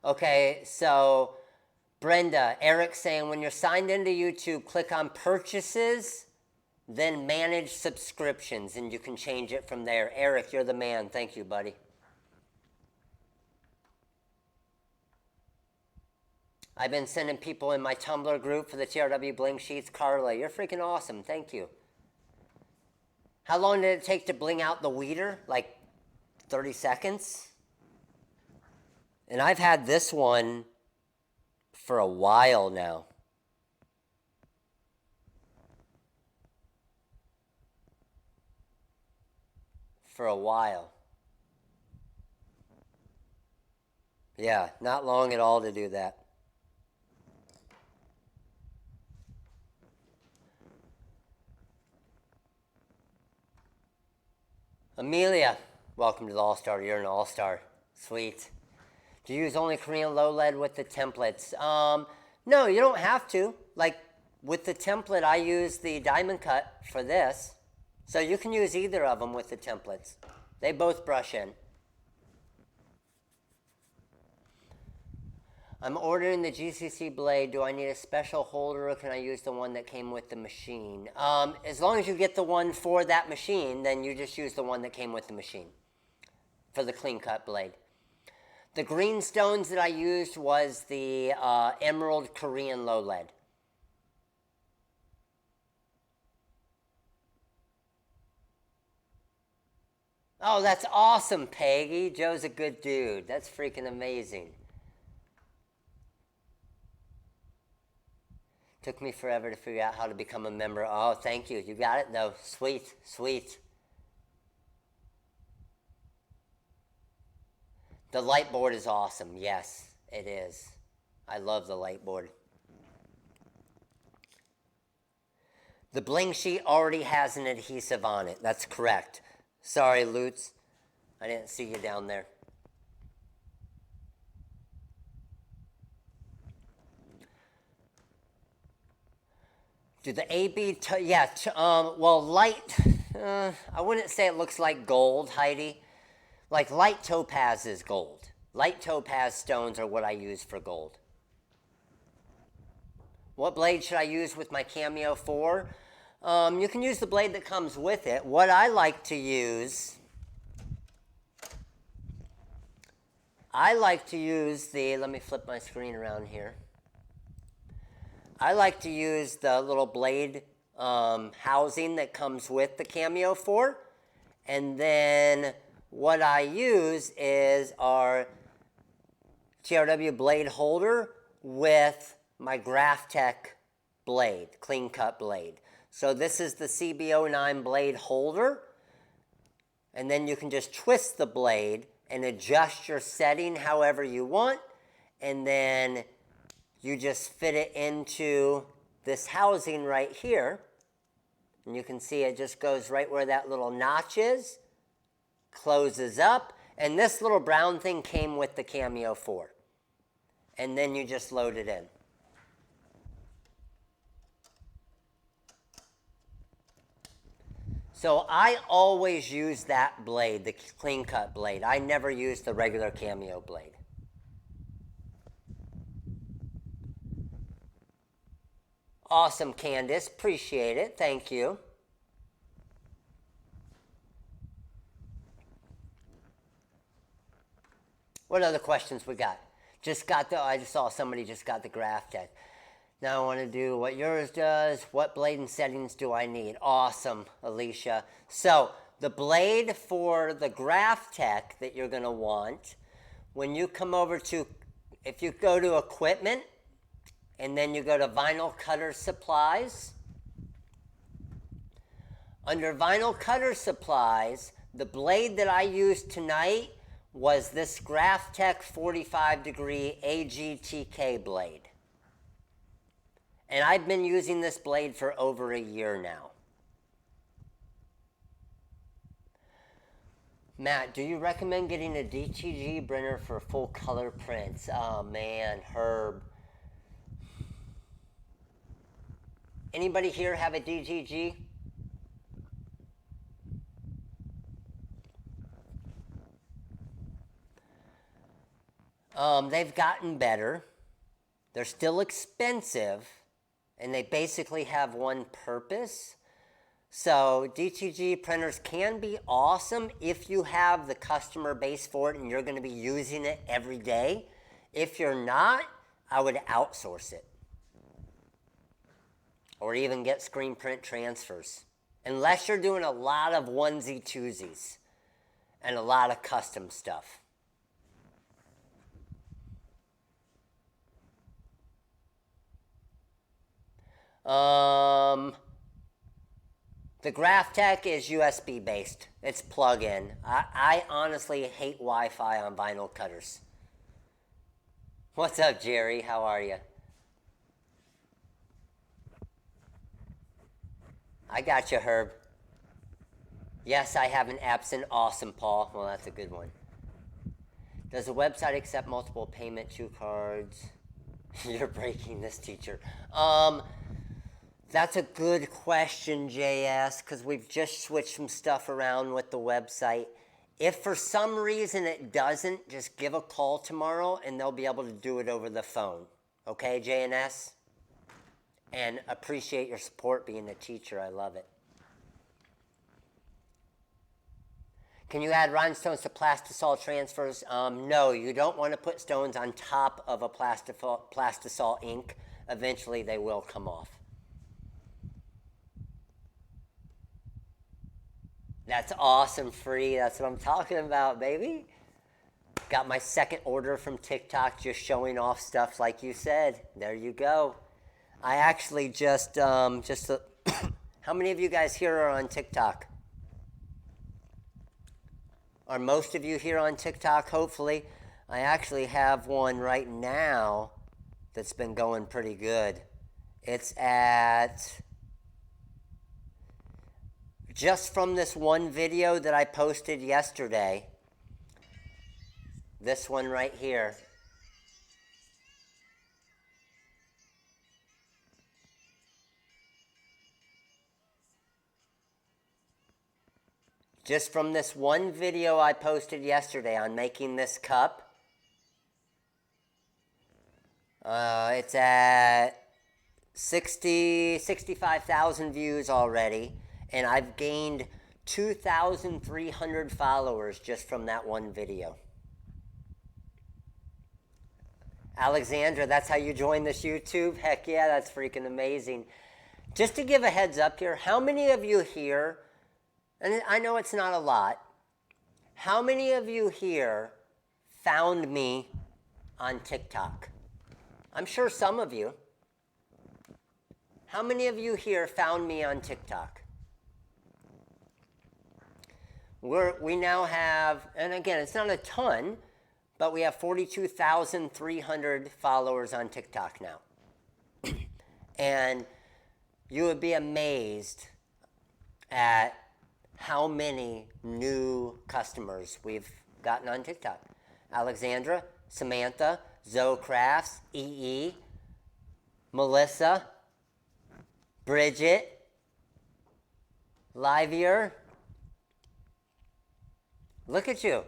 Okay, so Brenda, Eric's saying when you're signed into YouTube, click on purchases, then manage subscriptions, and you can change it from there. Eric, you're the man. Thank you, buddy. I've been sending people in my Tumblr group for the TRW Bling sheets. Carla, you're freaking awesome. Thank you. How long did it take to bling out the weeder? Like 30 seconds? And I've had this one for a while now. For a while. Yeah, not long at all to do that. Amelia, welcome to the All-Star. You're an All-Star. Sweet. Do you use only Korean low lead with the templates? No, you don't have to. Like with the template, I use the diamond cut for this. So you can use either of them with the templates. They both brush in. I'm ordering the GCC blade. Do I need a special holder or can I use the one that came with the machine? As long as you get the one for that machine, then you just use the one that came with the machine for the clean cut blade. The green stones that I used was the Emerald Korean low lead. Oh, that's awesome, Peggy. Joe's a good dude. That's freaking amazing. Took me forever to figure out how to become a member. Oh, thank you. You got it, though. Sweet, sweet. The light board is awesome. Yes, it is. I love the light board. The Bling sheet already has an adhesive on it. That's correct. Sorry, Lutz. I didn't see you down there. Do the AB, well, light, I wouldn't say it looks like gold, Heidi. Like light topaz is gold. Light topaz stones are what I use for gold. What blade should I use with my Cameo for? You can use the blade that comes with it. What I like to use, let me flip my screen around here. I like to use the little blade housing that comes with the Cameo for. And then what I use is our TRW blade holder with my Graphtec blade, clean cut blade. So this is the CB09 blade holder. And then you can just twist the blade and adjust your setting however you want. And then you just fit it into this housing right here. And you can see it just goes right where that little notch is. Closes up. And this little brown thing came with the Cameo 4. And then you just load it in. So I always use that blade, the clean cut blade. I never use the regular Cameo blade. Awesome, Candace. Appreciate it. Thank you. What other questions we got? I just saw somebody just got the Graphtec. Now I want to do what yours does. What blade and settings do I need? Awesome, Alicia. So the blade for the Graphtec that you're going to want, when you come over to, if you go to equipment, and then you go to vinyl cutter supplies. Under vinyl cutter supplies, the blade that I used tonight was this Graphtec 45 degree AGTK blade. And I've been using this blade for over a year now. Matt, do you recommend getting a DTG printer for full color prints? Oh man, Herb. Anybody here have a DTG? They've gotten better. They're still expensive, and they basically have one purpose. So DTG printers can be awesome if you have the customer base for it and you're going to be using it every day. If you're not, I would outsource it. Or even get screen print transfers. Unless you're doing a lot of onesie twosies and a lot of custom stuff. The GraphTech is USB based. It's plug-in. I honestly hate Wi-Fi on vinyl cutters. What's up, Jerry? How are you? I got you, Herb. Yes, I have an Epson. Awesome, Paul. Well, that's a good one. Does the website accept multiple payment cards? You're breaking this, teacher. That's a good question, JS, because we've just switched some stuff around with the website. If for some reason it doesn't, just give a call tomorrow and they'll be able to do it over the phone. Okay, JNS? And appreciate your support being a teacher. I love it. Can you add rhinestones to plastisol transfers? No, you don't want to put stones on top of a plastisol ink. Eventually they will come off. That's awesome, Free. That's what I'm talking about, baby. Got my second order from TikTok, just showing off stuff like you said. There you go. I actually how many of you guys here are on TikTok? Are most of you here on TikTok, hopefully? I actually have one right now that's been going pretty good. It's at... Just from this one video that I posted yesterday, this one right here, just from this one video I posted yesterday on making this cup, it's at 65,000 views already. And I've gained 2,300 followers just from that one video. Alexandra, that's how you join this YouTube? Heck yeah, that's freaking amazing. Just to give a heads up here, how many of you here, and I know it's not a lot, how many of you here found me on TikTok? I'm sure some of you. How many of you here found me on TikTok? We now have, and again, it's not a ton, but we have 42,300 followers on TikTok now. And you would be amazed at how many new customers we've gotten on TikTok. Alexandra, Samantha, Zoe Crafts, EE, Melissa, Bridget, Livier. Look at you.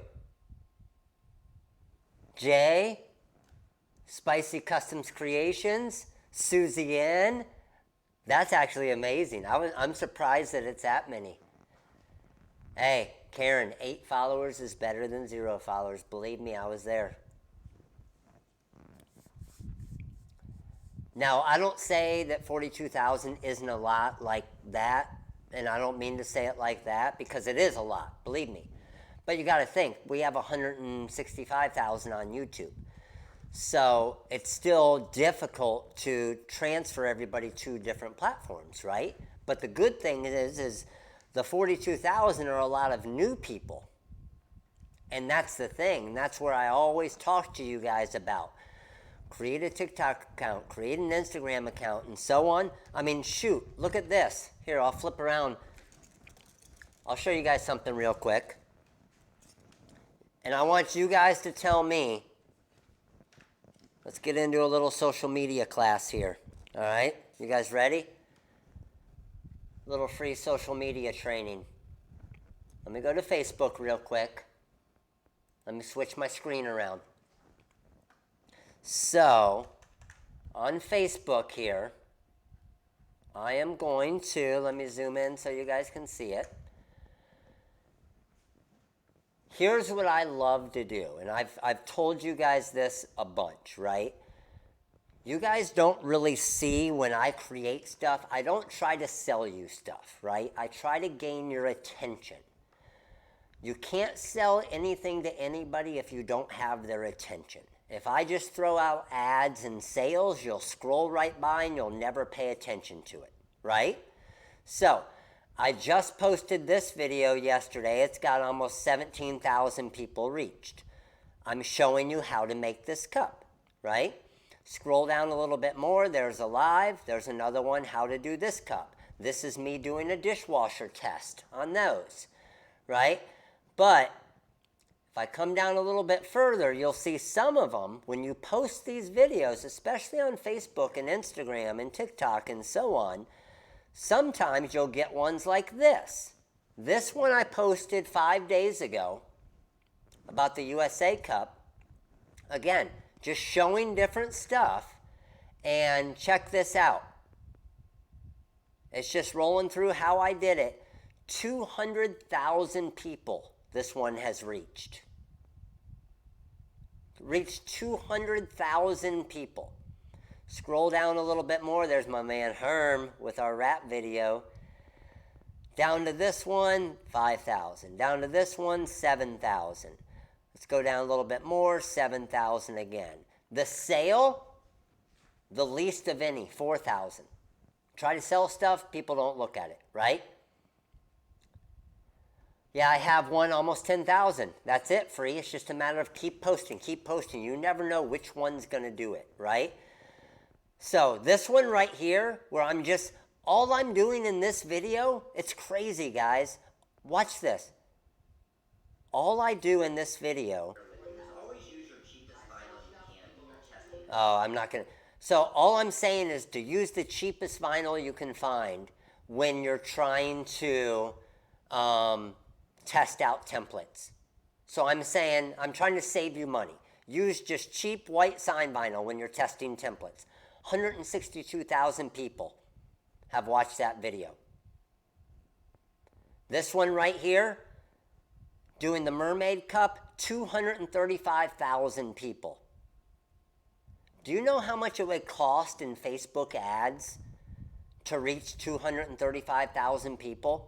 Jay, Spicy Customs Creations, Susie N. That's actually amazing. I'm surprised that it's that many. Hey, Karen, 8 followers is better than 0 followers. Believe me, I was there. Now, I don't say that 42,000 isn't a lot like that, and I don't mean to say it like that, because it is a lot, believe me. But you got to think, we have 165,000 on YouTube. So it's still difficult to transfer everybody to different platforms, right? But the good thing is the 42,000 are a lot of new people. And that's the thing. That's where I always talk to you guys about. Create a TikTok account, create an Instagram account, and so on. I mean, shoot, look at this. Here, I'll flip around. I'll show you guys something real quick. And I want you guys to tell me, let's get into a little social media class here. All right? You guys ready? Little free social media training. Let me go to Facebook real quick. Let me switch my screen around. So, on Facebook here, I am going to, let me zoom in so you guys can see it. Here's what I love to do, and I've told you guys this a bunch, right? You guys don't really see when I create stuff. I don't try to sell you stuff, right? I try to gain your attention. You can't sell anything to anybody if you don't have their attention. If I just throw out ads and sales, you'll scroll right by and you'll never pay attention to it, right? So, I just posted this video yesterday. It's got almost 17,000 people reached. I'm showing you how to make this cup, right? Scroll down a little bit more. There's a live. There's another one, how to do this cup. This is me doing a dishwasher test on those, right? But if I come down a little bit further, you'll see some of them, when you post these videos, especially on Facebook and Instagram and TikTok and so on, sometimes you'll get ones like this. This one I posted 5 days ago about the USA Cup. Again, just showing different stuff. And check this out. It's just rolling through how I did it. 200,000 people this one has reached. Reached 200,000 people. Scroll down a little bit more. There's my man Herm with our rap video. Down to this one, 5,000. Down to this one, 7,000. Let's go down a little bit more, 7,000 again. The sale, the least of any, 4,000. Try to sell stuff, people don't look at it, right? Yeah, I have one almost 10,000. That's it, free. It's just a matter of keep posting, keep posting. You never know which one's going to do it, right? So this one right here, where all I'm doing in this video, it's crazy, guys. Watch this. All I do in this video. Always use your cheapest vinyl you can when you're testing. Oh, I'm not going to. So all I'm saying is to use the cheapest vinyl you can find when you're trying to test out templates. So I'm saying, I'm trying to save you money. Use just cheap white sign vinyl when you're testing templates. 162,000 people have watched that video. This one right here, doing the mermaid cup, 235,000 people. Do you know how much it would cost in Facebook ads to reach 235,000 people?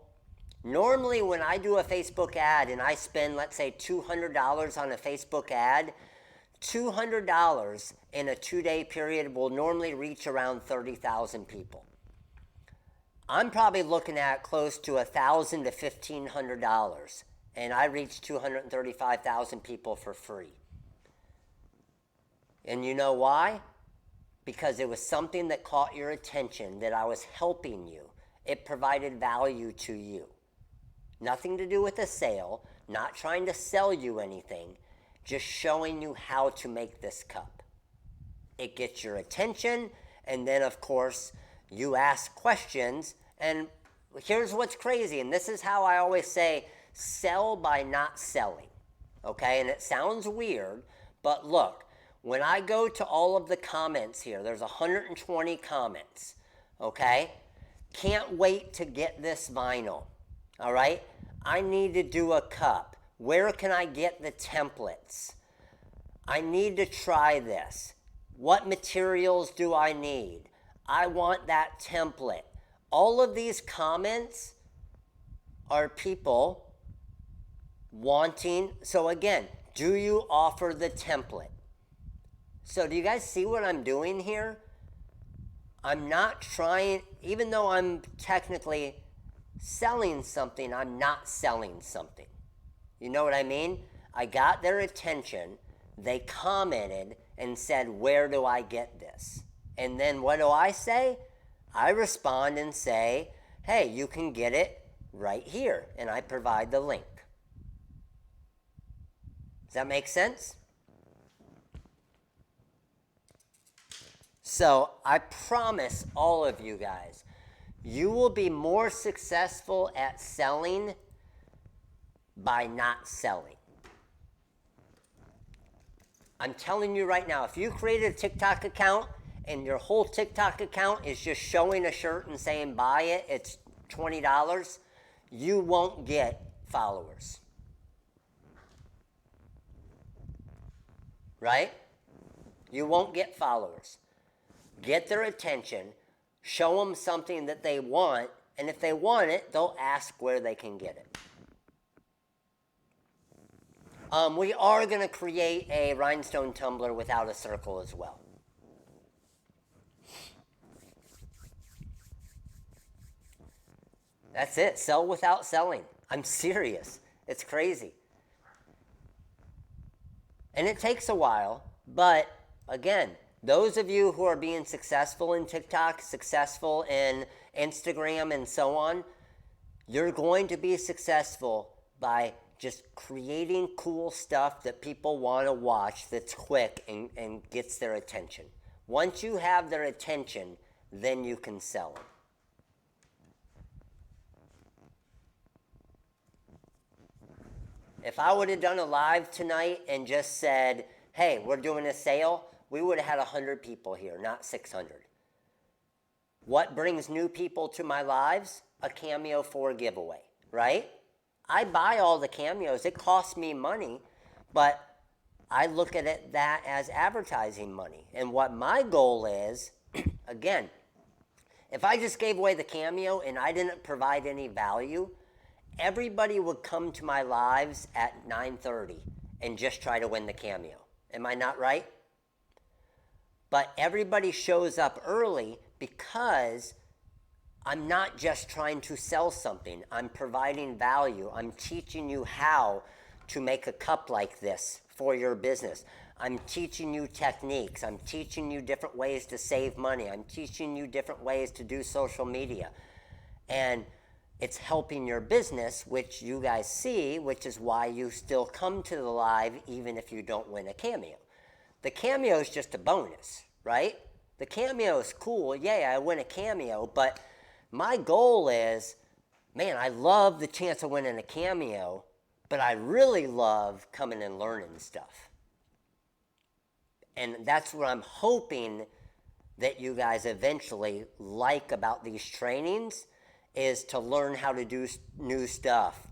Normally when I do a Facebook ad and I spend, let's say, $200 on a Facebook ad, $200 in a 2-day period will normally reach around 30,000 people. I'm probably looking at close to $1,000 to $1,500, and I reached 235,000 people for free. And you know why? Because it was something that caught your attention, that I was helping you. It provided value to you. Nothing to do with a sale, not trying to sell you anything, just showing you how to make this cup. It gets your attention, and then of course you ask questions, and here's what's crazy, and this is how I always say, sell by not selling, okay? And it sounds weird, but look, when I go to all of the comments here, there's 120 comments, okay? Can't wait to get this vinyl, all right? I need to do a cup. Where can I get the templates? I need to try this. What materials do I need? I want that template. All of these comments are people wanting, so again, do you offer the template? So do you guys see what I'm doing here? I'm not trying, even though I'm technically selling something, I'm not selling something. You know what I mean? I got their attention, they commented and said, where do I get this? And then what do I say? I respond and say, hey, you can get it right here, and I provide the link. Does that make sense? So I promise all of you guys, you will be more successful at selling by not selling. I'm telling you right now, if you created a TikTok account and your whole TikTok account is just showing a shirt and saying buy it, it's $20, you won't get followers. Right? You won't get followers. Get their attention, show them something that they want, and if they want it, they'll ask where they can get it. We are going to create a rhinestone tumbler without a circle as well. That's it. Sell without selling. I'm serious. It's crazy. And it takes a while, but again, those of you who are being successful in TikTok, successful in Instagram and so on, you're going to be successful by just creating cool stuff that people want to watch that's quick and gets their attention. Once you have their attention, then you can sell them. If I would have done a live tonight and just said, hey, we're doing a sale, we would have had 100 people here, not 600. What brings new people to my lives? A Cameo 4 giveaway, right? I buy all the Cameos. It costs me money, but I look at it that as advertising money. And what my goal is, again, if I just gave away the Cameo and I didn't provide any value, everybody would come to my lives at 9:30 and just try to win the Cameo. Am I not right? But everybody shows up early because I'm not just trying to sell something. I'm providing value. I'm teaching you how to make a cup like this for your business. I'm teaching you techniques. I'm teaching you different ways to save money. I'm teaching you different ways to do social media. And it's helping your business, which you guys see, which is why you still come to the live even if you don't win a Cameo. The Cameo is just a bonus, right? The Cameo is cool. Yeah, I win a Cameo, but my goal is, man, I love the chance of winning a Cameo, but I really love coming and learning stuff. And that's what I'm hoping that you guys eventually like about these trainings, is to learn how to do new stuff,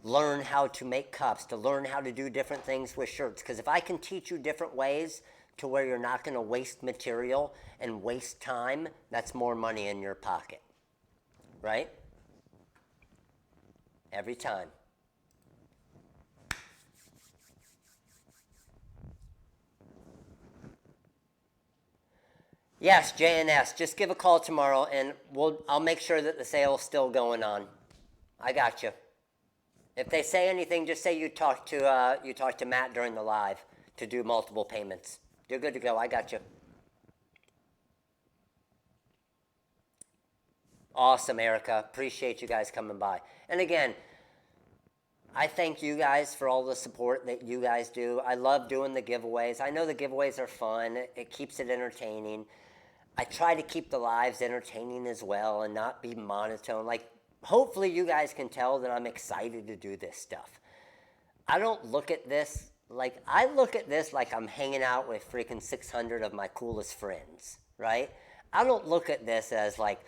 learn how to make cups, to learn how to do different things with shirts. Because if I can teach you different ways to where you're not going to waste material and waste time, that's more money in your pocket, right? Every time. Yes, JNS, just give a call tomorrow and I'll make sure that the sale's still going on. I got you. If they say anything, just say you talked to Matt during the live to do multiple payments. You're good to go. I got you. Awesome, Erica. Appreciate you guys coming by. And again, I thank you guys for all the support that you guys do. I love doing the giveaways. I know the giveaways are fun. It keeps it entertaining. I try to keep the lives entertaining as well and not be monotone. Like, hopefully you guys can tell that I'm excited to do this stuff. I don't look at this like, I look at this like I'm hanging out with freaking 600 of my coolest friends, right? I don't look at this as like,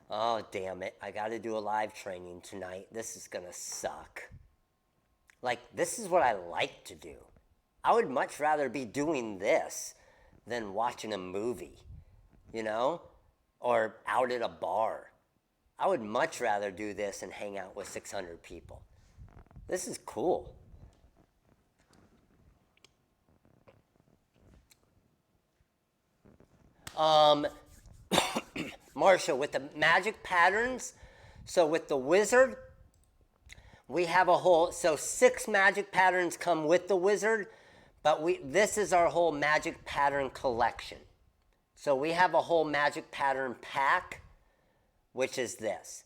oh, damn it, I got to do a live training tonight. This is going to suck. Like, this is what I like to do. I would much rather be doing this than watching a movie, you know, or out at a bar. I would much rather do this and hang out with 600 people. This is cool. Marsha, with the magic patterns, so with the wizard, we have a whole, so 6 magic patterns come with the wizard, but this is our whole magic pattern collection. So we have a whole magic pattern pack, which is this.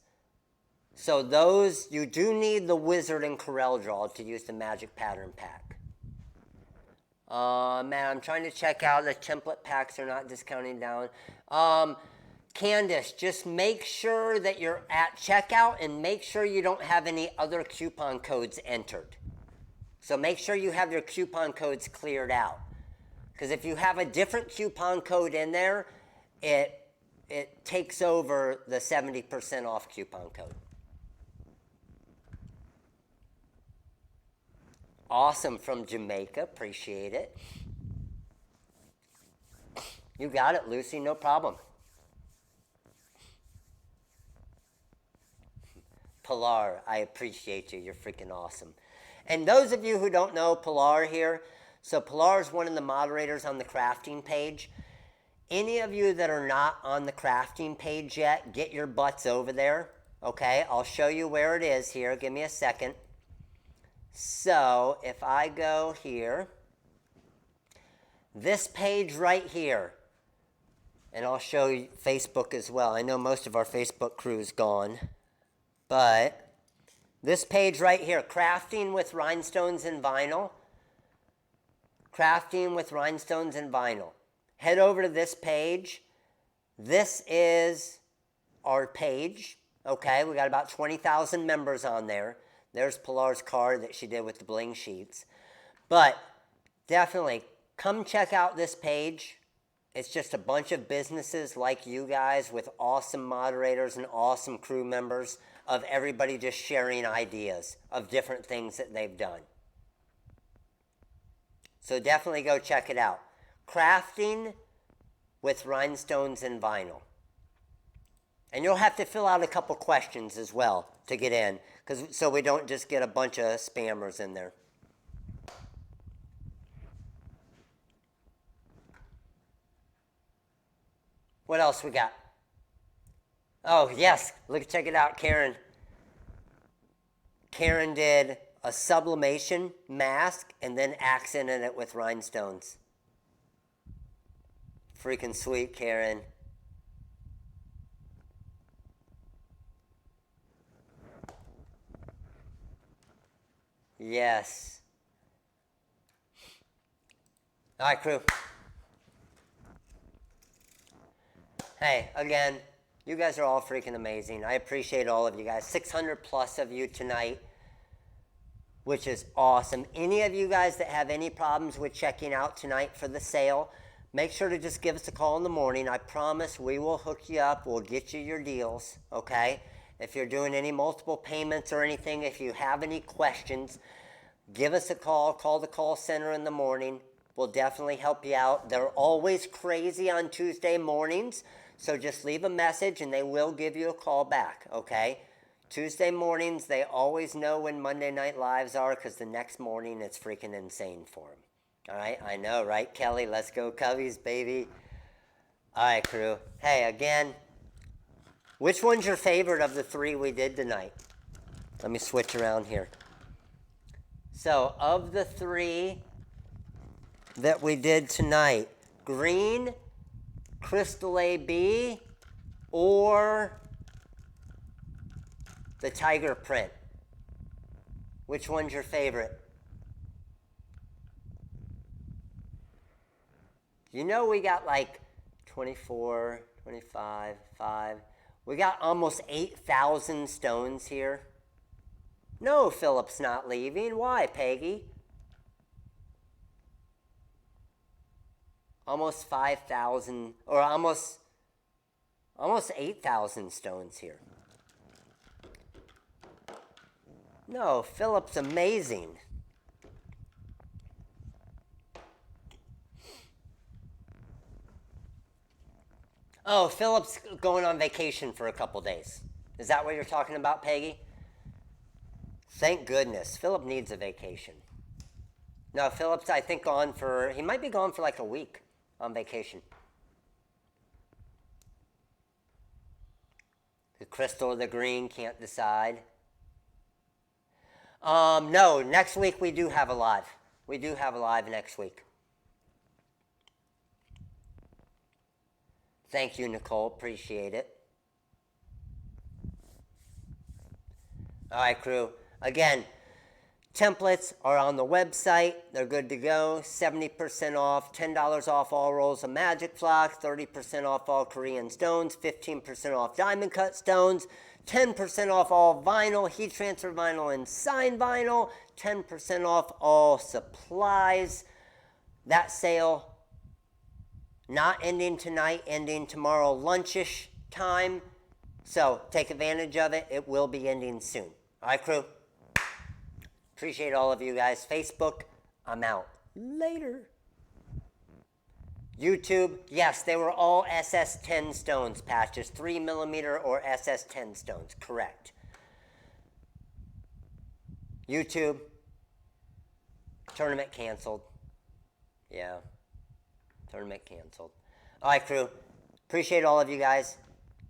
So those, you do need the Wizard and Corel Draw to use the Magic Pattern Pack. Man, I'm trying to check out the template packs are not discounting down. Candace, just make sure that you're at checkout and make sure you don't have any other coupon codes entered. So make sure you have your coupon codes cleared out. Because if you have a different coupon code in there, it takes over the 70% off coupon code. Awesome from Jamaica, appreciate it. You got it, Lucy, no problem. Pilar, I appreciate you, you're freaking awesome. And those of you who don't know Pilar here, so Pilar is one of the moderators on the crafting page. Any of you that are not on the crafting page yet, get your butts over there, okay? I'll show you where it is here, give me a second. So if I go here, this page right here, and I'll show you Facebook as well. I know most of our Facebook crew is gone, but this page right here, Crafting with Rhinestones and Vinyl. Crafting with Rhinestones and Vinyl. Head over to this page. This is our page, okay? We got about 20,000 members on there. There's Pilar's card that she did with the Bling sheets. But definitely come check out this page. It's just a bunch of businesses like you guys with awesome moderators and awesome crew members of everybody just sharing ideas of different things that they've done. So definitely go check it out. Crafting with Rhinestones and Vinyl. And you'll have to fill out a couple questions as well to get in, so we don't just get a bunch of spammers in there. What else we got? Oh, yes. Look, check it out, Karen. Karen did a sublimation mask and then accented it with rhinestones. Freaking sweet, Karen. Yes. All right, crew. Hey, again, you guys are all freaking amazing. I appreciate all of you guys. 600 plus of you tonight, which is awesome. Any of you guys that have any problems with checking out tonight for the sale, make sure to just give us a call in the morning. I promise we will hook you up. We'll get you your deals, okay? If you're doing any multiple payments or anything, if you have any questions, give us a call. Call the call center in the morning. We'll definitely help you out. They're always crazy on Tuesday mornings, so just leave a message and they will give you a call back, okay? Tuesday mornings, they always know when Monday Night Lives are because the next morning it's freaking insane for them. All right, I know, right, Kelly? Let's go Cubbies, baby. All right, crew. Hey, again, which one's your favorite of the three we did tonight? Let me switch around here. So, of the three that we did tonight, green, Crystal AB, or the tiger print? Which one's your favorite? You know we got like 24, 25, 5. We got almost 8,000 stones here. No, Philip's not leaving. Why, Peggy? Almost 5,000, or almost 8,000 stones here. No, Philip's amazing. Oh, Philip's going on vacation for a couple days. Is that what you're talking about, Peggy? Thank goodness. Philip needs a vacation. No, Philip's, I think, he might be gone for like a week on vacation. The crystal or the green, can't decide. No, next week we do have a live. We do have a live next week. Thank you, Nicole. Appreciate it. All right, crew. Again, templates are on the website. They're good to go. 70% off, $10 off all rolls of magic flocks, 30% off all Korean stones, 15% off diamond cut stones, 10% off all vinyl, heat transfer vinyl, and sign vinyl, 10% off all supplies. That sale not ending tonight, ending tomorrow lunchish time. So take advantage of it. It will be ending soon. All right, crew. Appreciate all of you guys. Facebook, I'm out. Later. YouTube, yes, they were all SS10 stones patches, 3mm or SS10 stones, correct. YouTube, tournament canceled. Yeah, tournament canceled. All right, crew. Appreciate all of you guys.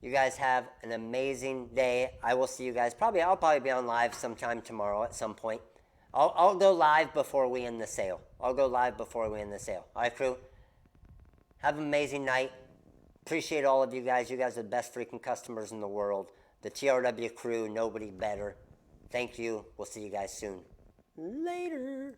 You guys have an amazing day. I will see you guys. I'll probably be on live sometime tomorrow at some point. I'll go live before we end the sale. All right, crew. Have an amazing night. Appreciate all of you guys. You guys are the best freaking customers in the world. The TRW crew, nobody better. Thank you. We'll see you guys soon. Later.